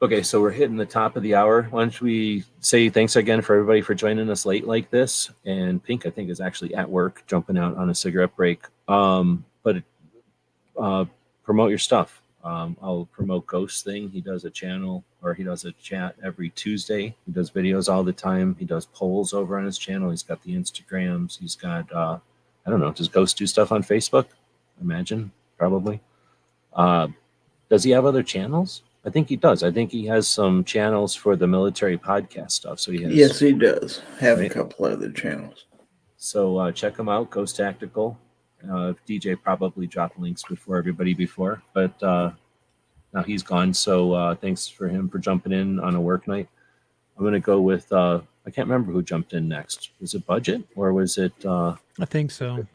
Okay, so we're hitting the top of the hour. Why don't we say thanks again for everybody for joining us late like this. And Pink, I think, is actually at work, jumping out on a cigarette break. But promote your stuff. I'll promote Ghost Thing. He does a channel, or he does a chat every Tuesday. He does videos all the time. He does polls over on his channel. He's got the Instagrams. He's got, I don't know, does Ghost do stuff on Facebook? Imagine, probably. Does he have other channels? I think he does. I think he has some channels for the military podcast stuff. So he has. Yes, he does have a couple other channels. So check him out, Ghost Tactical. DJ probably dropped links before everybody before, but now he's gone. So thanks for him for jumping in on a work night. I'm going to go with, I can't remember who jumped in next. Was it Budget or was it? I think so.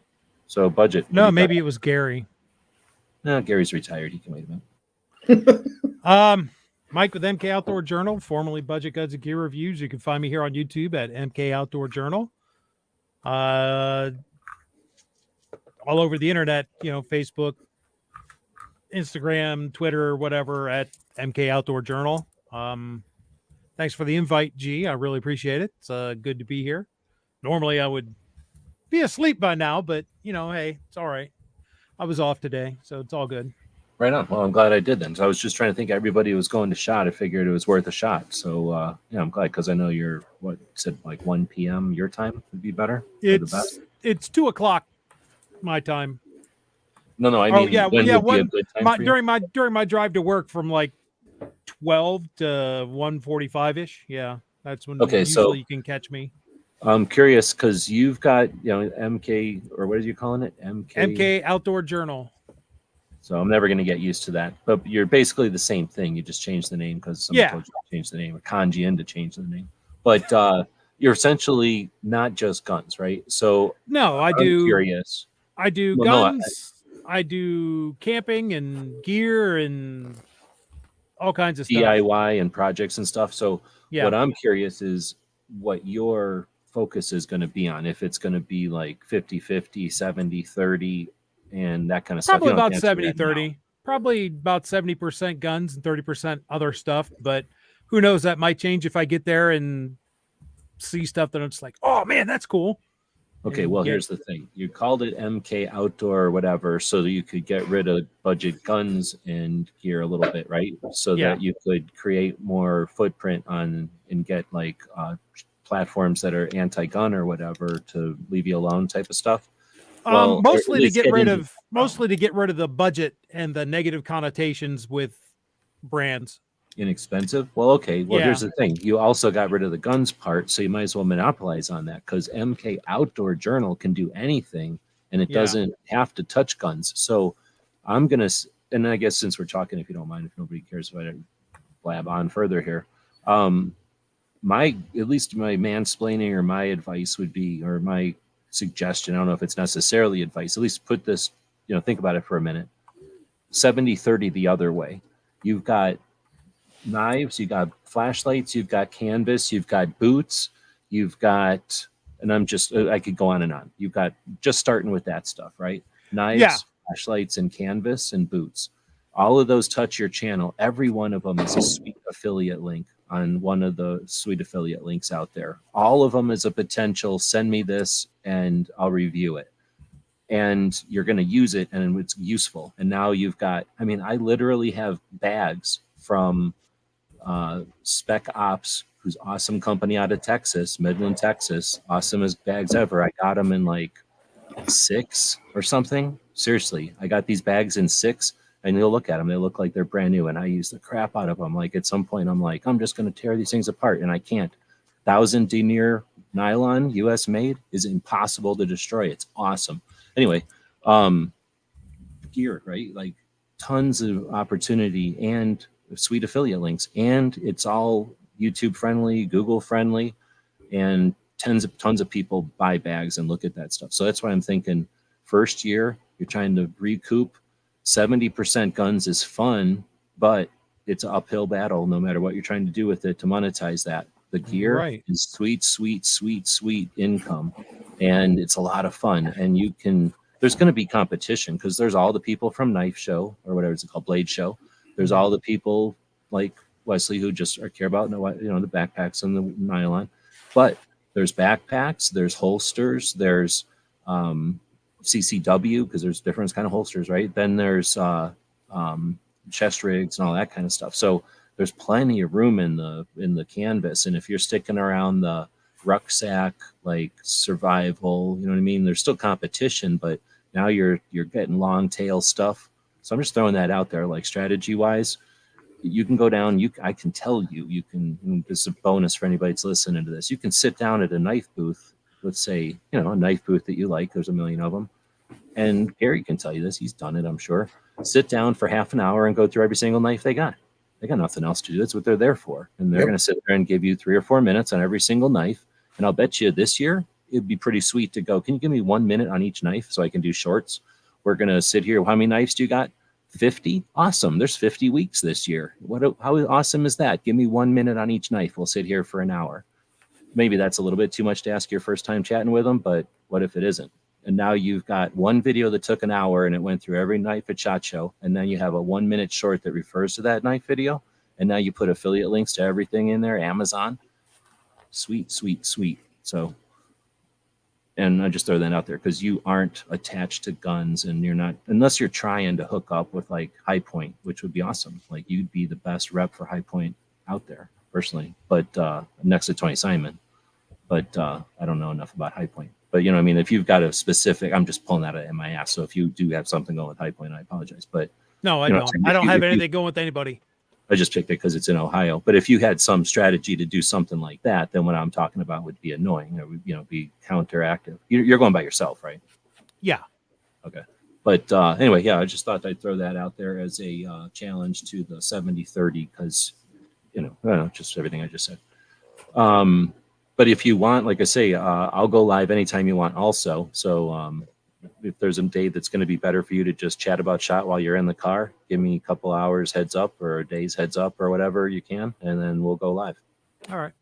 So Budget. No, maybe it was Gary. No, Gary's retired. He can wait a minute. Mike with MK Outdoor Journal, formerly Budget Guides and Gear Reviews. You can find me here on YouTube at MK Outdoor Journal. All over the internet, you know, Facebook, Instagram, Twitter, whatever, at MK Outdoor Journal. Thanks for the invite, G. I really appreciate it. It's good to be here. Normally I would be asleep by now, but you know, hey, it's all right. I was off today, so it's all good. Right on. Well, I'm glad I did then. So I was just trying to think everybody was going to SHOT. I figured it was worth a shot. So yeah, I'm glad, because I know you're said like 1 p.m. your time would be better. It's 2 o'clock my time. No, I mean, when would be a good time for you? during my drive to work from like 12 to 1:45 ish. Yeah, that's when usually you can catch me. I'm curious because you've got, you know, MK, or what are you calling it? MK Outdoor Journal. So I'm never going to get used to that. But you're basically the same thing. You just changed the name because someone told you to change the name, or kanji in to change the name. But you're essentially not just guns, right? So no, I'm curious. I do guns. I do camping and gear and all kinds of stuff. DIY and projects and stuff. So what I'm curious is what your focus is going to be on. If it's going to be like 50-50, 70-30, and that kind of probably stuff. About 70-30. Probably about 70% guns and 30% other stuff. But who knows? That might change if I get there and see stuff that I'm just like, oh man, that's cool. Okay, well, here's the thing. You called it MK Outdoor or whatever so that you could get rid of budget guns and gear a little bit, right? So that you could create more footprint on and get like platforms that are anti-gun or whatever to leave you alone type of stuff. Well, mostly to get rid of the budget and the negative connotations with brands. Inexpensive. Well, okay. Well, here's the thing. You also got rid of the guns part, so you might as well monopolize on that, because MK Outdoor Journal can do anything, and it doesn't have to touch guns. So I'm gonna, and I guess since we're talking, if you don't mind, if nobody cares if I blab on further here, my mansplaining or my advice would be, or my suggestion, I don't know if it's necessarily advice, at least put this, you know, think about it for a minute. 70-30 the other way. You've got knives, you've got flashlights, you've got canvas, you've got boots, you've got, and I could go on and on. You've got, just starting with that stuff, right? Knives, flashlights, and canvas and boots. All of those touch your channel. Every one of them is a sweet affiliate link on one of the sweet affiliate links out there. All of them is a potential, send me this and I'll review it. And you're going to use it and it's useful. And now you've got, I mean, I literally have bags from Spec Ops, who's awesome company out of Texas, Midland, Texas, awesomest bags ever. I got them in like 6 or something. Seriously, I got these bags in 6, and you'll look at them, they look like they're brand new, and I use the crap out of them. Like at some point, I'm like, I'm just going to tear these things apart, and I can't. 1,000 denier nylon, U.S. made, is impossible to destroy. It's awesome. Anyway, gear, right? Like tons of opportunity and sweet affiliate links, and it's all YouTube friendly, Google friendly, and tons of people buy bags and look at that stuff. So that's why I'm thinking first year you're trying to recoup. 70% guns is fun, but it's an uphill battle no matter what you're trying to do with it to monetize that. The gear is sweet income, and it's a lot of fun. And you can, there's going to be competition because there's all the people from Knife Show or whatever it's called, Blade Show. There's all the people like Wesley who just care about the backpacks and the nylon, but there's backpacks, there's holsters, there's CCW because there's different kind of holsters, right? Then there's chest rigs and all that kind of stuff. So there's plenty of room in the canvas. And if you're sticking around the rucksack, like survival, you know what I mean? There's still competition, but now you're getting long tail stuff. So I'm just throwing that out there, like strategy wise. You can go down. I can tell you can. This is a bonus for anybody that's listening to this. You can sit down at a knife booth. Let's say a knife booth that you like. There's a million of them, and Gary can tell you this. He's done it, I'm sure. Sit down for half an hour and go through every single knife they got. They got nothing else to do. That's what they're there for, and they're going to sit there and give you 3 or 4 minutes on every single knife. And I'll bet you this year it'd be pretty sweet to go. Can you give me 1 minute on each knife so I can do shorts? We're going to sit here. How many knives do you got? 50? Awesome. There's 50 weeks this year. How awesome is that? Give me 1 minute on each knife. We'll sit here for an hour. Maybe that's a little bit too much to ask your first time chatting with them, but what if it isn't? And now you've got one video that took an hour and it went through every knife at SHOT Show. And then you have a 1 minute short that refers to that knife video. And now you put affiliate links to everything in there, Amazon. Sweet. So, and I just throw that out there because you aren't attached to guns and you're not, unless you're trying to hook up with like High Point, which would be awesome. Like you'd be the best rep for High Point out there personally, but next to Tony Simon. But I don't know enough about High Point. But you know, what I mean, if you've got a specific, I'm just pulling that out of my ass. So if you do have something going with High Point, I apologize. But no, I don't. I don't have anything going with anybody. I just picked it because it's in Ohio. But if you had some strategy to do something like that, then what I'm talking about would be annoying. It would, be counteractive. You're going by yourself, right? Yeah. Okay. But anyway, yeah, I just thought I'd throw that out there as a challenge to the 70-30 because, I don't know, just everything I just said. But if you want, like I say, I'll go live anytime you want also. So if there's a day that's going to be better for you to just chat about SHOT while you're in the car, give me a couple hours heads up or a day's heads up or whatever you can, and then we'll go live. All right.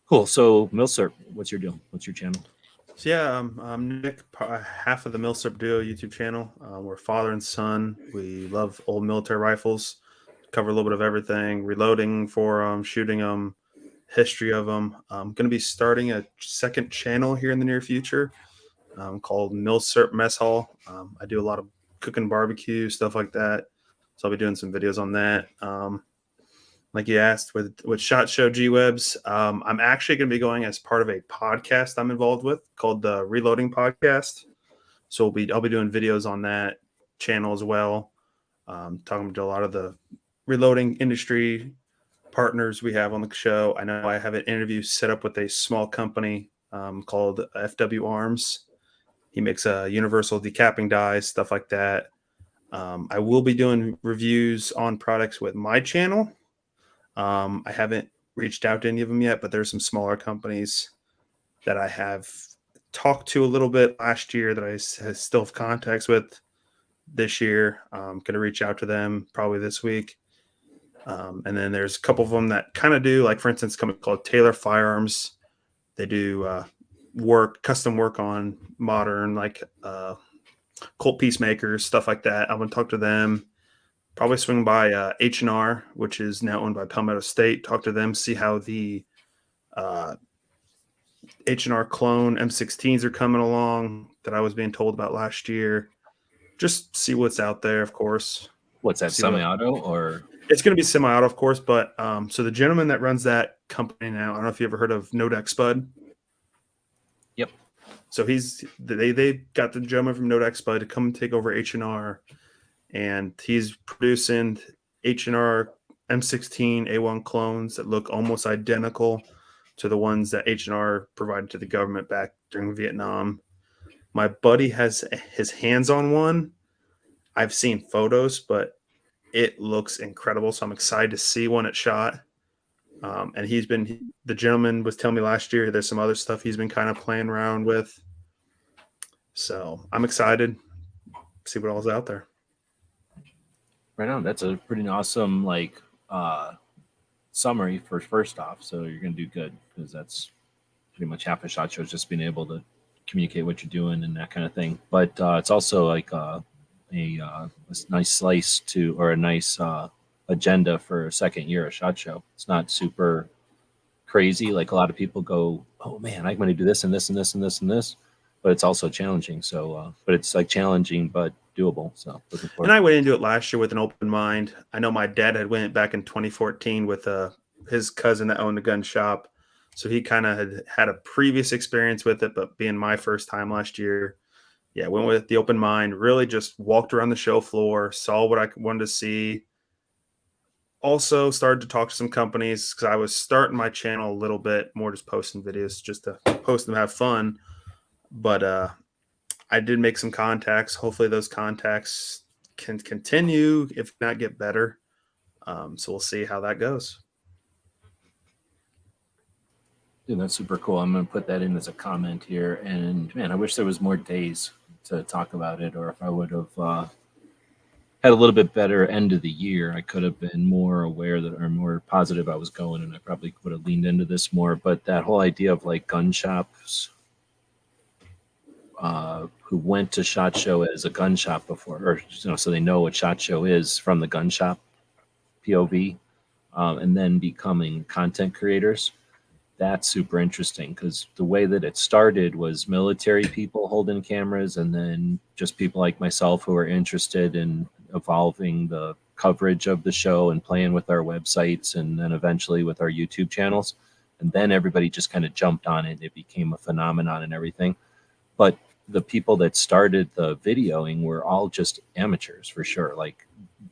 Cool. So Milsurp, what's your deal? What's your channel? So yeah, I'm Nick, half of the Milsurp Duo YouTube channel. We're father and son. We love old military rifles, cover a little bit of everything, reloading for them, shooting them, history of them. I'm going to be starting a second channel here in the near future called Milsurp Mess Hall. I do a lot of cooking barbecue, stuff like that. So I'll be doing some videos on that. Like you asked with SHOT Show G-Webs, I'm actually going to be going as part of a podcast I'm involved with called the Reloading Podcast. So I'll be doing videos on that channel as well, talking to a lot of the reloading industry partners we have on the show. I know I have an interview set up with a small company called FW Arms. He makes universal decapping dies, stuff like that. I will be doing reviews on products with my channel. I haven't reached out to any of them yet, but there's some smaller companies that I have talked to a little bit last year that I still have contacts with this year. I'm going to reach out to them probably this week. And then there's a couple of them that kind of do, like for instance, a company called Taylor Firearms. They do custom work on modern, like Colt Peacemakers, stuff like that. I'm going to talk to them. Probably swing by H&R, which is now owned by Palmetto State. Talk to them, see how the H&R clone M16s are coming along that I was being told about last year. Just see what's out there, of course. What's that, semi-auto or? It's going to be semi-auto, of course, but so the gentleman that runs that company now, I don't know if you ever heard of Nodex Spud. Yep. So they got the gentleman from Nodex Spud to come take over H&R, and he's producing H&R M16 A1 clones that look almost identical to the ones that H&R provided to the government back during Vietnam. My buddy has his hands on one. I've seen photos, but it looks incredible. So I'm excited to see one at SHOT. And the gentleman was telling me last year, there's some other stuff he's been kind of playing around with. So I'm excited to see what all's out there. Right on. That's a pretty awesome, summary for first off. So you're going to do good, because that's pretty much half a SHOT Show is just being able to communicate what you're doing and that kind of thing. But it's also like a nice slice or a nice agenda for a second year of SHOT Show. It's not super crazy. Like a lot of people go, oh man, I'm going to do this and this and this and this and this, but it's also challenging. So, but it's like challenging, but doable. So looking forward. And I went into it last year with an open mind. I know my dad had went back in 2014 with his cousin that owned a gun shop. So he kind of had a previous experience with it, but being my first time last year, yeah, went with the open mind, really just walked around the show floor, saw what I wanted to see. Also started to talk to some companies because I was starting my channel a little bit more, just posting videos just to post them, have fun. But I did make some contacts. Hopefully those contacts can continue, if not get better. So we'll see how that goes. Dude, that's super cool. I'm going to put that in as a comment here. And man, I wish there was more days to talk about it, or if I would have had a little bit better end of the year, I could have been more aware that, or more positive I was going, and I probably would have leaned into this more. But that whole idea of like gun shops who went to SHOT Show as a gun shop before, or so they know what SHOT Show is from the gun shop POV, and then becoming content creators. That's super interesting, because the way that it started was military people holding cameras, and then just people like myself who are interested in evolving the coverage of the show and playing with our websites, and then eventually with our YouTube channels. And then everybody just kind of jumped on it. It became a phenomenon and everything. But the people that started the videoing were all just amateurs for sure. Like,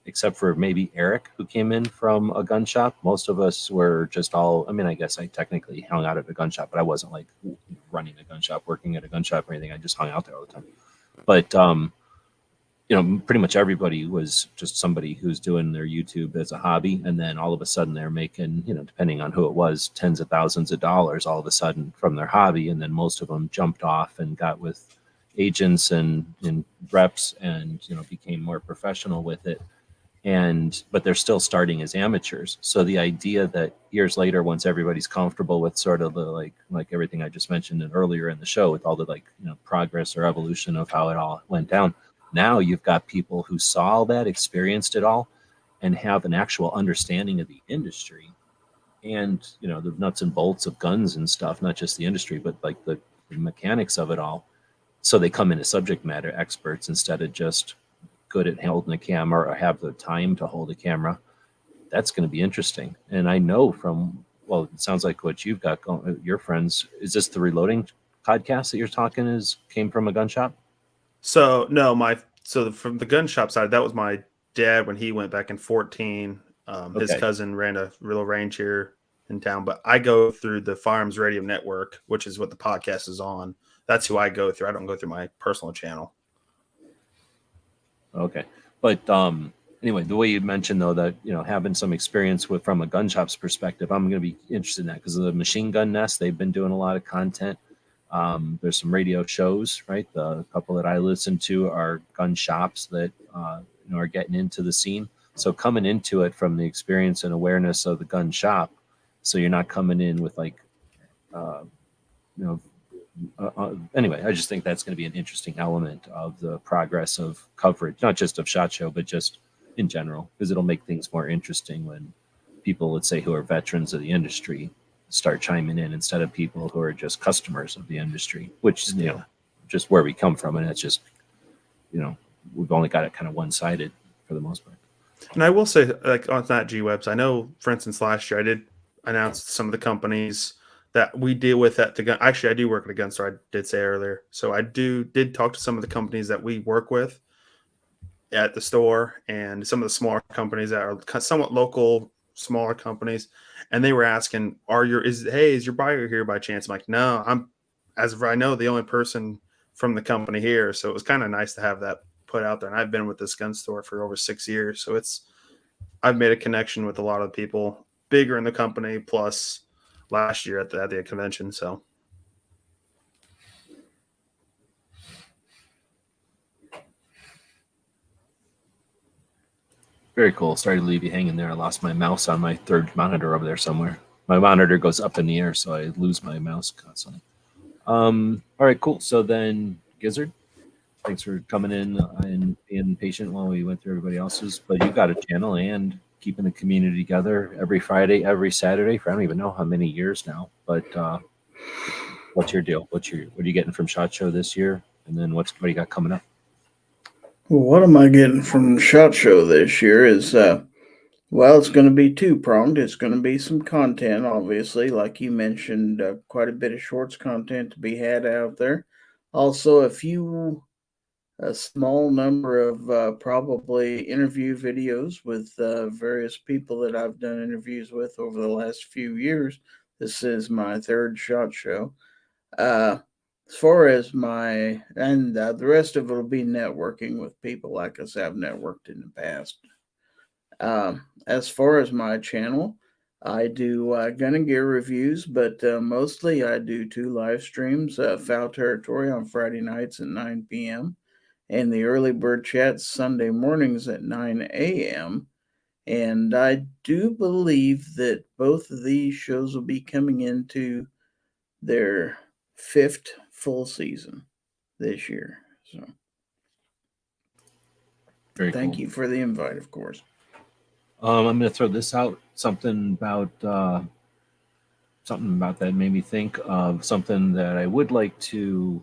except for maybe Eric, who came in from a gun shop. Most of us were just all, I mean, I guess I technically hung out at a gun shop, but I wasn't like running a gun shop, working at a gun shop or anything. I just hung out there all the time. But, pretty much everybody was just somebody who's doing their YouTube as a hobby. And then all of a sudden they're making, depending on who it was, tens of thousands of dollars all of a sudden from their hobby. And then most of them jumped off and got with agents and reps and, became more professional with it. But they're still starting as amateurs. So the idea that years later, once everybody's comfortable with sort of the like everything I just mentioned earlier in the show, with all the progress or evolution of how it all went down, now you've got people who saw all that, experienced it all, and have an actual understanding of the industry and the nuts and bolts of guns and stuff, not just the industry, but like the mechanics of it all. So they come in as subject matter experts instead of just good at holding a camera or have the time to hold a camera. That's going to be interesting. And I know it sounds like what you've got going, your friends, is this the Reloading podcast that you're talking came from a gun shop? So no, from the gun shop side, that was my dad when he went back in 2014. His cousin ran a real range here in town, but I go through the Firearms Radio Network, which is what the podcast is on. That's who I go through. I don't go through my personal channel. Okay. But anyway, the way you mentioned, though, that, having some experience from a gun shop's perspective, I'm going to be interested in that, because of the Machine Gun Nest. They've been doing a lot of content. There's some radio shows, right? The couple that I listen to are gun shops that, are getting into the scene. So coming into it from the experience and awareness of the gun shop, so you're not coming in with anyway, I just think that's going to be an interesting element of the progress of coverage, not just of SHOT Show, but just in general, because it'll make things more interesting when people, let's say, who are veterans of the industry start chiming in instead of people who are just customers of the industry, which is, just where we come from. And it's just, we've only got it kind of one-sided for the most part. And I will say, like on that G Webs, I know, for instance, last year I did announce some of the companies that we deal with at the gun. Actually, I do work at a gun store. I did say earlier, so I did talk to some of the companies that we work with at the store, and some of the smaller companies that are somewhat local, smaller companies, and they were asking, is your buyer here by chance? I'm like, no, I'm, as of right now, the only person from the company here. So it was kind of nice to have that put out there. And I've been with this gun store for over 6 years, so I've made a connection with a lot of people bigger in the company, plus last year at the convention. So Very cool. Sorry to leave you hanging there. I lost my mouse on my third monitor over there somewhere. My monitor goes up in the air, so I lose my mouse constantly. All right, cool. So then, Gizzard, thanks for coming in and being patient while we went through everybody else's. But you've got a channel and keeping the community together every Friday, every Saturday for I don't even know how many years now. But what's your deal? What are you getting from SHOT Show this year? And then what do you got coming up? Well, what am I getting from SHOT Show this year is, well, it's going to be two-pronged. It's going to be some content, obviously, like you mentioned, quite a bit of shorts content to be had out there. Also, a small number of probably interview videos with various people that I've done interviews with over the last few years. This is my third SHOT Show. As far as the rest of it will be networking with people like us I've networked in the past. As far as my channel, I do gun and gear reviews, but mostly I do 2 live streams, Foul Territory on Friday nights at 9 p.m. and the Early Bird Chats Sunday mornings at 9 a.m. And I do believe that both of these shows will be coming into their 5th full season this year. So thank you for the invite, of course. I'm going to throw this out. Something about that made me think of something that I would like to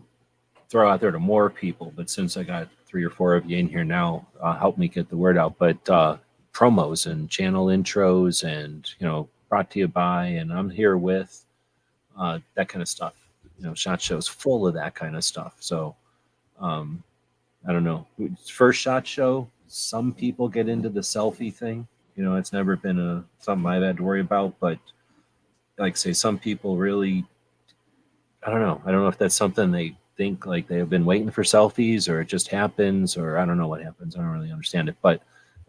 throw out there to more people. But since I got 3 or 4 of you in here now, help me get the word out. But promos and channel intros and, brought to you by, and I'm here with that kind of stuff. SHOT Show's full of that kind of stuff. So I don't know. First SHOT Show, some people get into the selfie thing. It's never been something I've had to worry about. But like say, some people really, I don't know if that's something they think like they have been waiting for selfies, or it just happens, or I don't know what happens. I don't really understand it. But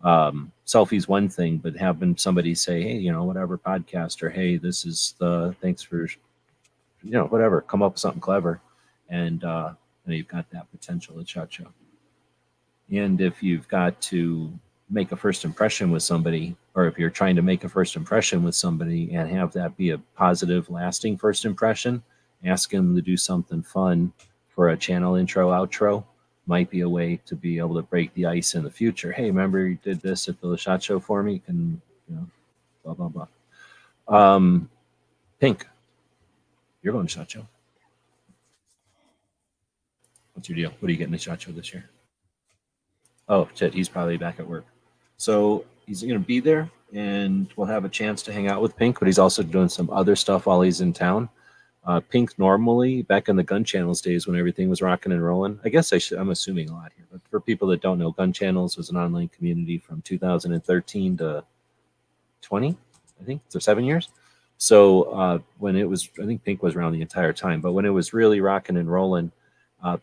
selfies one thing, but having somebody say, hey, whatever podcast, or hey, this is thanks for whatever, come up with something clever, and you've got that potential at SHOT Show. And if you've got to make a first impression with somebody, or if you're trying to make a first impression with somebody and have that be a positive, lasting first impression, ask them to do something fun for a channel intro, outro. Might be a way to be able to break the ice in the future. Hey, remember you did this at the SHOT Show for me? You can, blah, blah, blah. Pink, you're going to SHOT Show. What's your deal? What are you getting at SHOT Show this year? Oh, shit, he's probably back at work. So he's going to be there, and we'll have a chance to hang out with Pink, but he's also doing some other stuff while he's in town. Pink normally, back in the Gun Channels days when everything was rocking and rolling, I guess I'm assuming a lot here, but for people that don't know, Gun Channels was an online community from 2013 to 20, I think, so 7 years. So when it was, I think Pink was around the entire time, but when it was really rocking and rolling,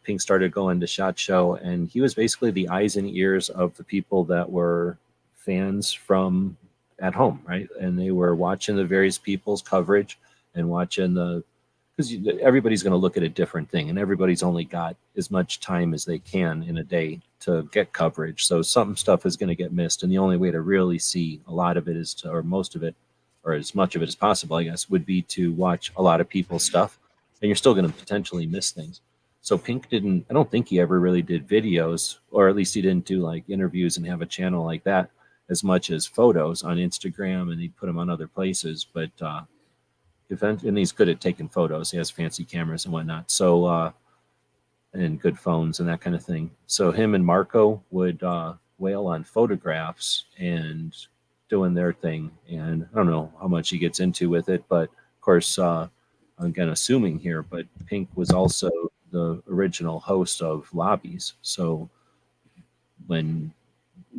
Pink started going to SHOT Show, and he was basically the eyes and ears of the people that were fans from at home, right? And they were watching the various people's coverage and watching because everybody's going to look at a different thing, and everybody's only got as much time as they can in a day to get coverage. So some stuff is going to get missed, and the only way to really see a lot of it or most of it, or as much of it as possible, I guess, would be to watch a lot of people's stuff, and you're still going to potentially miss things. So Pink I don't think he ever really did videos, or at least he didn't do like interviews and have a channel like that as much as photos on Instagram, and he'd put them on other places. But and he's good at taking photos. He has fancy cameras and whatnot. So and good phones and that kind of thing. So him and Marco would Whale on photographs and doing their thing. And I don't know how much he gets into with it, but of course, I'm again assuming here, but Pink was also the original host of Lobbies. So when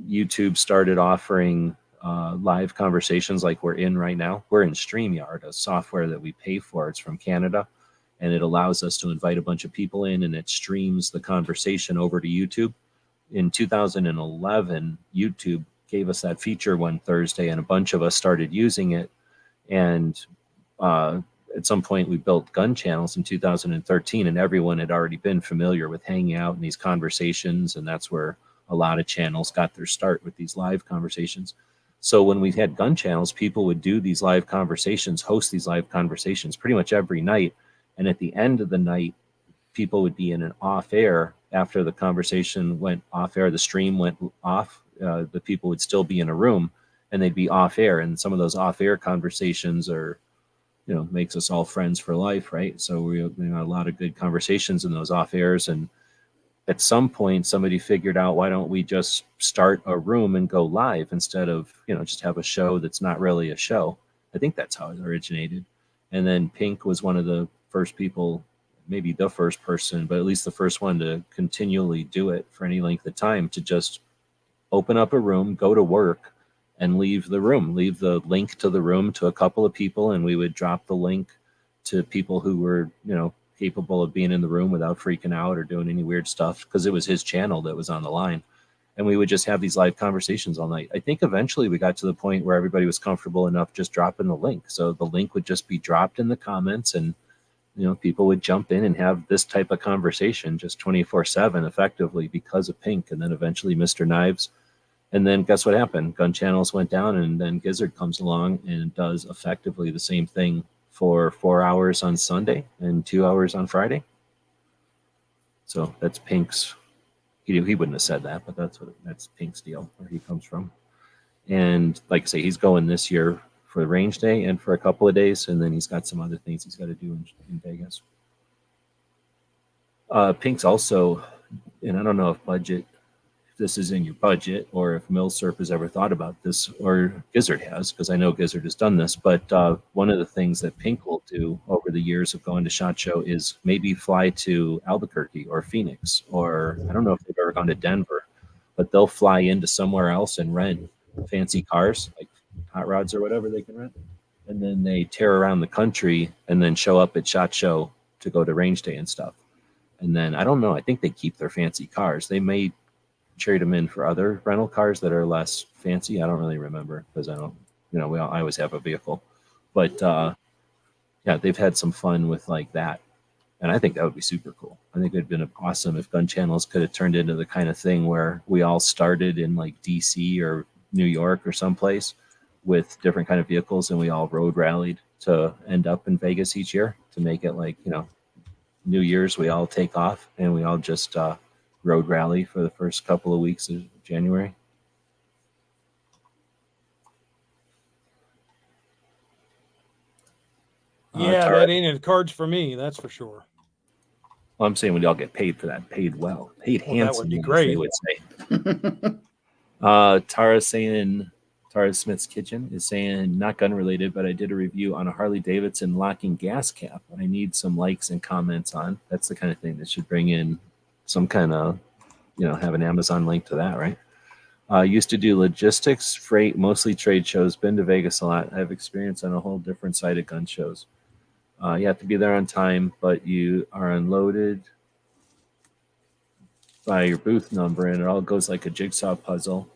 YouTube started offering live conversations like we're in right now, we're in StreamYard, a software that we pay for. It's from Canada, and it allows us to invite a bunch of people in, and it streams the conversation over to YouTube. In 2011, YouTube gave us that feature one Thursday, and a bunch of us started using it. And at some point, we built gun channels in 2013, and everyone had already been familiar with hanging out in these conversations, and that's where a lot of channels got their start, with these live conversations. So when we had gun channels, people would do these live conversations, host these live conversations pretty much every night. And at the end of the night, people would be in an off air. After the conversation went off air, the stream went off, the people would still be in a room, and they'd be off air. And some of those off air conversations are, makes us all friends for life, right? So we had a lot of good conversations in those off airs. And at some point, somebody figured out, why don't we just start a room and go live instead of, just have a show that's not really a show. I think that's how it originated. And then Pink was one of the first people, maybe the first person, but at least the first one to continually do it for any length of time, to just open up a room, go to work, and leave the room, leave the link to the room to a couple of people, and we would drop the link to people who were, capable of being in the room without freaking out or doing any weird stuff, because it was his channel that was on the line. And we would just have these live conversations all night. I think eventually we got to the point where everybody was comfortable enough just dropping the link. So the link would just be dropped in the comments, and people would jump in and have this type of conversation just 24/7 effectively because of Pink. And then eventually Mr. Knives. And then guess what happened? Gun channels went down, and then Gizzard comes along and does effectively the same thing for 4 hours on Sunday and 2 hours on Friday. So that's Pink's. He wouldn't have said that, but that's Pink's deal, where he comes from. And like I say, he's going this year for Range Day and for a couple of days, and then he's got some other things he's got to do in Vegas. Pink's also, and I don't know if this is in your budget, or if Milsurp has ever thought about this, or Gizzard has, because I know Gizzard has done this, but one of the things that Pink will do over the years of going to SHOT Show is maybe fly to Albuquerque or Phoenix, or I don't know if they've ever gone to Denver, but they'll fly into somewhere else and rent fancy cars, like hot rods or whatever they can rent, and then they tear around the country and then show up at SHOT Show to go to Range Day and stuff. And then I don't know, I think they keep their fancy cars. They may trade them in for other rental cars that are less fancy. I don't really remember, because I don't, I always have a vehicle. But yeah, they've had some fun with like that. And I think that would be super cool. I think it'd been awesome if gun channels could have turned into the kind of thing where we all started in like DC or New York or someplace with different kind of vehicles, and we all road rallied to end up in Vegas each year, to make it like, New Year's, we all take off and we all just road rally for the first couple of weeks of January. Yeah, that ain't in the cards for me, that's for sure. Well, I'm saying we all get paid for that, paid well, paid handsomely. That would be great. They would say. Tara Smith's Kitchen is saying, not gun related, but I did a review on a Harley Davidson locking gas cap. I need some likes and comments on. That's the kind of thing that should bring in some kind of, have an Amazon link to that, right? Used to do logistics, freight, mostly trade shows. Been to Vegas a lot. I have experience on a whole different side of gun shows. You have to be there on time, but you are unloaded by your booth number, and it all goes like a jigsaw puzzle.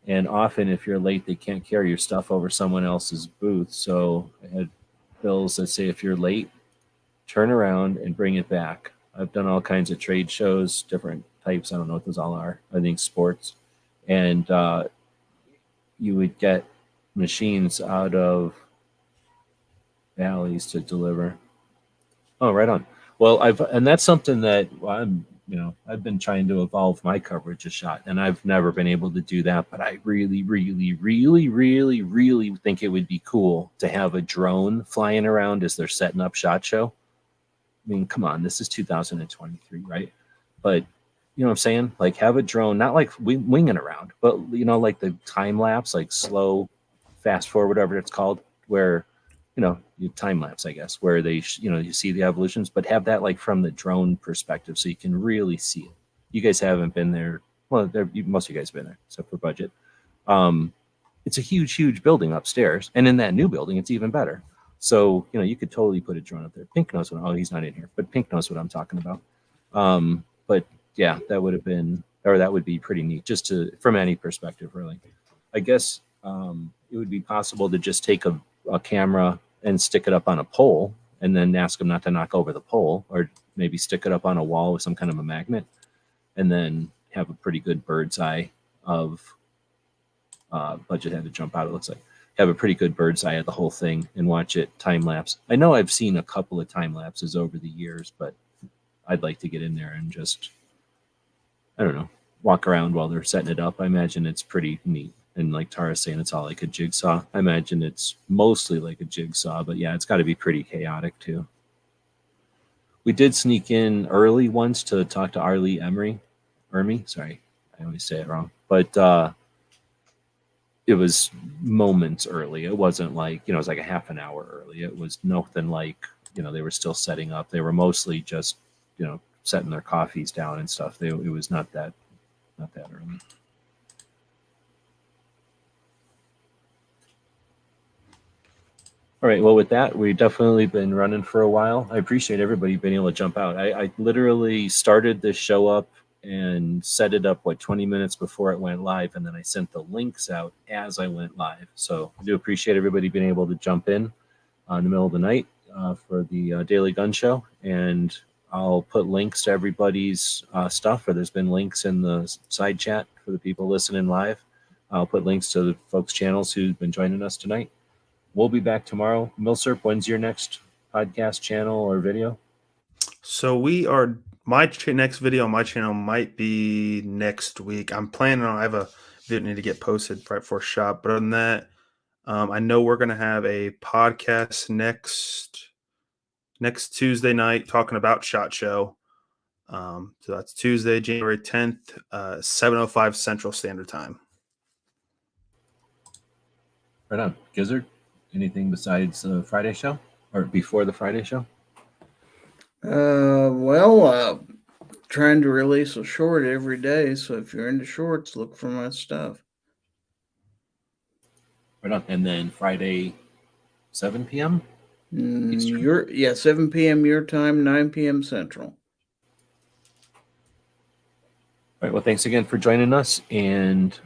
And often, if you're late, they can't carry your stuff over someone else's booth. So I had bills that say, if you're late, turn around and bring it back. I've done all kinds of trade shows, different types. I don't know what those all are. I think sports. And you would get machines out of valleys to deliver. Oh, right on. Well, and that's something that I've been trying to evolve my coverage of SHOT, and I've never been able to do that. But I really, really, really, really, really think it would be cool to have a drone flying around as they're setting up SHOT Show. I mean, come on, this is 2023, right? But You know what I'm saying? Like have a drone, not like winging around, but like the time lapse, like slow, fast forward, whatever it's called, where you time lapse, I guess, where they you see the evolutions, but have that like from the drone perspective, so you can really see it. You guys haven't been there. Well, most of you guys have been there, except for budget. It's a huge building upstairs, and in that new building, it's even better. So you could totally put a drone up there. Pink knows what. Oh, he's not in here, but Pink knows what I'm talking about. But yeah, that would be pretty neat, just from any perspective, really. I guess it would be possible to just take a camera and stick it up on a pole, and then ask them not to knock over the pole, or maybe stick it up on a wall with some kind of a magnet, and then have a pretty good bird's eye of. Budget had to jump out. It looks like have a pretty good bird's eye of the whole thing and watch it time lapse. I know I've seen a couple of time lapses over the years, but I'd like to get in there and just, I don't know, walk around while they're setting it up. I imagine it's pretty neat. And like Tara's saying, it's all like a jigsaw. I imagine it's mostly like a jigsaw, but yeah, it's got to be pretty chaotic too. We did sneak in early once to talk to Arlie Ermy. Sorry, I always say it wrong. But it was moments early. It wasn't like, it was like a half an hour early. It was nothing like, they were still setting up. They were mostly just, setting their coffees down and stuff. It was not that early. All right. Well, with that, we've definitely been running for a while. I appreciate everybody being able to jump out. I literally started this show up and set it up 20 minutes before it went live, and then I sent the links out as I went live. So I do appreciate everybody being able to jump in the middle of the night for the Daily Gun Show, and I'll put links to everybody's stuff, or there's been links in the side chat for the people listening live. I'll put links to the folks' channels who've been joining us tonight. We'll be back tomorrow. Milsurp, when's your next podcast channel or video? So my next video on my channel might be next week. I'm planning on, I have a video need to get posted right before shop. But other than that, I know we're going to have a podcast next Tuesday night talking about SHOT Show. So that's Tuesday, January 10th, 7:05 Central Standard Time. Right on. Gizzard, anything besides the Friday show or before the Friday show? Trying to release a short every day. So if you're into shorts, look for my stuff. Right on. And then Friday, 7 p.m. 7 p.m. your time, 9 p.m. Central. All right. Well, thanks again for joining us, and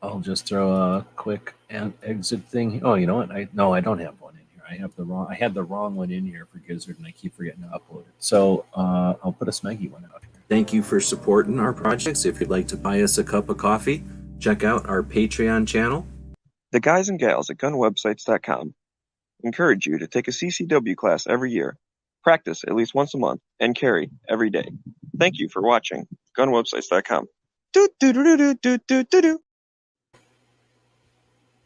I'll just throw a quick exit thing. Oh, you know what? I don't have one in here. I had the wrong one in here for Gizzard, and I keep forgetting to upload it. So I'll put a Smeggy one out here. Thank you for supporting our projects. If you'd like to buy us a cup of coffee, check out our Patreon channel. The guys and gals at gunwebsites.com encourage you to take a CCW class every year, practice at least once a month, and carry every day. Thank you for watching gunwebsites.com.